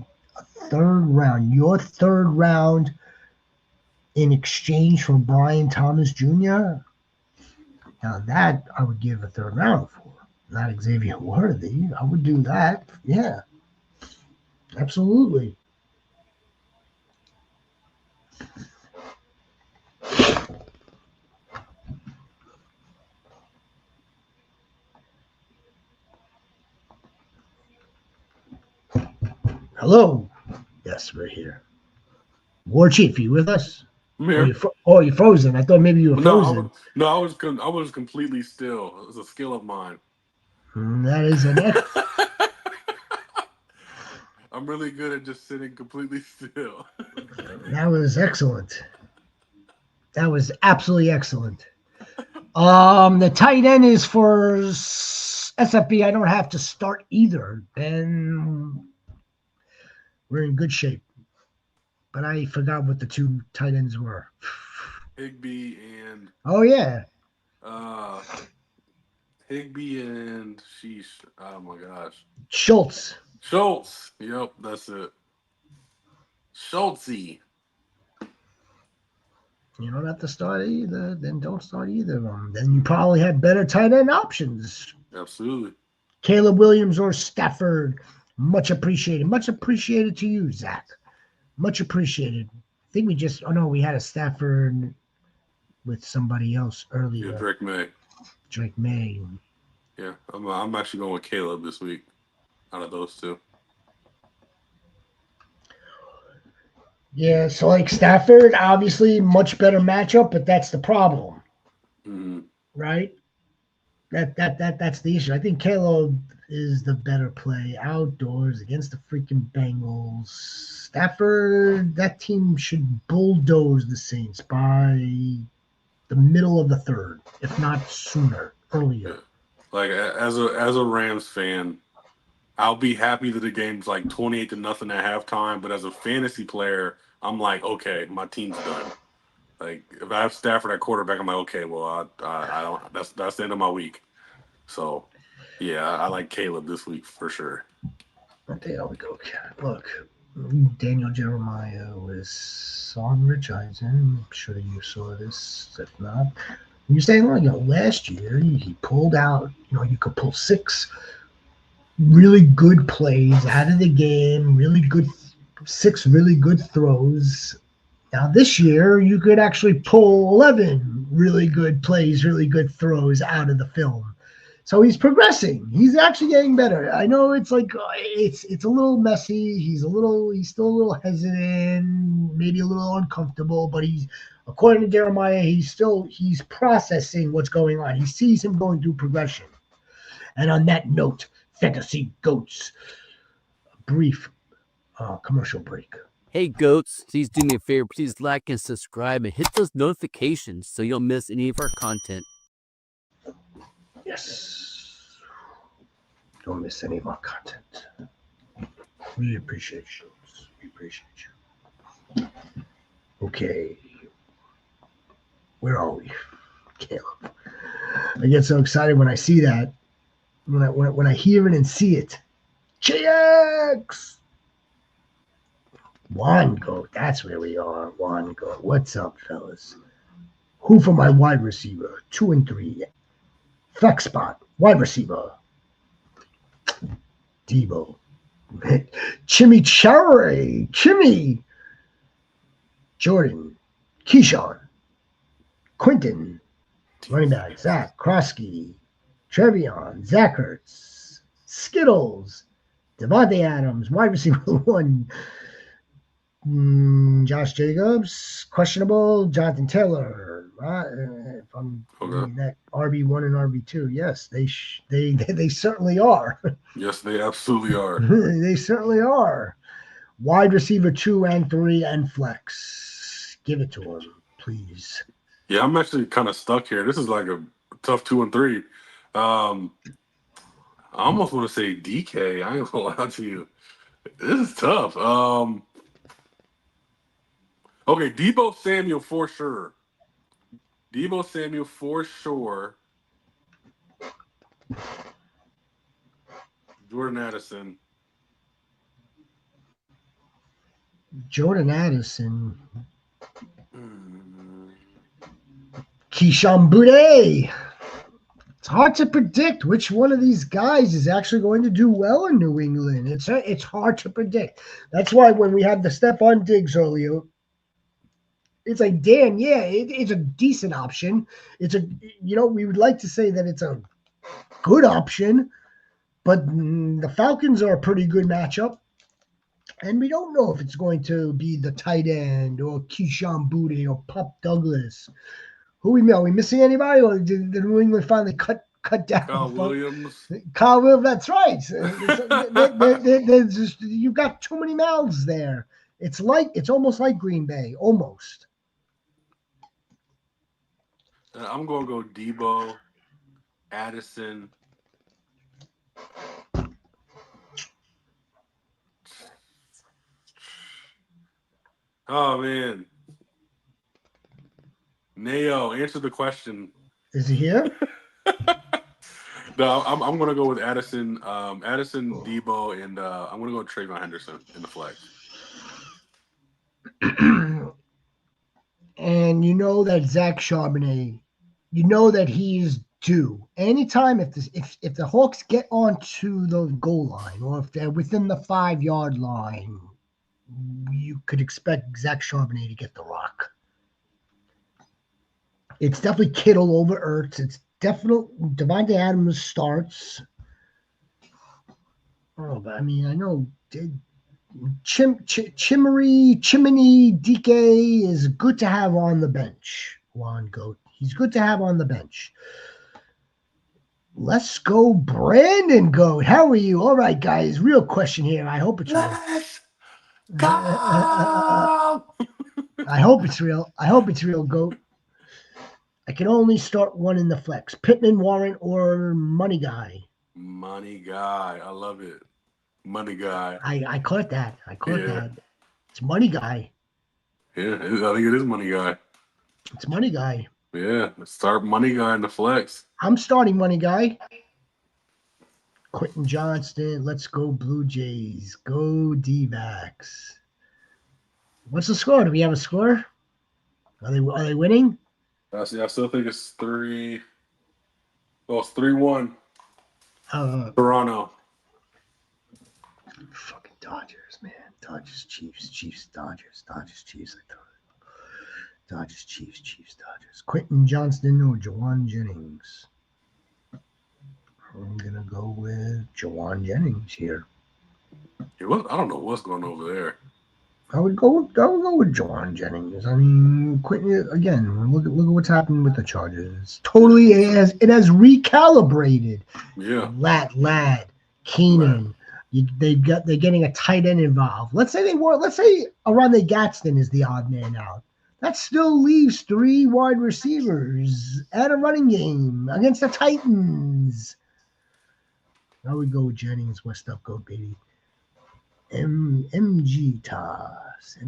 third round, your third round in exchange for Brian Thomas Jr. Now that I would give a third round for, not Xavier Worthy. I would do that. Yeah, absolutely. Hello. Yes, we're here. War Chief, you with us? I'm Oh, here. you're frozen. I thought maybe you were frozen. I was completely still. It was a skill of mine. That is an I'm really good at just sitting completely still. that was excellent. That was absolutely excellent. The tight end is for SFB. I don't have to start either. Then we're in good shape. But I forgot what the 2 tight ends were. Higby and Oh yeah, uh Higby and sheesh. Oh my gosh. Schultz. Schultz. Yep, that's it. Schultzy. You don't have to start either. Then don't start either of them. Then you probably have better tight end options. Absolutely. Caleb Williams or Stafford. Much appreciated. Much appreciated to you, Zach. Much appreciated. I think we had a Stafford with somebody else earlier. Yeah, Drake May. Drake May. Yeah, I'm actually going with Caleb this week out of those 2. Yeah, so like Stafford, obviously much better matchup, but that's the problem, Mm-hmm. right? That's the issue. I think Caleb is the better play outdoors against the freaking Bengals. Stafford, that team should bulldoze the Saints by the middle of the 3rd, if not sooner, earlier. Yeah. Like as a Rams fan, I'll be happy that the game's like 28-0 at halftime. But as a fantasy player, I'm like, okay, my team's done. Like if I have Stafford at quarterback, I'm like, okay, well, I don't. That's the end of my week. So, yeah, I like Caleb this week for sure. There we go. Look, Daniel Jeremiah was on Rich Eisen. I'm sure you saw this. If not, you're saying, last year he pulled out, you could pull 6 really good plays out of the game, 6 really good throws. Now this year you could actually pull 11 really good plays, really good throws out of the film. So he's progressing. He's actually getting better. I know it's like it's a little messy. He's still a little hesitant, maybe a little uncomfortable, but according to Jeremiah, he's processing what's going on. He sees him going through progression. And on that note, Fantasy Goats, brief commercial break. Hey goats, please do me a favor, please like and subscribe and hit those notifications so you don't miss any of our content. Yes. Don't miss any of our content. We appreciate you. We appreciate you. Okay. Where are we? Caleb. I get so excited when I see that. When I hear it and see it. JX! One goat. That's where we are. One goat. What's up, fellas? Who for my wide receiver? 2 and 3. Flex spot. Wide receiver. Debo. Chimichurri. Chimmy. Jordan. Keyshawn. Quinton. Running back. Zach. Krosky. Trevion. Zach Ertz. Skittles. Devontae Adams. Wide receiver 1. Josh Jacobs, questionable. Jonathan Taylor, if I'm reading that, RB1 and RB2. Yes, they certainly are. Yes, they absolutely are. They certainly are. Wide receiver 2 and 3 and flex. Give it to him, please. Yeah, I'm actually kind of stuck here. This is like a tough 2 and 3. I almost want to say DK. I ain't gonna lie to you. This is tough. Okay, Debo Samuel for sure. Debo Samuel for sure. Jordan Addison. Jordan Addison. Keyshawn Boutte. It's hard to predict which one of these guys is actually going to do well in New England. It's hard to predict. That's why when we had the Stephon Diggs earlier, it's like, damn, yeah, it's a decent option. We would like to say that it's a good option, but the Falcons are a pretty good matchup. And we don't know if it's going to be the tight end or Keyshawn Boutte or Pop Douglas. Who are we missing anybody? Or did the New England finally cut down? Kyle Williams. Kyle Williams, that's right. You've got too many mouths there. It's almost like Green Bay, almost. I'm going to go Debo, Addison. Oh, man. Neo, answer the question. Is he here? No, I'm going to go with Addison, Debo, and I'm going to go with Trayvon Henderson in the flex. And you know that Zach Charbonnet, you know that he's due. Anytime if the Hawks get onto the goal line or if they're within the 5-yard line, you could expect Zach Charbonnet to get the rock. It's definitely Kittle over Ertz. It's definitely Devontae Adams starts. Oh, but I mean, I know Chimney DK is good to have on the bench. Juan Goat. He's good to have on the bench. Let's go, Brandon Goat. How are you? All right, guys. Real question here. I hope it's real. Let's go! I hope it's real. I hope it's real, Goat. I can only start one in the flex. Pittman, Warren, or Money Guy. Money Guy. I love it. Money Guy. I caught that. That. It's Money Guy. Yeah, I think it is Money Guy. It's Money Guy. Yeah, start Money Guy in the flex. I'm starting Money Guy. Quentin Johnston. Let's go Blue Jays. Go D-backs. What's the score? Do we have a score? Are they winning? I still think it's 3. Well, it's 3-1. Toronto. Fucking Dodgers, man. Dodgers, Chiefs, Dodgers, Chiefs. I thought. Dodgers, Chiefs, Dodgers. Quentin Johnston or Jawan Jennings? I'm gonna go with Jawan Jennings here. I don't know what's going on over there. I would go with Jawan Jennings. I mean, Quentin again. Look at what's happening with the Chargers. Totally, it has recalibrated. Yeah, Lad, Keenan. They're getting a tight end involved. Let's say Aronde Gadsden is the odd man out. That still leaves 3 wide receivers and a running game against the Titans. I would go with Jennings. West up, go baby. MG Toss.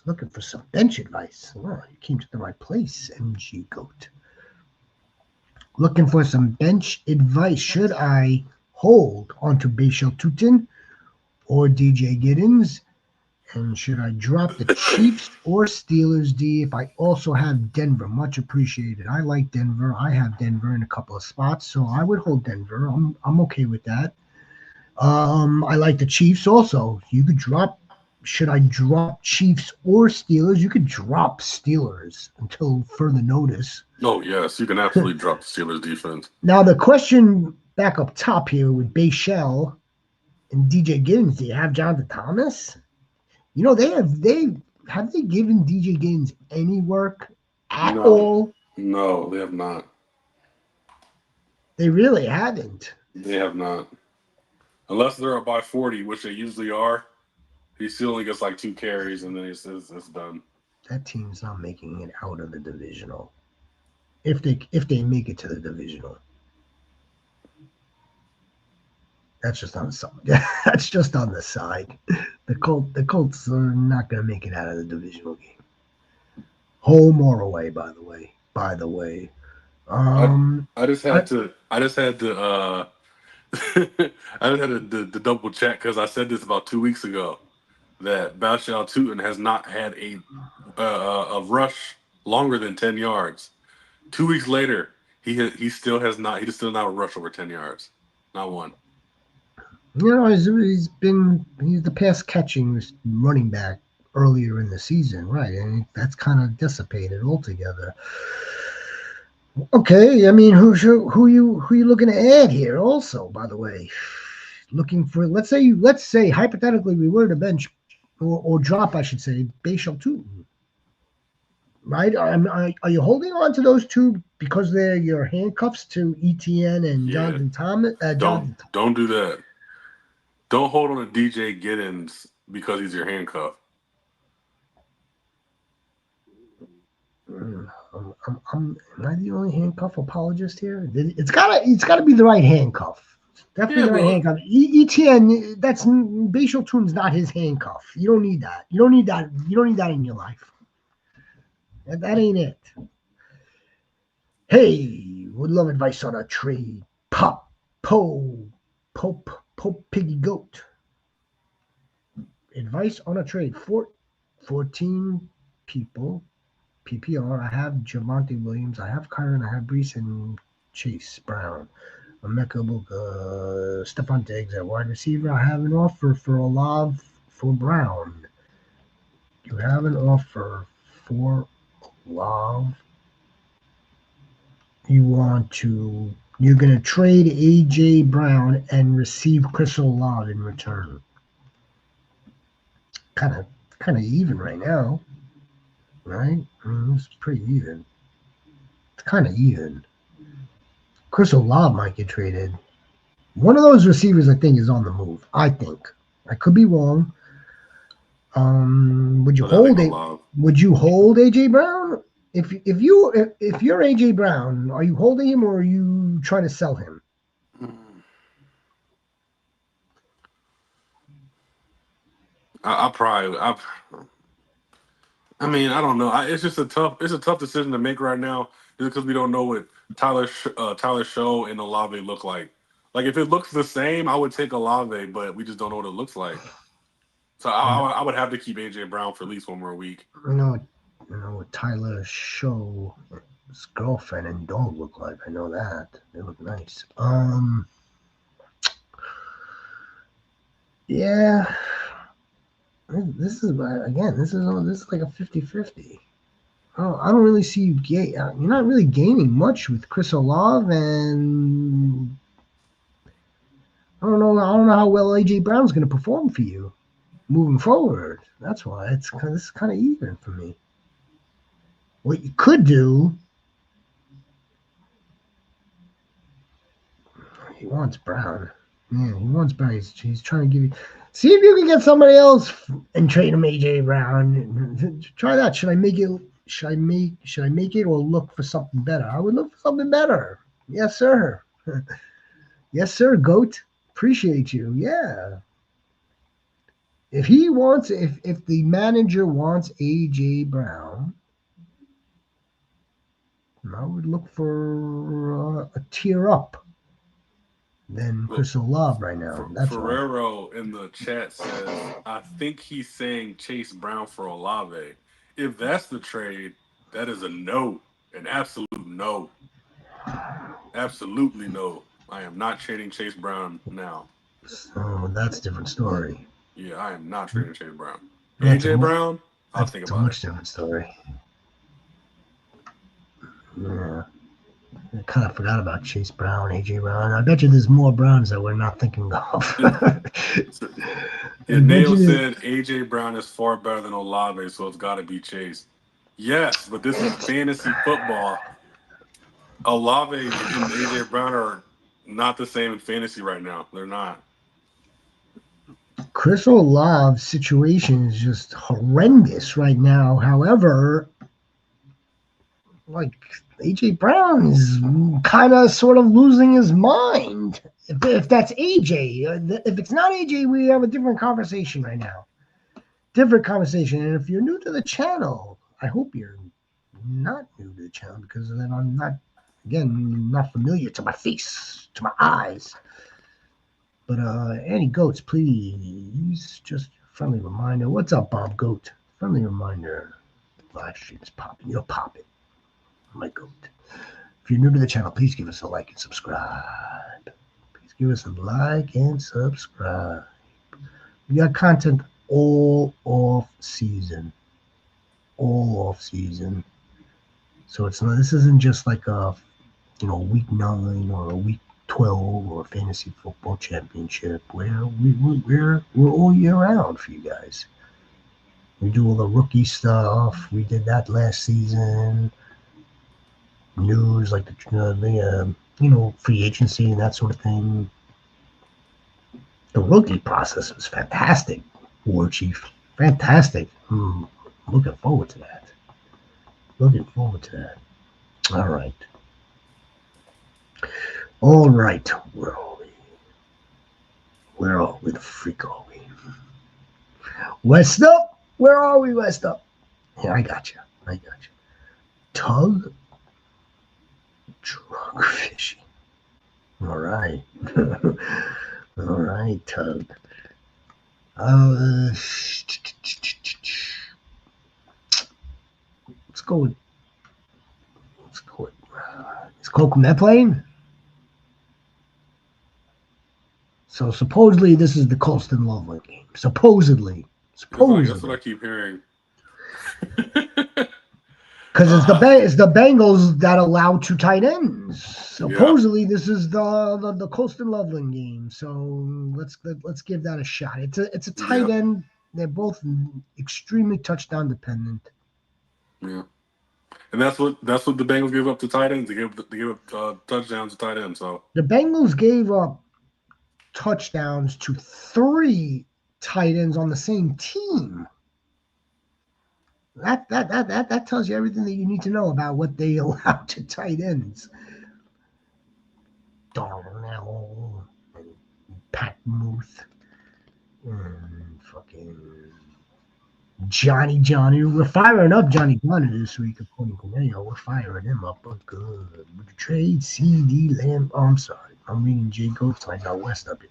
Looking for some bench advice. Oh, you came to the right place, MG Goat. Looking for some bench advice. Should I hold onto Bashal Tutin or DJ Giddens? And should I drop the Chiefs or Steelers D if I also have Denver? Much appreciated. I like Denver. I have Denver in a couple of spots, so I would hold Denver. I'm okay with that. I like the Chiefs also. You could drop. Should I drop Chiefs or Steelers? You could drop Steelers until further notice. Oh, yes. You can absolutely drop the Steelers defense. Now, the question back up top here with Bashal And DJ Giddens, do you have Jonathan Thomas? You know, have they given DJ Giddens any work at No, all? no, they have not. They really haven't. They have not. Unless they're up by 40, which they usually are. He still only gets like 2 carries, and then it's done. That team's not making it out of the divisional. If they make it to the divisional. That's just on the side. That's just on the side. The Colts are not going to make it out of the divisional game. Home or away, by the way. I just had to I just had to double check because I said this about 2 weeks ago that Bashal Tutin has not had a rush longer than 10 yards. 2 weeks later, he still has not a rush over 10 yards, not one. You know, he's the pass catching running back earlier in the season, right? And that's kind of dissipated altogether. Okay, I mean, who you looking to add here? Also, by the way, looking for let's say hypothetically we were to bench or drop, I should say, Bashal Tutin, right? Are you holding on to those two because they're your handcuffs to ETN and Yeah. Jonathan Thomas? Don't do that. Don't hold on to DJ Giddens because he's your handcuff. Am I the only handcuff apologist here? It's gotta be the right handcuff. Definitely the right handcuff. ETN, that's Bashal Tutin's not his handcuff. You don't need that. You don't need that in your life. That ain't it. Hey, would love advice on a trade. Pope, Piggy Goat. Advice on a trade. 14 people. PPR. I have Javonte Williams. I have Kyron. I have Brees and Chase Brown. Emeka Buka, Stephon Diggs at wide receiver. I have an offer for Olave for Brown. You have an offer for Olave. You're going to trade AJ Brown and receive Chris Olave in return. Kind of even right now, right? I mean, it's pretty even. It's kind of even. Chris Olave might get traded. One of those receivers, I think, is on the move. I think. I could be wrong. Would you hold AJ Brown? If you're AJ Brown, are you holding him or are you trying to sell him? I mean, I don't know. It's a tough decision to make right now, just because we don't know what Tyler Show and Olave look like. Like, if it looks the same, I would take Olave, but we just don't know what it looks like. So I would have to keep AJ Brown for at least one more week. I know what Tyler Show's girlfriend and dog look like. I know that. They look nice. Yeah. This is like a 50-50. I don't really see you you're not really gaining much with Chris Olave, and I don't know how well AJ Brown's going to perform for you moving forward. That's why this is kind of even for me. What you could do, he wants Brown. Yeah, he wants Brown. He's trying to give you. See if you can get somebody else and trade him AJ Brown. Try that. Should I make it or look for something better? I would look for something better. Yes, sir. Yes, sir, Goat. Appreciate you. Yeah. If the manager wants AJ Brown, I would look for a tier up than Chris Olave right now. That's Ferrero in the chat says, I think he's saying Chase Brown for Olave. If that's the trade, that is a no, an absolute no. Absolutely no. I am not trading Chase Brown now. Oh, that's a different story. Yeah, I am not trading Chase Brown. AJ Brown, I'll think about it. That's a much different story. Yeah. I kind of forgot about Chase Brown, AJ Brown. I bet you there's more Browns that we're not thinking of. I Yeah, bet Nail you. said AJ Brown is far better than Olave, so it's got to be Chase. Yes, but this is fantasy football. Olave and AJ Brown are not the same in fantasy right now. They're not. Chris Olave's situation is just horrendous right now. However, like AJ Brown is kind of sort of losing his mind. If that's AJ, if it's not AJ, we have a different conversation right now. Different conversation. And if you're new to the channel, I hope you're not new to the channel because then I'm not, again, not familiar to my face, to my eyes. But any goats, please, just a friendly reminder. What's up, Bob Goat? Friendly reminder. Live stream is popping. You'll pop it. My goat. If you're new to the channel, please give us a like and subscribe. Please give us a like and subscribe. We got content all off season. All off season. So it's not. This isn't just like a, week 9 or a week 12 or a fantasy football championship. We're all year round for you guys. We do all the rookie stuff. We did that last season. News like the free agency and that sort of thing. The rookie process was fantastic, War Chief. Fantastic. Looking forward to that. Looking forward to that. All right. All right. Where are we? Where the freak are we? West up. Where are we, West up? Yeah, I got you. Tug drug fishing. All right. All right, Tug. Let's go with. Is Cocomet playing? So supposedly this is the Colston Loveland game. Supposedly. That's what I keep hearing. Because it's the Bengals that allow 2 tight ends. Supposedly this is the Colston Loveland game. So let's give that a shot. It's a tight end. They're both extremely touchdown dependent. Yeah. And that's what the Bengals gave up to tight ends. They gave up touchdowns to tight ends. So the Bengals gave up touchdowns to 3 tight ends on the same team. That tells you everything that you need to know about what they allow to tight ends. Darnell and Pat Muth and fucking Johnny. We're firing up Johnny this week, according to Mayo. We're firing him up. But good. With the trade, CD Lamb. Oh, I'm sorry. I'm reading J Goats. I got West up here.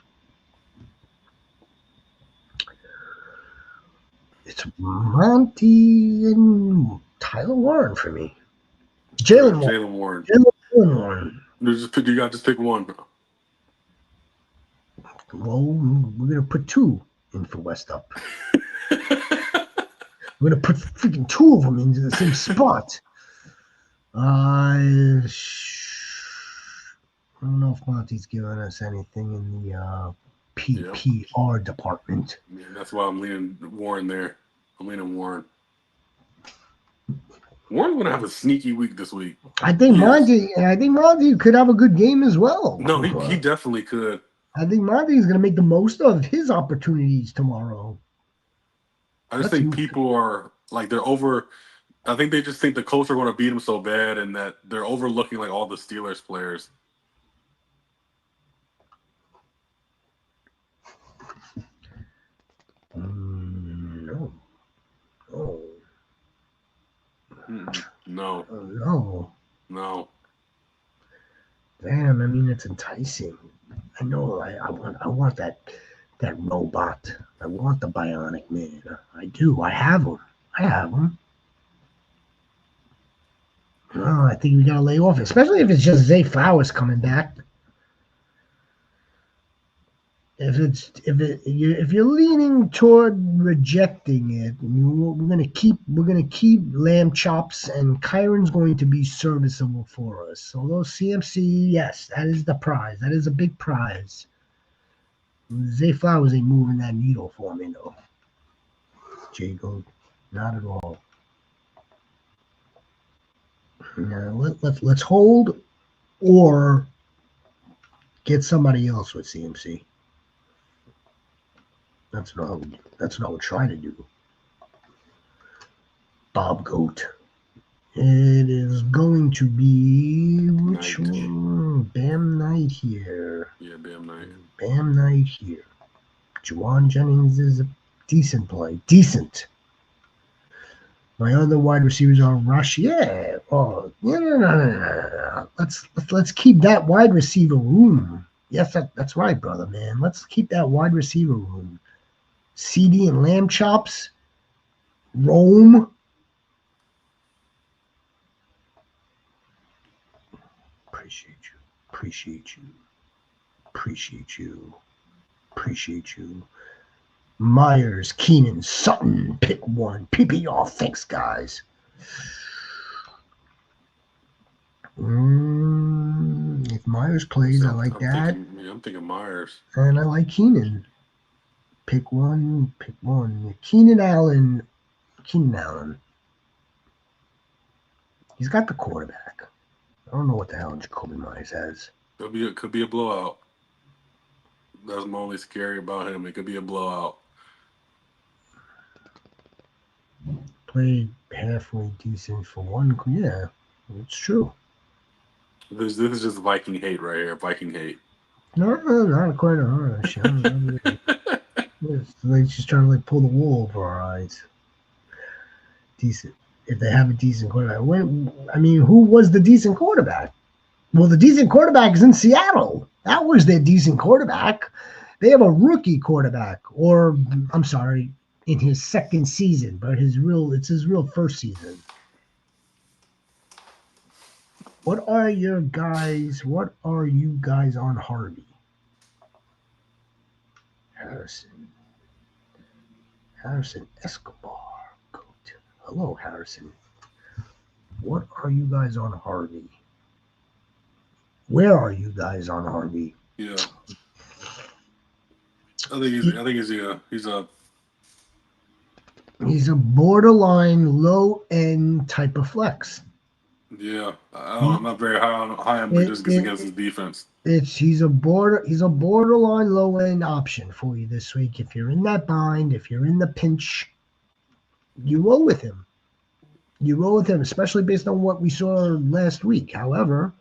It's Monty and Tyler Warren for me. Jalen Warren. You got to just pick one. Well, we're gonna put 2 in for West Up. We're gonna put freaking 2 of them into the same spot. I don't know if Monty's giving us anything in the PPR department. Yeah, that's why I'm leaning Warren there. I'm leaning Warren. Warren's gonna have a sneaky week this week. I think Monty could have a good game as well. No, he definitely could. I think Monty is gonna make the most of his opportunities tomorrow. I just think people are like they're over. I think they just think the Colts are going to beat them so bad, and that they're overlooking like all the Steelers players. No. Oh. No. No. Damn, I mean it's enticing. I know. I want that robot. I want the bionic man. I do. I have him. Oh, I think we gotta lay off, especially if it's just Zay Flowers coming back. if you're leaning toward rejecting it, we're gonna keep lamb chops, and Kyron's going to be serviceable for us. Although CMC, yes, that is the prize. That is a big prize. Zay Flowers ain't moving that needle for me though. Jago, not at all. Now let's hold or get somebody else with CMC. That's not what we're trying to do. Bob Goat. It is going to be which one? Bam Knight here. Yeah, Bam Knight. Bam Knight here. Juwan Jennings is a decent play. Decent. My other wide receivers are Rush. Yeah. Oh, no. Let's keep that wide receiver room. Yes, that's right, brother, man. Let's keep that wide receiver room. CD and lamb chops. Rome. Appreciate you. Myers, Keenan, Sutton, pick one. PPR, thanks, guys. If Myers plays, I like that. I'm thinking Myers. And I like Keenan. Pick one. Keenan Allen. He's got the quarterback. I don't know what the hell Jacoby Myers has. Could be a blowout. That's my only scary about him. It could be a blowout. Played halfway decent for one. Yeah, it's true. This is just Viking hate right here. Viking hate. No, not quite a harsh. They're just trying to pull the wool over our eyes. Decent. If they have a decent quarterback. Who was the decent quarterback? Well, the decent quarterback is in Seattle. That was their decent quarterback. They have a rookie quarterback, or I'm sorry, in his second season, but it's his real first season. What are you guys on Harvey? Harrison Escobar. Hello, Harrison. What are you guys on Harvey? Where are you guys on Harvey? Yeah. I think he's a borderline low end type of flex. Yeah, I'm not very high on him, but just against his defense. He's a borderline low end option for you this week. If you're in that bind, if you're in the pinch, you roll with him. Especially based on what we saw last week. However,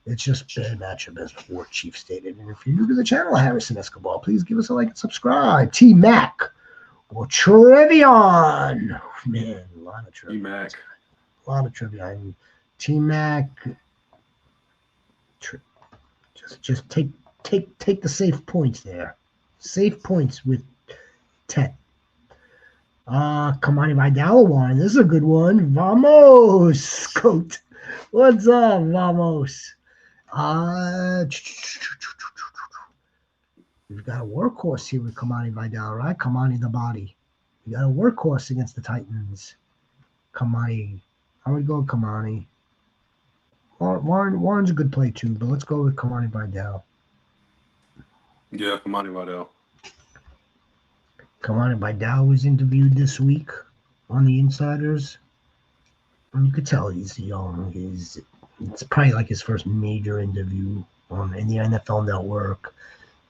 it's just bad matchup as War Chief stated. And if you're new to the channel, Harrison Escobar, please give us a like and subscribe. T Mac or Trevion. Man, a lot of trivia. T-Mac. A lot of trivia. T Mac. Just take the safe points there. Safe points with 10. Kamani Vidal one. This is a good one. Vamos, Coat. What's up, Vamos? We've got a workhorse here with Kamani Vidal, right? Kamani the body. We got a workhorse against the Titans. Kamani. I would go with Kamani. Warren's a good play too, but let's go with Kamani Vidal. Yeah, Kamani Vidal. Kamani Vidal was interviewed this week on the Insiders. And you could tell he's young. It's probably like his first major interview in the NFL Network.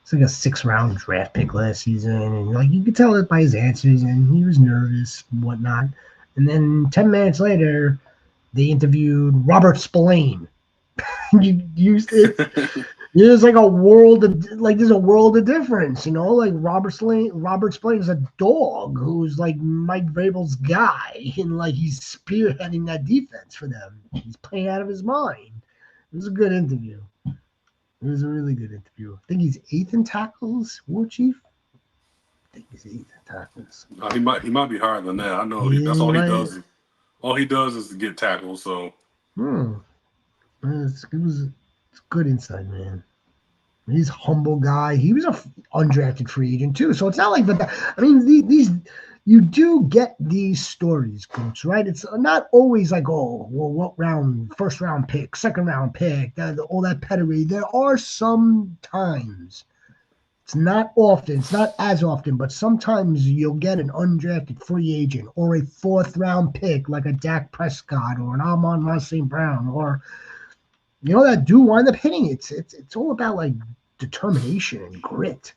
It's like a 6th-round draft pick last season, and you could tell it by his answers, and he was nervous and whatnot. And then 10 minutes later, they interviewed Robert Spillane. You used it. There's like a world of there's a world of difference, Robert Spillane is a dog who's like Mike Vrabel's guy, and he's spearheading that defense for them. He's playing out of his mind. It was a good interview. It was a really good interview. I think he's 8th in tackles, War Chief. I think he's 8th in tackles. He might be higher than that. I know that's all he does. All he does is get tackles. So. It's good insight, man. He's a humble guy. He was a undrafted free agent too. So it's not like that. I mean, these you do get these stories, Coach, right? It's not always like, oh, well, what round, first round pick, second round pick, all that pedigree. There are some times. It's not often. It's not as often, but sometimes you'll get an undrafted free agent or a fourth round pick like a Dak Prescott or an Amon-Ra St. Brown or that do wind up hitting. It's all about like determination and grit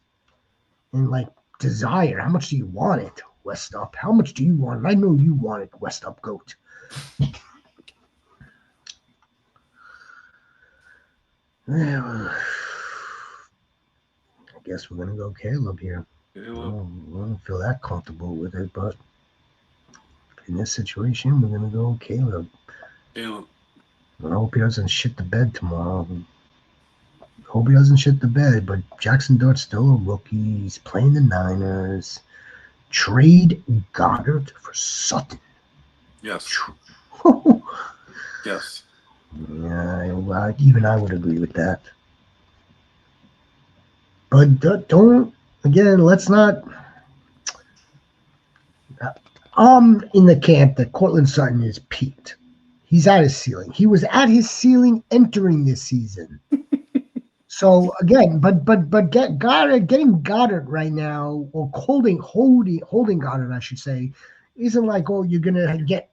and like desire. How much do you want it, West Up? How much do you want it? I know you want it, West Up Goat. Yeah, I guess we're gonna go Caleb here. I don't feel that comfortable with it, but in this situation, we're gonna go Caleb. Caleb. I hope he doesn't shit the bed tomorrow. Hope he doesn't shit the bed, but Jackson Dart's still a rookie. He's playing the Niners. Trade Goddard for Sutton. Yes. Yes. Yeah, even I would agree with that. But don't, again, let's not. I'm in the camp that Cortland Sutton is peaked. He's at his ceiling. He was at his ceiling entering this season. So again, but getting Goddard right now, or holding Goddard, I should say, isn't like, oh, you're gonna get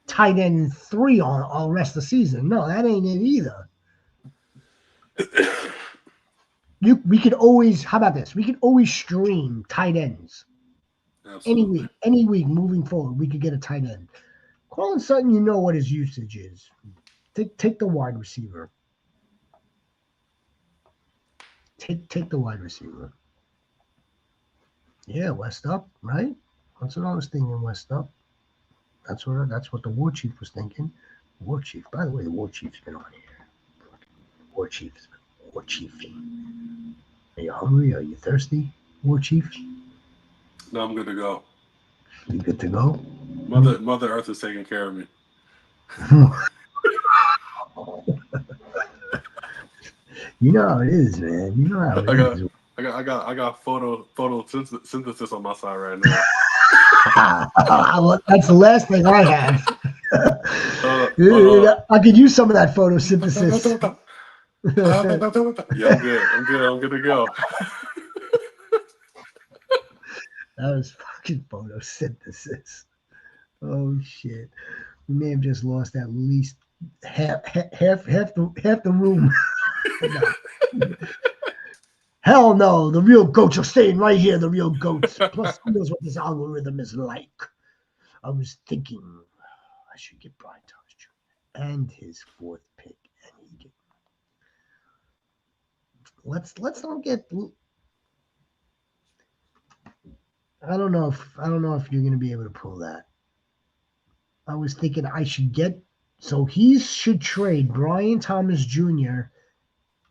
tight end 3 on all the rest of the season. No, that ain't it either. We could always, how about this? We could always stream tight ends. Absolutely. Any week moving forward, we could get a tight end. Cortland Sutton, you know what his usage is. Take the wide receiver. Take the wide receiver. Yeah, West Up, right? That's what I was thinking, West Up. That's what the War Chief was thinking. War Chief. By the way, the War Chief's been on here. War Chief's been War Chiefing. Are you hungry? Are you thirsty, War Chief? No, I'm good to go. You good to go? Mother Earth is taking care of me. You know how it is, man. You know how it is. I got photosynthesis on my side right now. Well, that's the last thing I have. I could use some of that photosynthesis. Yeah, I'm good to go. That was fucking photosynthesis. Oh shit. We may have just lost at least half the room. Hell no, the real goats are staying right here, the real goats. Plus, who knows what this algorithm is like. I was thinking I should get Brian Thomas Jr. and his 4th pick, and he didn't. Let's not get. I don't know if you're gonna be able to pull that. I was thinking I should get, so he should trade Brian Thomas Jr.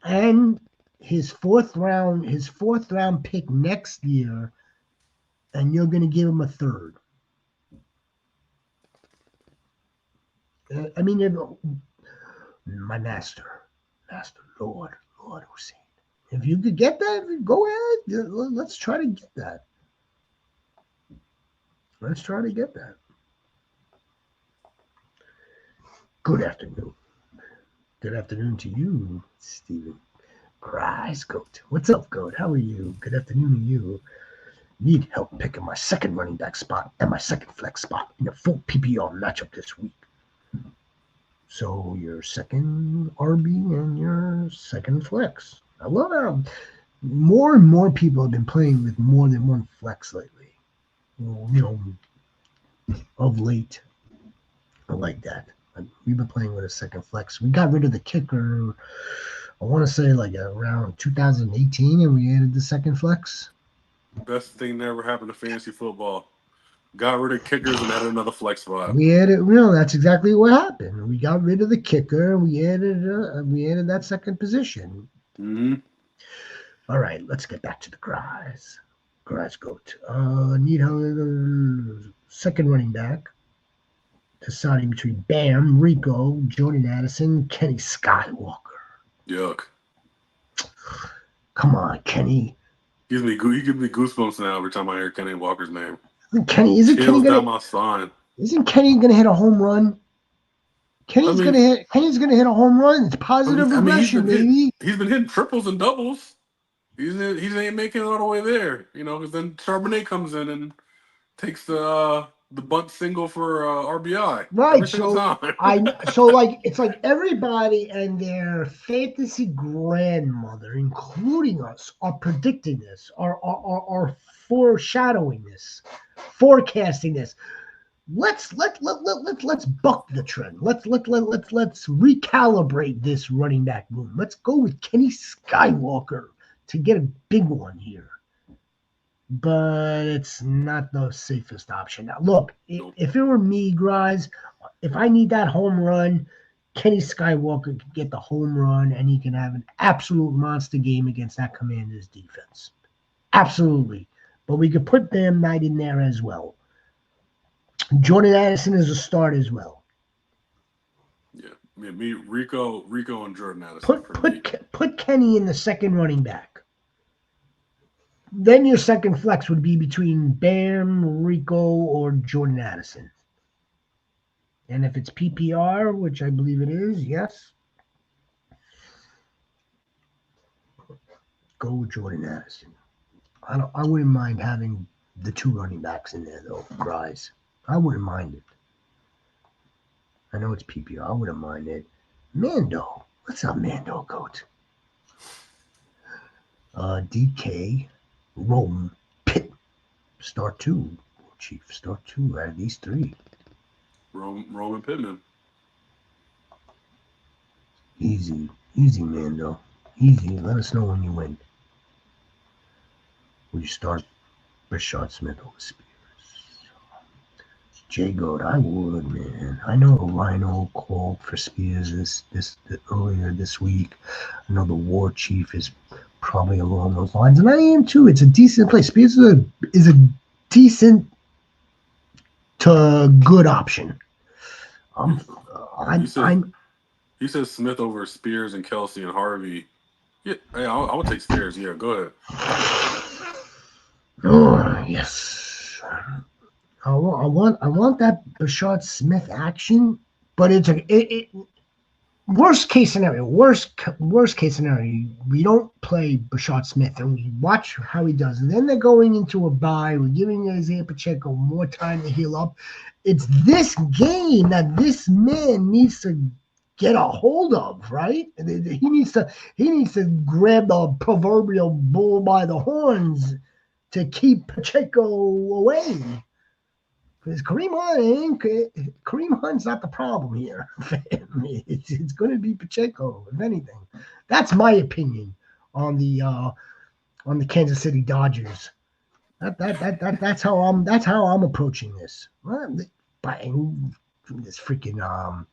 and his fourth round pick next year, and you're going to give him a 3rd. I mean, my master, Lord Hussein. If you could get that, go ahead. Let's try to get that. Good afternoon. Good afternoon to you, Stephen. Rise, Goat. What's up, Goat? How are you? Good afternoon to you. Need help picking my second running back spot and my second flex spot in a full PPR matchup this week. So your second RB and your second flex. I love how more and more people have been playing with more than one flex lately. Of late. I like that. We've been playing with a second flex. We got rid of the kicker, I want to say like around 2018, and we added the second flex. Best thing that ever happened to fantasy football. Got rid of kickers and added another flex spot. We added, that's exactly what happened. We got rid of the kicker. We added that second position. Mm-hmm. All right, let's get back to the Garage Goat. Need a second running back. Deciding between Bam, Rico, Jordan Addison, Kenny Skywalker. Yuck. Come on, Kenny. He gives me goosebumps now every time I hear Kenny Walker's name. Isn't Kenny down my spine. Isn't Kenny gonna hit a home run? Kenny's gonna hit a home run. It's positive regression, baby. He's been hitting triples and doubles. He ain't making it all the way there, because then Charbonnet comes in and takes the bunt single for RBI. Right. Every single time. It's like everybody and their fantasy grandmother, including us, are predicting this, are foreshadowing this, forecasting this. Let's buck the trend. Let's recalibrate this running back room. Let's go with Kenny Skywalker to get a big one here. But it's not the safest option. Now, look, if it were me, guys, if I need that home run, Kenny Skywalker can get the home run, and he can have an absolute monster game against that Commanders defense. Absolutely. But we could put Bam Knight in there as well. Jordan Addison is a start as well. Yeah, me, Rico, and Jordan Addison. Put Kenny in the second running back. Then your second flex would be between Bam, Rico, or Jordan Addison. And if it's PPR, which I believe it is, yes, go with Jordan Addison. I wouldn't mind having the two running backs in there though, guys. I wouldn't mind it. I know it's PPR. I wouldn't mind it. Mando. What's up, Mando, Goat? DK, Rome, Pitt. Start two. Chief, start two out of these three. Roman Pittman. Easy, Mando. Easy. Let us know when you win. Will you start Rashad Smith over Spears? Jay Goat, I would, man. I know Rhino called for Spears earlier this week. I know the War Chief is probably along those lines, and I am too. It's a decent play. Spears is a decent to good option. He says Smith over Spears and Kelsey and Harvey. Yeah, hey, I would take Spears. Yeah, go ahead. Oh yes. I want that Rashad Smith action, but it's worst case scenario. Worst case scenario. We don't play Rashad Smith and we watch how he does, and then they're going into a bye. We're giving Isaiah Pacheco more time to heal up. It's this game that this man needs to get a hold of, right? He needs to grab the proverbial bull by the horns to keep Pacheco away. Because Kareem Hunt's not the problem here. It's going to be Pacheco, if anything. That's my opinion on the Kansas City Dodgers. That's how I'm approaching this. But this freaking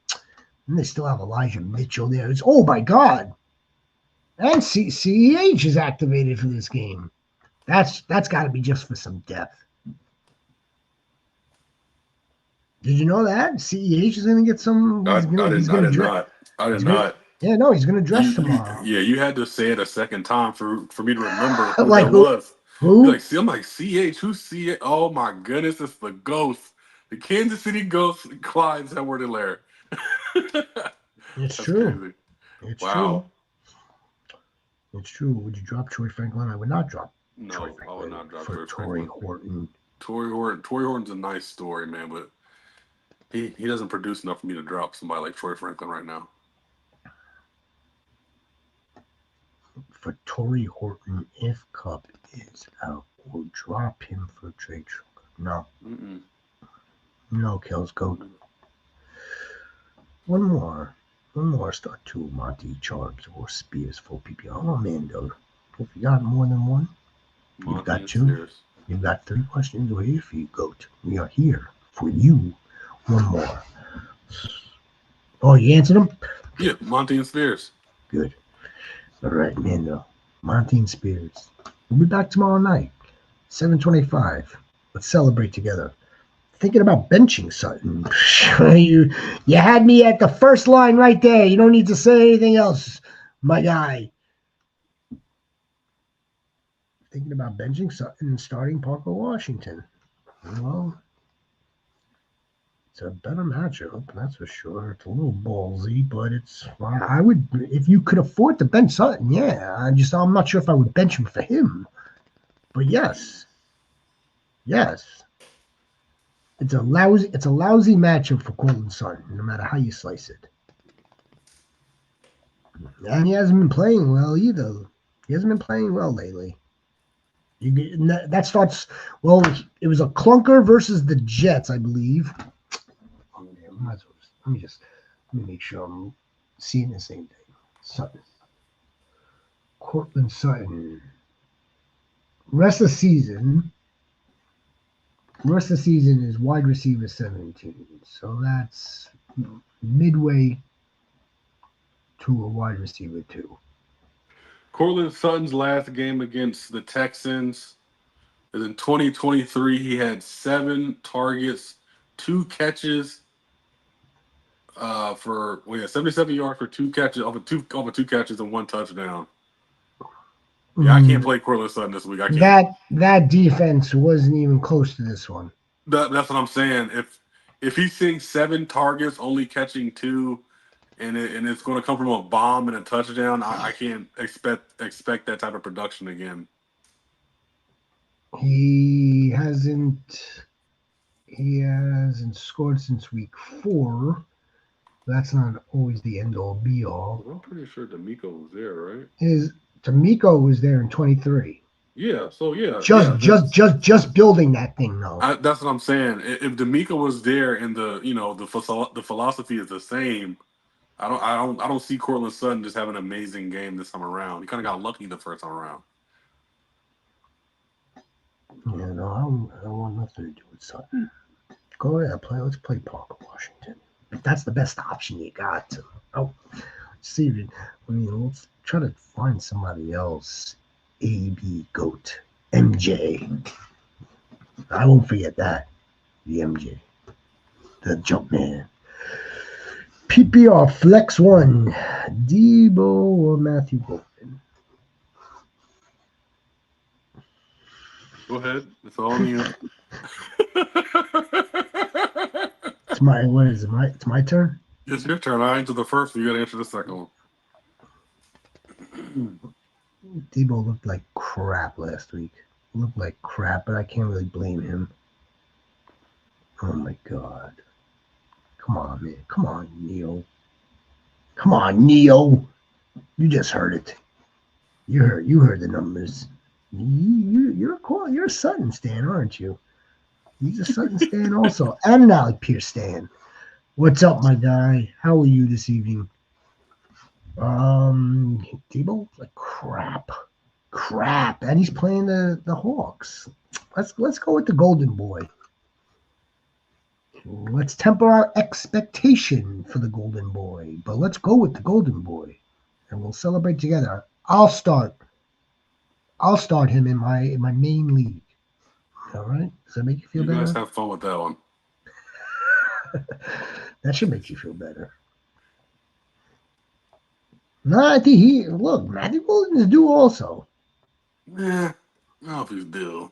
and they still have Elijah Mitchell there. Oh my God! And CEH is activated for this game. That's got to be just for some depth. Did you know that CEH is going to get some? I did not. Yeah, no, he's going to dress tomorrow. You had to say it a second time for me to remember who like that who? was. Who? I'm like CH. Who's CH? Oh my goodness, it's the Ghost, the Kansas City Ghost, Clyde's Edward-Helaire. It's true. Crazy. It's wow. True. It's true. Would you drop Troy Franklin? I would not drop. No, Troy Franklin I would not drop for Torrey Horton. Torrey Horton's a nice story, man, but he doesn't produce enough for me to drop somebody like Troy Franklin right now. For Torrey Horton, if Cup is out, we'll drop him for Trey Trucker. No. Mm-mm. No, Kels, go. One more start two, Monty, Charles, or Spears for PPR. Oh, Mando. If you got more than one, you've got two. Spears. You've got 3 questions. We're here for you, Goat. We are here for you. One more. Oh, you answered them? Yeah, Monty and Spears. Good. All right, Mando. Monty and Spears. We'll be back tomorrow night, 7:25. Let's celebrate together. Thinking about benching Sutton. You had me at the first line right there. You don't need to say anything else, my guy. thinking about benching Sutton and starting Parker Washington. Well, it's a better matchup, that's for sure. It's a little ballsy, but it's. I would, if you could afford to bench Sutton, yeah. I'm not sure if I would bench him for him, but yes, it's a lousy matchup for Cortland Sutton, no matter how you slice it. And he hasn't been playing well either. He hasn't been playing well lately. That starts. Well, it was a clunker versus the Jets, I believe. Oh, damn, let me make sure I'm seeing the same thing. Sutton, Cortland Sutton. Rest of the season is wide receiver 17. So that's midway to a wide receiver 2. Cortland Sutton's last game against the Texans is in 2023. He had 7 targets, 2 catches for 77 yards for 2 catches, over two catches and 1 touchdown. Yeah, I can't play Cortland Sutton this week. I can't. That defense wasn't even close to this one. That's what I'm saying. If he's seeing 7 targets, only catching 2, and it's going to come from a bomb and a touchdown, I can't expect that type of production again. He hasn't scored since week 4. That's not always the end all be all. I'm pretty sure D'Amico was there, right? D'Amico was there in 23. Yeah, so yeah. Just building that thing though. That's what I'm saying. If D'Amico was there and the philosophy is the same, I don't see Cortland Sutton just having an amazing game this time around. He kind of got lucky the first time around. Yeah, no, I don't want nothing to do with Sutton. Go ahead, let's play Parker Washington. If that's the best option you got. See, let's try to find somebody else. AB Goat. MJ. I won't forget that. The MJ. The jump man. PPR Flex 1. Debo or Matthew Golden? Go ahead. It's all on you. It's my turn? It's your turn. I answered the first one. You got to answer the second one. Debo looked like crap last week. Looked like crap, but I can't really blame him. Oh my God. Come on, man. Come on, Neo. Come on, Neo. You just heard it. You heard the numbers. You're a Sutton stan, aren't you? He's a Sutton stan also. And an Alec Pierce stan. What's up, my guy? How are you this evening? Debo like crap, and he's playing the Hawks. Let's go with the Golden Boy. Let's temper our expectation for the Golden Boy, but let's go with the Golden Boy, and we'll celebrate together. I'll start him in my main league. All right? Does that make you feel better? You guys have fun with that one. That should make you feel better. No, I think Matthew Golden is due also. Yeah, I don't know if he's due.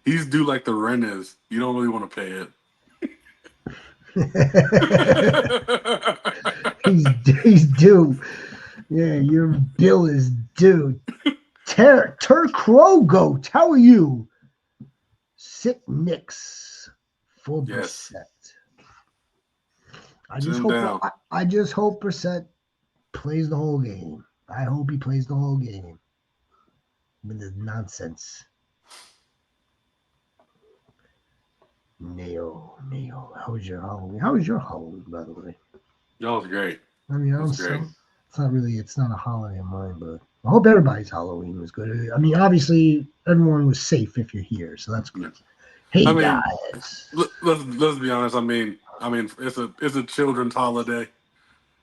He's due like the rent is. You don't really want to pay it. He's due. Yeah, your bill is due. Tur Crow Goat, how are you? Sick Knicks for Brissett. I just hope Brissett plays the whole game. I hope he plays the whole game. With the nonsense. Neo, how was your Halloween? How was your Halloween, by the way? That was great. I mean, it's not a holiday of mine, but I hope everybody's Halloween was good. I mean, obviously, everyone was safe if you're here, so that's good. Hey, guys. Let's be honest. I mean, it's a children's holiday,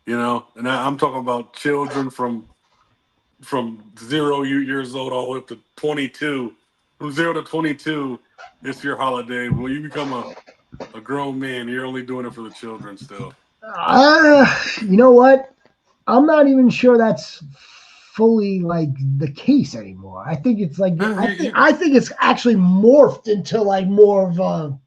and I'm talking about children from 0 years old all the way up to 22. From 0 to 22, it's your holiday. When you become a grown man, you're only doing it for the children still. You know what? I'm not even sure that's fully like the case anymore. I think it's like I think it's actually morphed into like more of a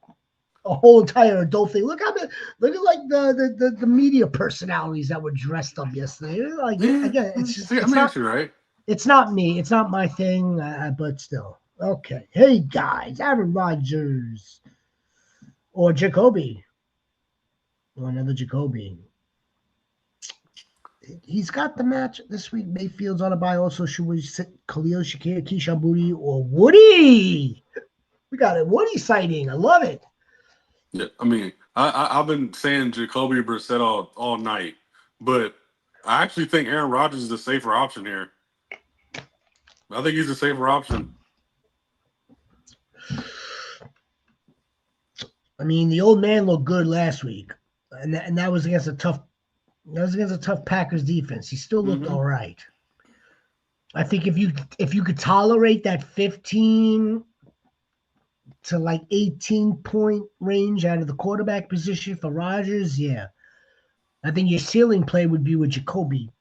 whole entire adult thing. Look at like the media personalities that were dressed up yesterday. Like again, it's just it's not you're right. It's not me. It's not my thing. But still, okay. Hey guys, Aaron Rodgers or Jacoby or another Jacoby. He's got the match this week. Mayfield's on a bye. Also, should we sit Khalil Shakir, Keyshawn Booty, or Woody? We got a Woody sighting. I love it. Yeah, I mean, I've been saying Jacoby Brissett all night, but I actually think Aaron Rodgers is the safer option here. I think he's the safer option. I mean, the old man looked good last week, and that was against a tough Packers defense. He still looked all right. I think if you could tolerate that 15 to like 18-point range out of the quarterback position for Rodgers, yeah, I think your ceiling play would be with Jacoby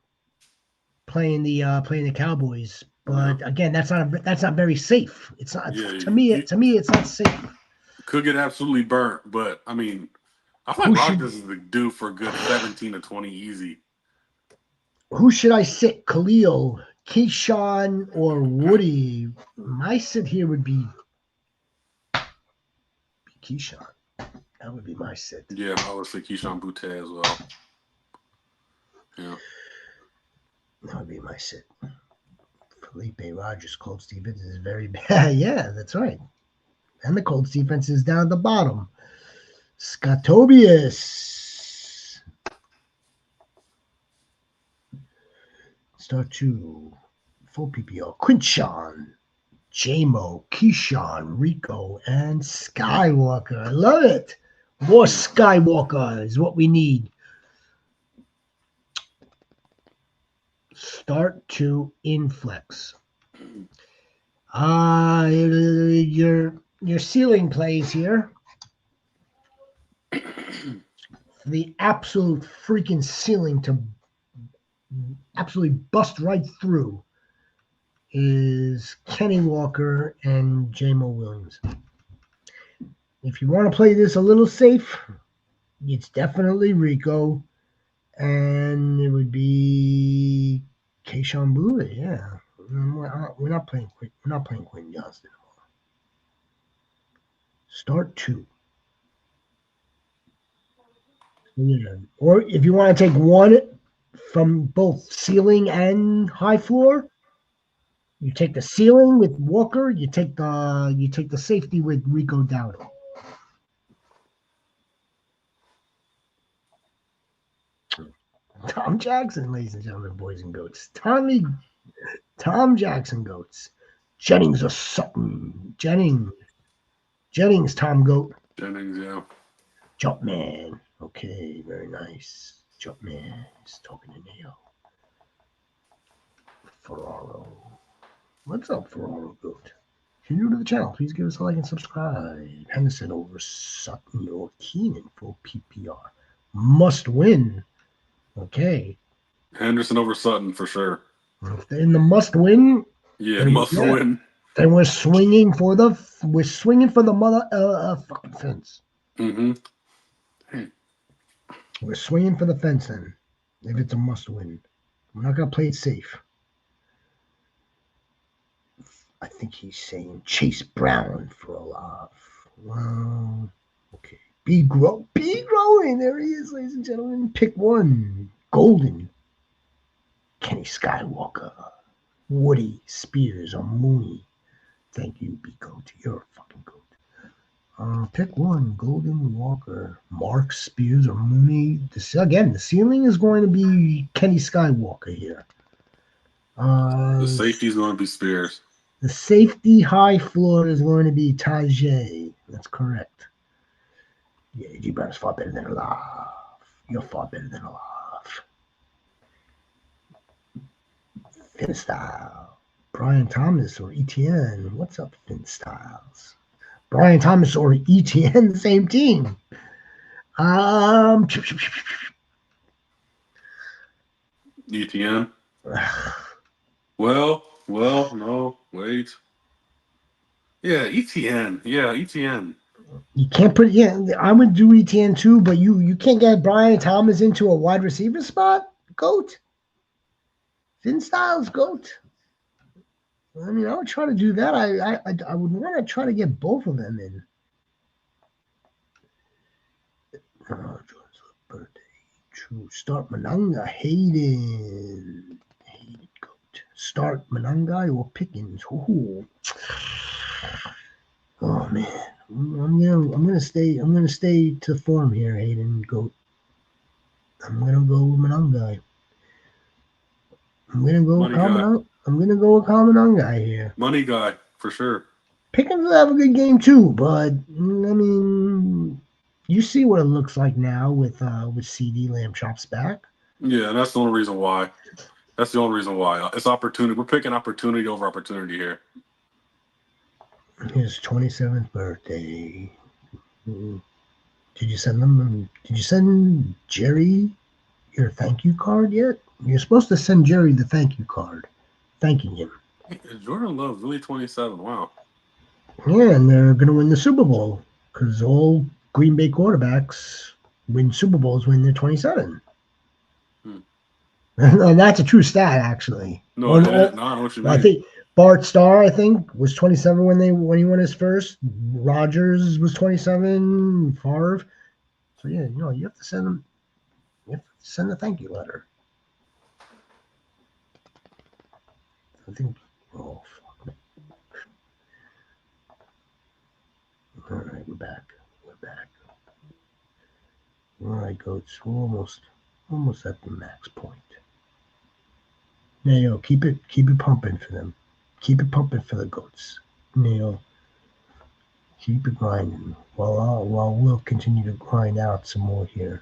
playing the Cowboys. But again, that's not very safe. It's not to me. It's not safe. Could get absolutely burnt, but I mean, I think Rodgers is the dude for a good 17 to 20 easy. Who should I sit? Khalil, Keyshawn, or Woody? My sit here would be Keyshawn. That would be my sit. Yeah, I would say Keyshawn Boutte as well. Yeah. That would be my sit. Felipe Rogers, Colts defense is very bad. Yeah, that's right. And the Colts defense is down at the bottom. Scatobius. Start 2. Full PPR. Quinchon. J-Mo, Keyshawn, Rico, and Skywalker. I love it. More Skywalker is what we need. Start 2 inflex. Your ceiling plays here. The absolute freaking ceiling to absolutely bust right through is Kenny Walker and J-Mo Williams. If you want to play this a little safe, it's definitely Rico, and it would be Keyshawn Boutte. Yeah, we're not playing Quentin Johnston anymore. Start 2. Or if you want to take one from both ceiling and high floor, you take the ceiling with Walker. You take the safety with Rico Dowdle. Tom Jackson, ladies and gentlemen, boys and goats. Tom Jackson goats. Jennings or Sutton. Jennings, Tom Goat. Jennings, yeah. Jumpman. Okay, very nice. Jumpman is talking to Neo. Ferraro. What's up, Ferraro Goat? If you're new to the channel, please give us a like and subscribe. Henderson over Sutton or Keenan for PPR. Must win. Okay. Henderson over Sutton for sure. If they're in the must win. Yeah, must win. Then we're swinging for the mother fucking fence. Mm-hmm. We're swinging for the fence then. If it's a must win, we're not gonna play it safe. I think he's saying Chase Brown for a laugh. Well, okay. Be growing. There he is, ladies and gentlemen. Pick 1. Golden. Kenny Skywalker. Woody Spears or Mooney. Thank you, B Goat. You're a fucking goat. Pick 1. Golden Walker. Mark Spears or Mooney. Again, the ceiling is going to be Kenny Skywalker here. The safety is going to be Spears. The safety high floor is going to be Tajay. That's correct. Yeah, AJ Brown's far better than alive. You're far better than alive. Finn Style. Brian Thomas or ETN. What's up, Finn Styles? Brian Thomas or ETN, the same team. ETN. No, wait. Yeah, ETN. Yeah, ETN. You can't put I would do ETN too, but you can't get Brian Thomas into a wide receiver spot. Goat. Finn Styles, goat. I mean, I would try to do that. I would want to try to get both of them in. Oh, Jordan's birthday. True. Start Mananga. Hayden. Hayden goat. Start Mananga or Pickens. Ooh. Oh man. I'm gonna stay to form here, Hayden goat. I'm gonna go with Mananga. I'm gonna go with Money guy. Kaminanga here. Money guy, for sure. Pickens will have a good game too, but I mean, you see what it looks like now with CD Lamb Chops back. Yeah, and that's the only reason why. That's the only reason why. It's opportunity. We're picking opportunity over opportunity here. His 27th birthday. Did you send them? Did you send Jerry your thank you card yet? You're supposed to send Jerry the thank you card, thanking him. Jordan Love really 27. Wow. Yeah, and they're gonna win the Super Bowl because all Green Bay quarterbacks win Super Bowls when they're 27. And that's a true stat, actually. No, I know what you mean. I think Bart Starr, was 27 when he won his first. Rodgers was 27. Favre. So yeah, you have to send them. You have to send a thank you letter. I think. Oh fuck. All right, we're back. All right, goats. We're almost at the max point. Nayo, keep it pumping for them. Keep it pumping for the goats. Nayo, keep it grinding. While we'll continue to grind out some more here.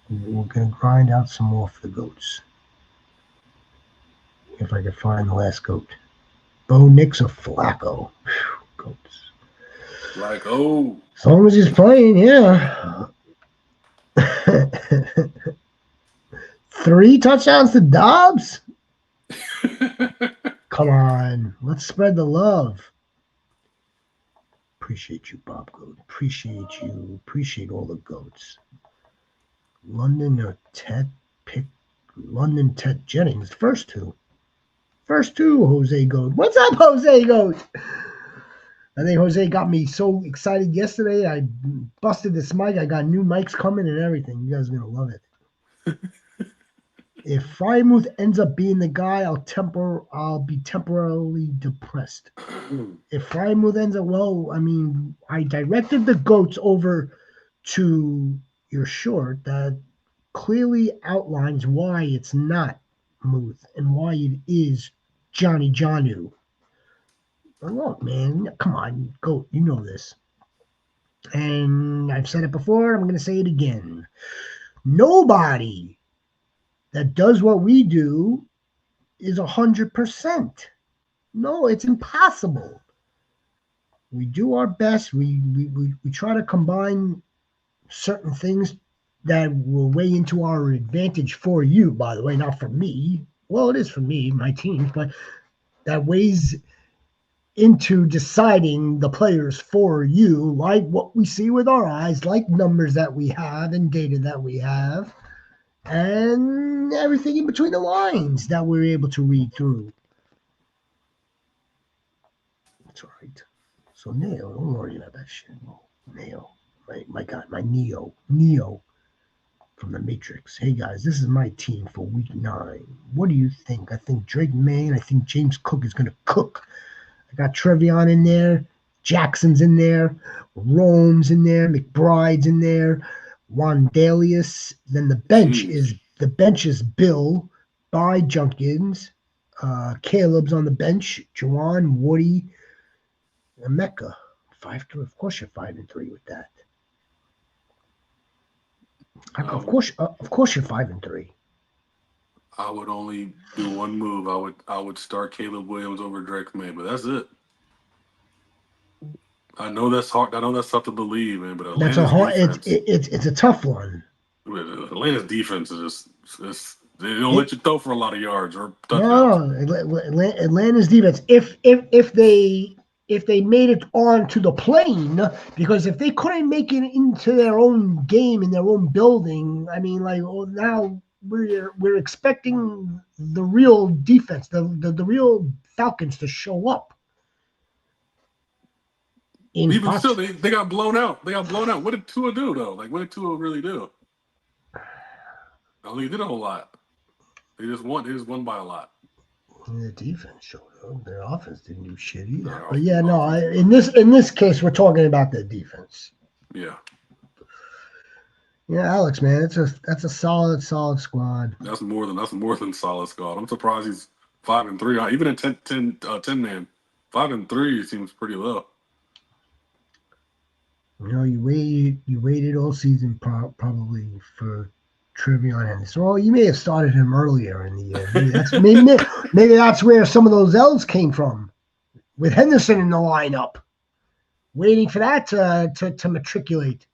We're gonna grind out some more for the goats. If I can find the last goat. Bo Nix or Flacco. Whew, goats. Flacco. As long as he's playing, yeah. 3 touchdowns to Dobbs? Come on. Let's spread the love. Appreciate you, Bob Goat. Appreciate you. Appreciate all the goats. London or Ted pick London Ted Jennings. First two, Jose Goat. What's up, Jose Goat? I think Jose got me so excited yesterday. I busted this mic. I got new mics coming and everything. You guys are gonna love it. If Frymouth ends up being the guy, I'll be temporarily depressed. If Frymouth ends up, I directed the goats over to your short that clearly outlines why it's not Muth and why it is Johnny Janu. Look, man, come on, goat, you know this. And I've said it before, I'm going to say it again. Nobody that does what we do is 100%. No, it's impossible. We do our best. We try to combine certain things that will weigh into our advantage for you, by the way, not for me. Well, it is for me, my team, but that weighs into deciding the players for you, like what we see with our eyes, like numbers that we have and data that we have, and everything in between the lines that we're able to read through. That's right. So Neo, don't worry about that shit. Neo, my God, my Neo from the Matrix. Hey guys, this is my team for week 9. What do you think? I think Drake May and I think James Cook is gonna cook. I got Trevion in there, Jackson's in there, Rome's in there, McBride's in there, Wandalius. Then the bench is Bill, By Junkins, Caleb's on the bench, Juwan, Woody, and Mecca. 5-3. Of course, you're 5-3 with that. Of course, you're 5-3. I would only do one move. I would start Caleb Williams over Drake May, but that's it. I know that's hard. I know that's tough to believe, man. But Atlanta's defense, it's a tough one. Atlanta's defense is just They don't let you throw for a lot of yards or No, touchdowns. Atlanta's defense. If they made it onto the plane, because if they couldn't make it into their own game in their own building, I mean, like, well, now we're expecting the real defense, the real Falcons to show up. Even still, they got blown out. They got blown out. What did Tua do though? Like, what did Tua really do? I don't think he did a whole lot. They just won. They just won by a lot. The defense showed up. Their offense didn't do shit either. No, but yeah, no. In this case, we're talking about the defense. Yeah. Yeah, Alex, man, that's a solid squad. That's more than solid squad. I'm surprised he's 5-3. Even in 10 man, 5-3 seems pretty low. You know, you waited all season probably for Trevion Henderson. Well, you may have started him earlier in the year. Maybe that's where some of those L's came from, with Henderson in the lineup, waiting for that to matriculate.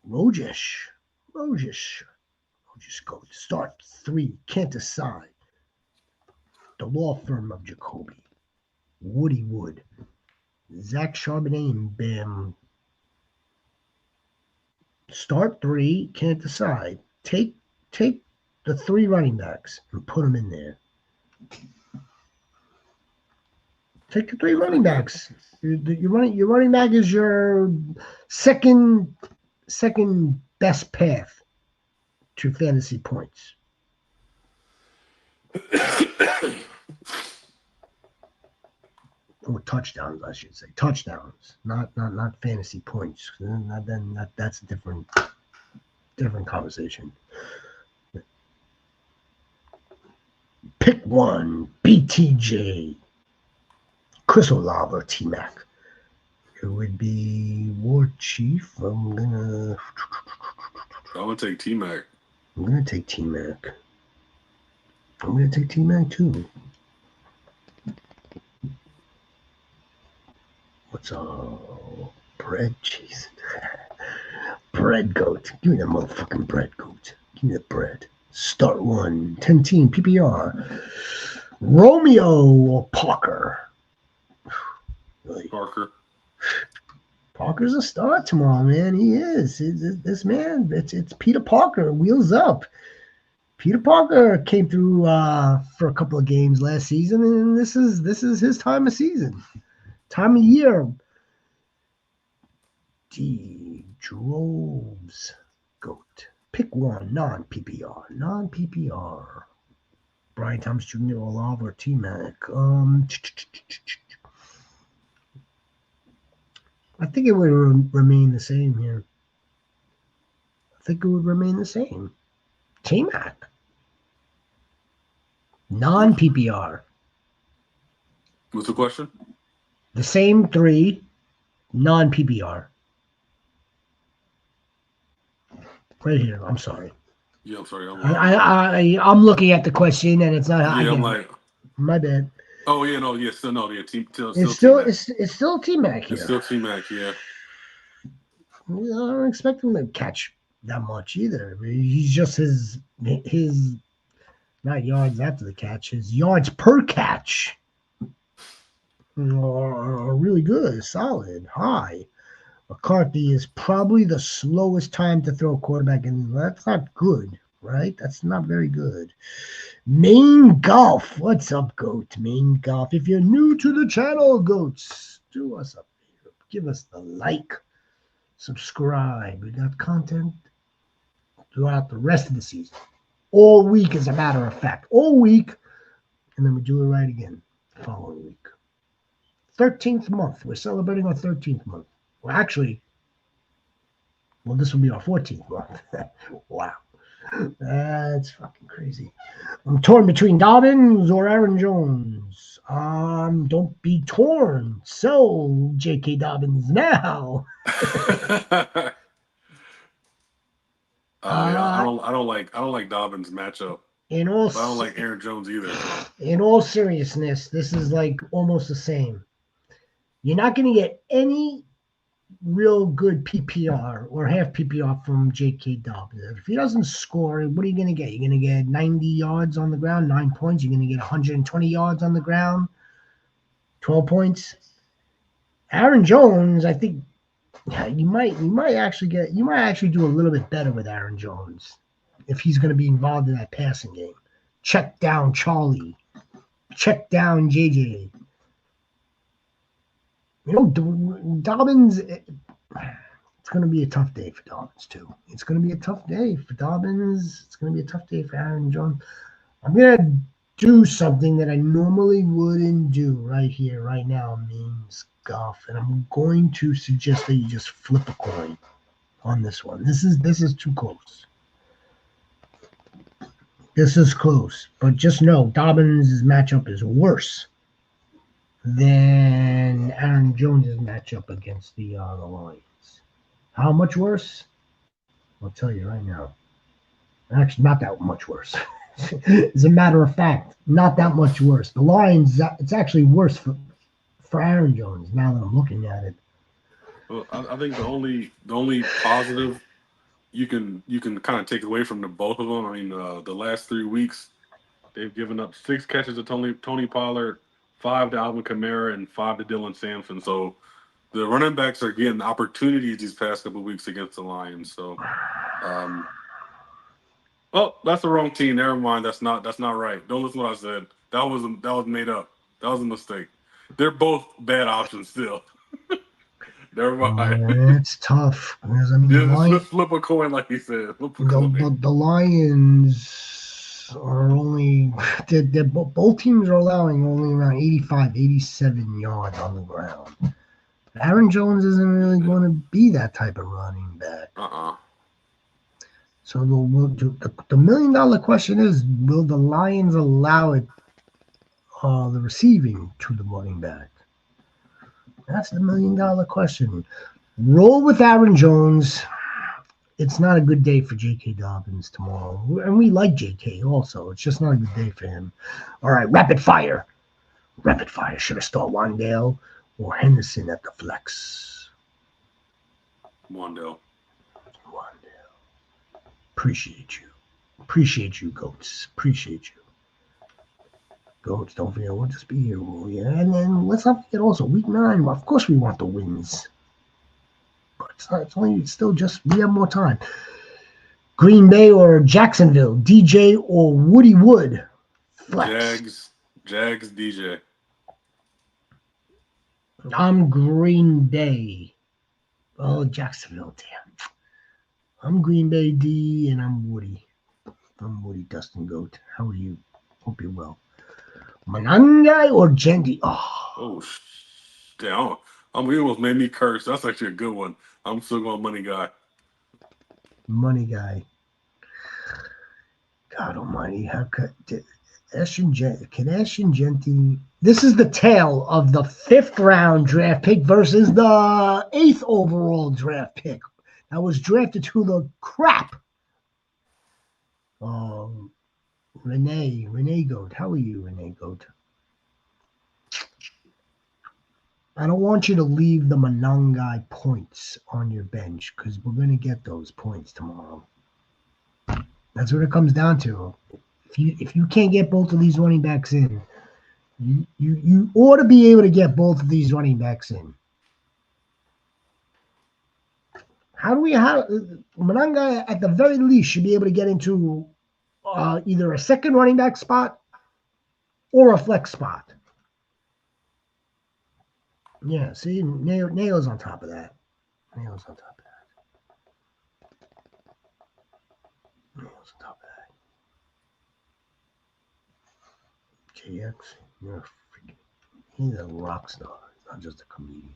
Rojish go start 3. Can't decide. The law firm of Jacoby, Woody Wood, Zach Charbonnet, and Bam. Start 3. Can't decide. Take the 3 running backs and put them in there. Take the 3 running backs. Your running back is your second best path to fantasy points. Or touchdowns, I should say. Touchdowns, not fantasy points. That's a different conversation. Pick 1, BTJ, Chris Olave or T-Mac. It would be War Chief. I'm gonna take T-Mac. I'm gonna take T-Mac. I'm gonna take T-Mac too. What's up? Bread, jeez. Bread goat. Give me the motherfucking bread goat. Give me the bread. Start 1. 10 team PPR. Romeo or Parker? Really? Parker's a star tomorrow, man. He is. This man, it's Peter Parker. Wheels up. Peter Parker came through for a couple of games last season, and this is his time of season. Time of year. D. Droves. Goat. Pick 1. Non-PPR. Brian Thomas Jr., Olave, or T-Mac. I think it would remain the same here. T-Mac. Non-PPR. What's the question? The same 3, non-PPR. Right here. I'm sorry. Yeah, I'm sorry. I'm looking at the question and it's not. Yeah, I'm like, my bad. Oh yeah, no, yeah, still no, yeah, it's still T-Mac here. It's still T-Mac, yeah. I don't expect him to catch that much either. He's just his not yards after the catch, his yards per catch are really good, solid, high. McCarthy is probably the slowest time to throw a quarterback in. That's not good, right? That's not very good. Main Golf. What's up, Goat? Main Golf. If you're new to the channel, Goats, do us a favor. Give us the like. Subscribe. We got content throughout the rest of the season. All week, as a matter of fact. All week. And then we do it right again the following week. 13th month. We're celebrating our 13th month. Well, actually, this will be our 14th month. Wow. That's fucking crazy. I'm torn between Dobbins or Aaron Jones. Don't be torn. So, J.K. Dobbins now. I don't like Dobbins' matchup. I don't like Aaron Jones either. In all seriousness, this is like almost the same. You're not going to get any real good PPR or half PPR from J.K. Dobbins. If he doesn't score, what are you going to get? You're going to get 90 yards on the ground, 9 points. You're going to get 120 yards on the ground, 12 points. Aaron Jones, I think, yeah, you might actually do a little bit better with Aaron Jones if he's going to be involved in that passing game. Check down Charlie. Check down JJ. You know, Dobbins, it's going to be a tough day for Dobbins, too. It's going to be a tough day for Dobbins. It's going to be a tough day for Aaron Jones. I'm going to do something that I normally wouldn't do right here, right now, means golf. And I'm going to suggest that you just flip a coin on this one. This is too close. This is close. But just know Dobbins' matchup is worse than Aaron Jones' matchup against the Lions. How much worse? I'll tell you right now. Actually, not that much worse. As a matter of fact, not that much worse. The Lions, it's actually worse for Aaron Jones now that I'm looking at it. Well, I think the only positive you can kind of take away from the both of them. I mean, the last 3 weeks they've given up 6 catches to Tony Pollard, 5 to Alvin Kamara, and 5 to Dylan Sampson. So the running backs are getting opportunities these past couple of weeks against the Lions. So, well, that's the wrong team. Never mind. That's not right. Don't listen to what I said. That was made up. That was a mistake. They're both bad options still. Never mind. It's tough because I mean, Just flip a coin, like he said. The Lions are only both teams are allowing only around 85, 87 yards on the ground. Aaron Jones isn't really going to be that type of running back. So the $1 million question is: will the Lions allow it, the receiving to the running back? That's the $1 million question. Roll with Aaron Jones. It's not a good day for J.K. Dobbins tomorrow. And we like J.K. also. It's just not a good day for him. All right, rapid fire. Rapid fire. Should I start Wandale or Henderson at the flex? Wandale. Appreciate you. Appreciate you, Goats. Appreciate you. Goats, don't forget, we'll just be here. Yeah. And then let's not forget also, week 9, of course we want the wins. But it's still just, we have more time. Green Bay or Jacksonville, DJ or Woody Wood? Flex. Jags, DJ. I'm Green Bay. Oh, Jacksonville, damn. I'm Green Bay D, and I'm Woody. I'm Woody Dustin Goat. How are you? Hope you're well. Manangai or Jendi? Oh, damn. He almost made me curse. That's actually a good one. I'm still going Money Guy. Money Guy. God almighty. How could Ashton Genty? This is the tale of the 5th round draft pick versus the 8th overall draft pick. That was drafted to the crap. Renee Goat. How are you, Renee Goat? I don't want you to leave the Manangai points on your bench because we're going to get those points tomorrow. That's what it comes down to. If you can't get both of these running backs in, you ought to be able to get both of these running backs in. Manangai at the very least should be able to get into either a second running back spot or a flex spot. Yeah, see, Nail's on top of that. Nail's on top of that. JX, he's a rock star, not just a comedian.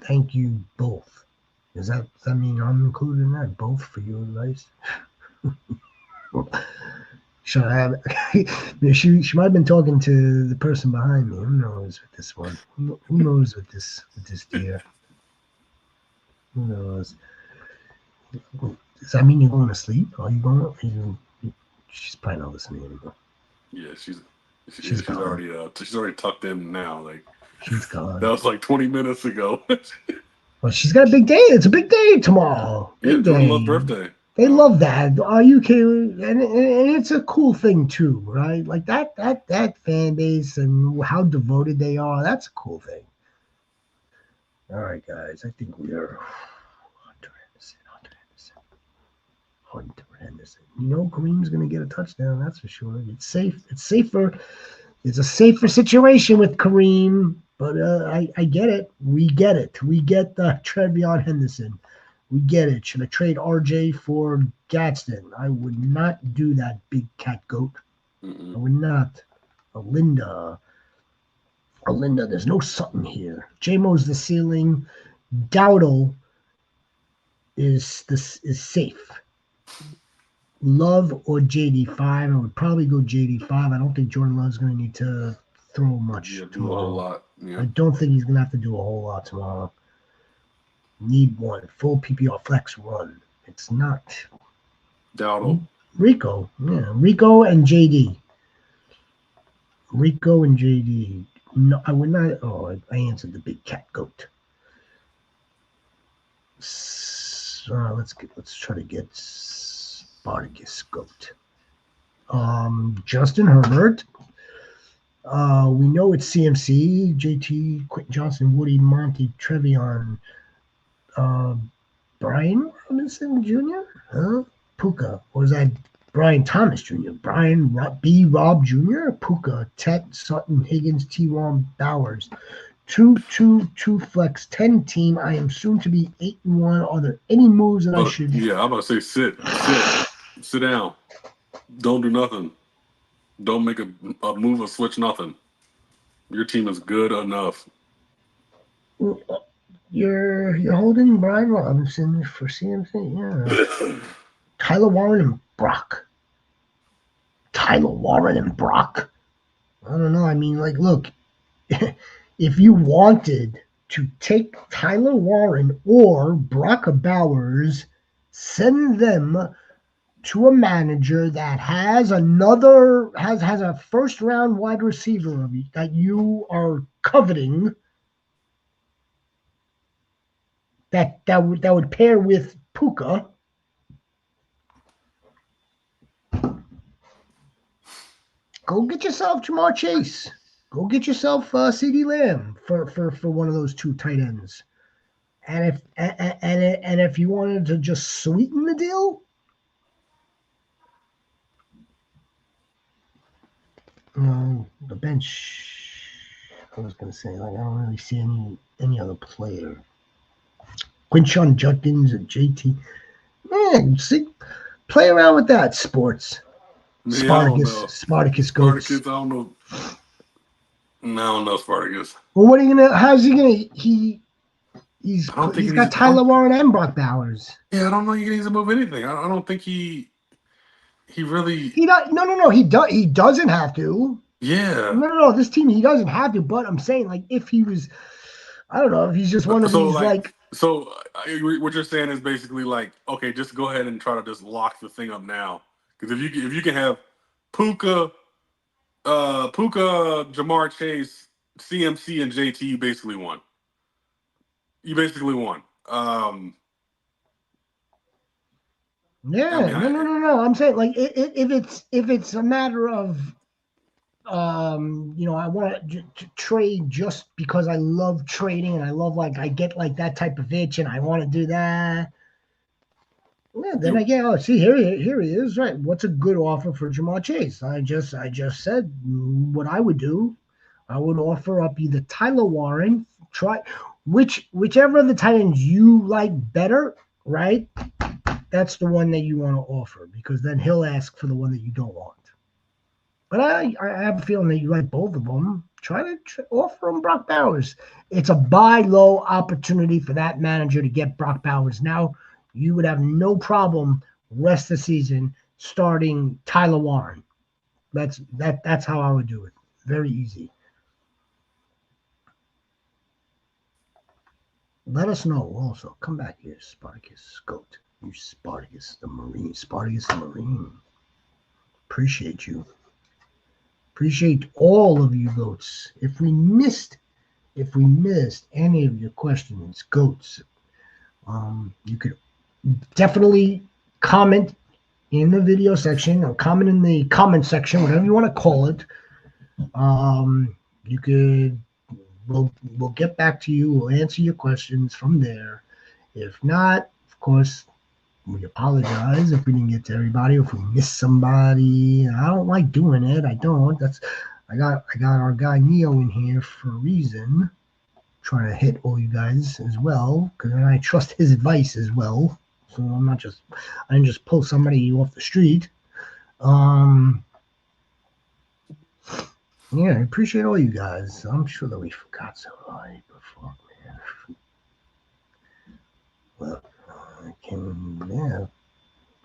Thank you both. Does that mean I'm included in that? Both for your advice? Should I have? She might have been talking to the person behind me. Who knows with this one? Who knows with this deer? Who knows? Does that mean you're going to sleep? Are you going? She's probably not listening anymore. Yeah, she's already tucked in now. Like she's gone. That was like 20 minutes ago. Well, she's got a big day. It's a big day tomorrow. Yeah, Big Jordan day. Love's birthday. They love that. Are you kidding? And it's a cool thing too, right? Like that fan base and how devoted they are. That's a cool thing. All right, guys. I think we are Hunter Henderson. You know, Kareem's going to get a touchdown. That's for sure. It's safe. It's safer. It's a safer situation with Kareem. But I get it. We get it. We get the Trevion Henderson. We get it. Should I trade RJ for Gadsden? I would not do that, big cat goat. I would not. Alinda, there's no Sutton here. JMO's the ceiling. Dowdle is safe. Love or JD5? I would probably go JD5. I don't think Jordan Love's going to need to throw much Yeah, do tomorrow. a whole lot. Yeah. I don't think he's going to have to do a whole lot tomorrow. Need one. Full PPR flex run. It's not. Dowdle. Rico. Yeah. Rico and JD. Rico and JD. No, I would not. Oh, I answered the big cat goat. Let's try to get Spartacus goat. Justin Herbert. We know it's CMC, JT, Quentin Johnson, Woody, Monty, Trevion, Brian Robinson Jr. Huh? Puka. Or is that Brian Thomas Jr.? Brian B. Rob Jr. Puka, Tet, Sutton, Higgins, T. Bowers. 2-2-2 flex 10 team. I am soon to be 8-1. Are there any moves that I should? Yeah, I'm about to say sit down. Don't do nothing. Don't make a move or switch nothing. Your team is good enough. You're holding Brian Robinson for CMC, yeah. Tyler Warren and Brock. I don't know. I mean, like, look, if you wanted to take Tyler Warren or Brock Bowers, send them to a manager that has a first round wide receiver that you are coveting that would pair with Puka. Go get yourself Jamar Chase. Go get yourself CeeDee Lamb for one of those two tight ends. And if you wanted to just sweeten the deal, the bench. I was gonna say, like, I don't really see any other player. Quinshon Judkins and JT. Man, see, play around with that, sports. Spartacus goes. Spartacus, I don't know. No, I don't know Spartacus. Well, what are you gonna? How's he gonna? He's got Tyler Warren and Brock Bowers. Yeah, I don't know. You need to move anything. I don't think he really. No. He doesn't have to. Yeah. No. This team, he doesn't have to. But I'm saying, like, if he was, I don't know, if he's just one of these like. So what you're saying is basically like, okay, just go ahead and try to just lock the thing up now. Because if you can have Puka, Jamar Chase, CMC, and JT, you basically won. Yeah, I mean, no. I'm saying, like, if it's a matter of, I want to trade just because I love trading and I love, like, I get like that type of itch and I want to do that. Yeah, then I get, here he is, right? What's a good offer for Jamar Chase? I just said what I would do. I would offer up either Tyler Warren, whichever of the tight ends you like better, right? That's the one that you want to offer, because then he'll ask for the one that you don't want. But I have a feeling that you like both of them. Try to offer him Brock Bowers. It's a buy low opportunity for that manager to get Brock Bowers. Now, you would have no problem rest of the season starting Tyler Warren. That's how I would do it. Very easy. Let us know also. Come back here, Spartacus Goat. You Spartacus the Marine. Appreciate you. Appreciate all of you goats. If we missed any of your questions, goats, You could definitely comment in the video section or comment in the comment section, whatever you want to call it. You could, we'll get back to you. We'll answer your questions from there. If not, of course, we apologize if we didn't get to everybody, if we missed somebody. I don't like doing it. I don't. I got our guy Neo in here for a reason, trying to hit all you guys as well, because I trust his advice as well. So I didn't just pull somebody off the street. Yeah, I appreciate all you guys. I'm sure that we forgot somebody, but fuck, man. Well,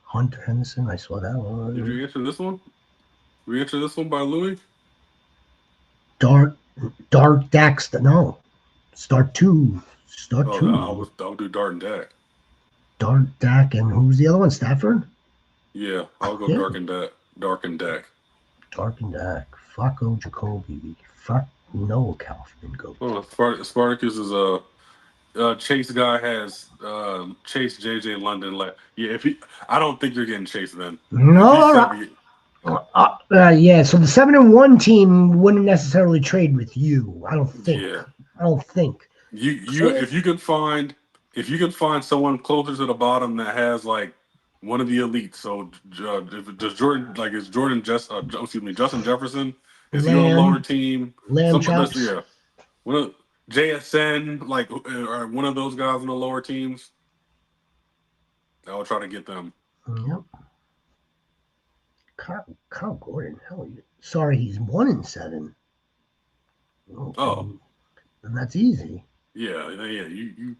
Hunter Henderson, I saw that one. Did you answer this one? We answer this one by Louis? Dark Daxter, no. Start two. Oh, no, I'll do Dart and Dak. Dark Dak, and who's the other one? Stafford? Yeah, I'll go Yeah. Dark and Dak. Dark and Dak. Flacco Jacoby. Fuck no, Kaufman go. Oh, Spartacus is Chase guy has Chase JJ London left. Yeah, I don't think you're getting Chase then. No. Yeah, so the 7-1 team wouldn't necessarily trade with you. I don't think. Yeah. I don't think. If you can find someone closer to the bottom that has like one of the elites. So Justin Jefferson? Is he on a lower team? Lamb chops. Yeah. One of JSN, like or one of those guys on the lower teams. I will try to get them. Yep. Kyle Gordon, hell, sorry, he's 1-7. Okay. Oh, and that's easy. Yeah. You.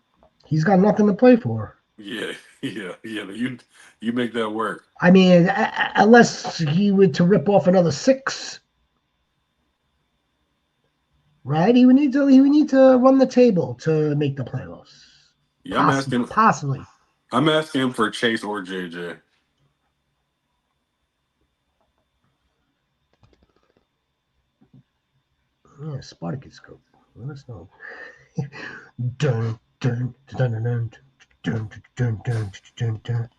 He's got nothing to play for. Yeah. You make that work. I mean, unless he were to rip off another 6, right? He would need to run the table to make the playoffs. Yeah, possibly. I'm asking him for Chase or JJ. Yeah, Spartacus go. Let us know. Dun, dun, dun, dun, dun, dun, dun, dun, dun, dun.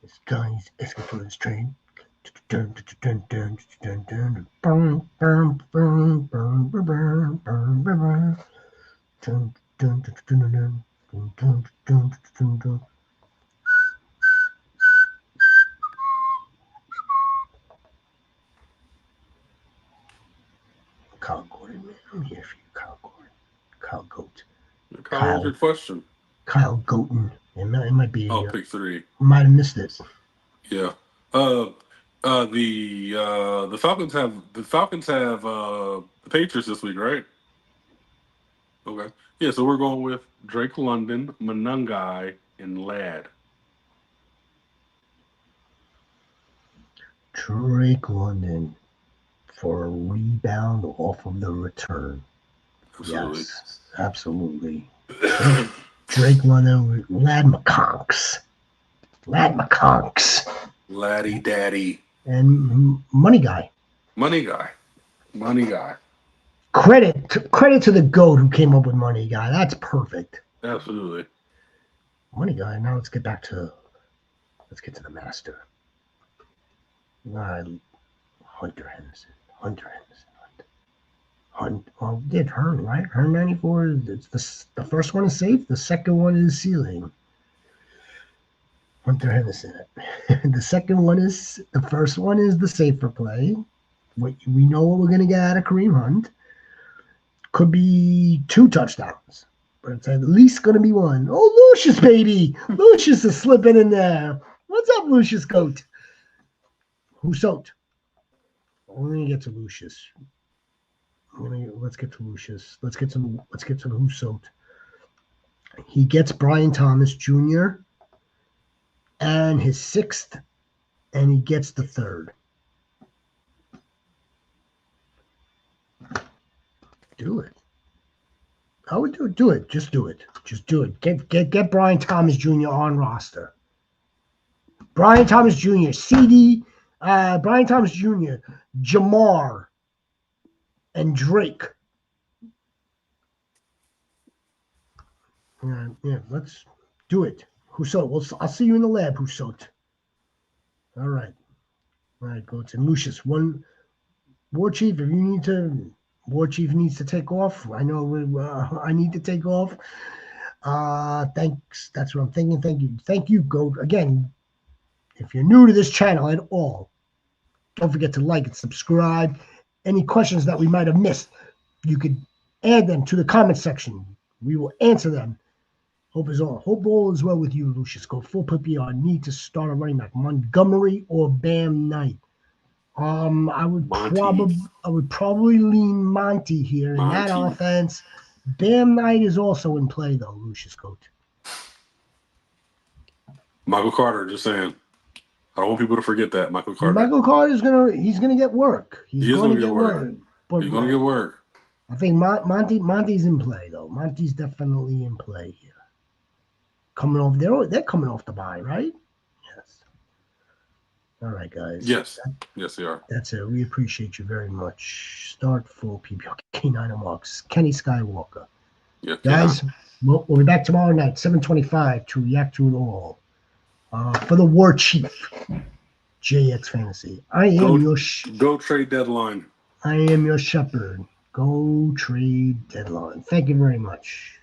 This guy's asking for his train. Dun, dun, dun, dun, dun, dun. Burn, burn, burn, burn, burn, burn, burn. Dun, dun, dun, dun, dun, dun, dun, dun, dun, dun. Kyle Gordon, man. I'm here for you, Kyle Gordon. Kyle Goat. Kyle, what's your question? Kyle Goaten. It might be. Pick 3. Might have missed it. Yeah. The Falcons have the Patriots this week, right? Okay. Yeah, so we're going with Drake London, Monangai, and Ladd. Drake London for a rebound off of the return. Absolutely. Yes, absolutely. Drake London, Ladd McConks. Laddie Daddy. And Money Guy. Credit to the GOAT who came up with Money Guy. That's perfect. Absolutely. Money Guy. Now let's get to the master. Hunter Henderson. Well, did Hearn, right? Hearn 94. It's the first one is safe. The second one is ceiling. Hunter Henderson. The first one is the safer play. We know what we're going to get out of Kareem Hunt. Could be 2 touchdowns, but it's at least going to be 1. Oh, Lucius, baby. Lucius is slipping in there. What's up, Lucius Goat? Who's soaked? We're going to get to Lucius. Let's get to Lucius. Let's get to the who's soaked. He gets Brian Thomas Jr. and his 6th, and he gets the 3rd. Do it. I would do it. Just do it. Get Brian Thomas Jr. on roster. Brian Thomas Jr. CD. Brian Thomas Jr. Jamar. And Drake. Yeah, let's Do it. Husot. Well, I'll see you in the lab, Husot. All right. All right, Goats. And Lucius, one War Chief, if you need to, War Chief needs to take off. I know I need to take off. Thanks. That's what I'm thinking. Thank you. Thank you, Goat. Again, if you're new to this channel at all, don't forget to like and subscribe. Any questions that we might have missed, you could add them to the comment section. We will answer them. Hope all is well with you, Lucius. Go full PPR. Need to start a running back, Montgomery or Bam Knight. I would probably lean Monty here in that offense. Bam Knight is also in play though, Lucius Goat. Michael Carter, just saying. I don't want people to forget that. Michael Carter. Michael Carter's gonna get work. He's going to get work. But he's gonna get work. I think Monty's in play though. Monty's definitely in play here. Coming off, they're coming off the bye, right? Yes. All right, guys. Yes. Yes, they are. That's it. We appreciate you very much. Start full PPR. K9 Marks. Kenny Skywalker. Yeah, guys, we'll be back tomorrow night, 7:25, to react to it all. For the War Chief, JX Fantasy. Go trade deadline. I am your shepherd. Go trade deadline. Thank you very much.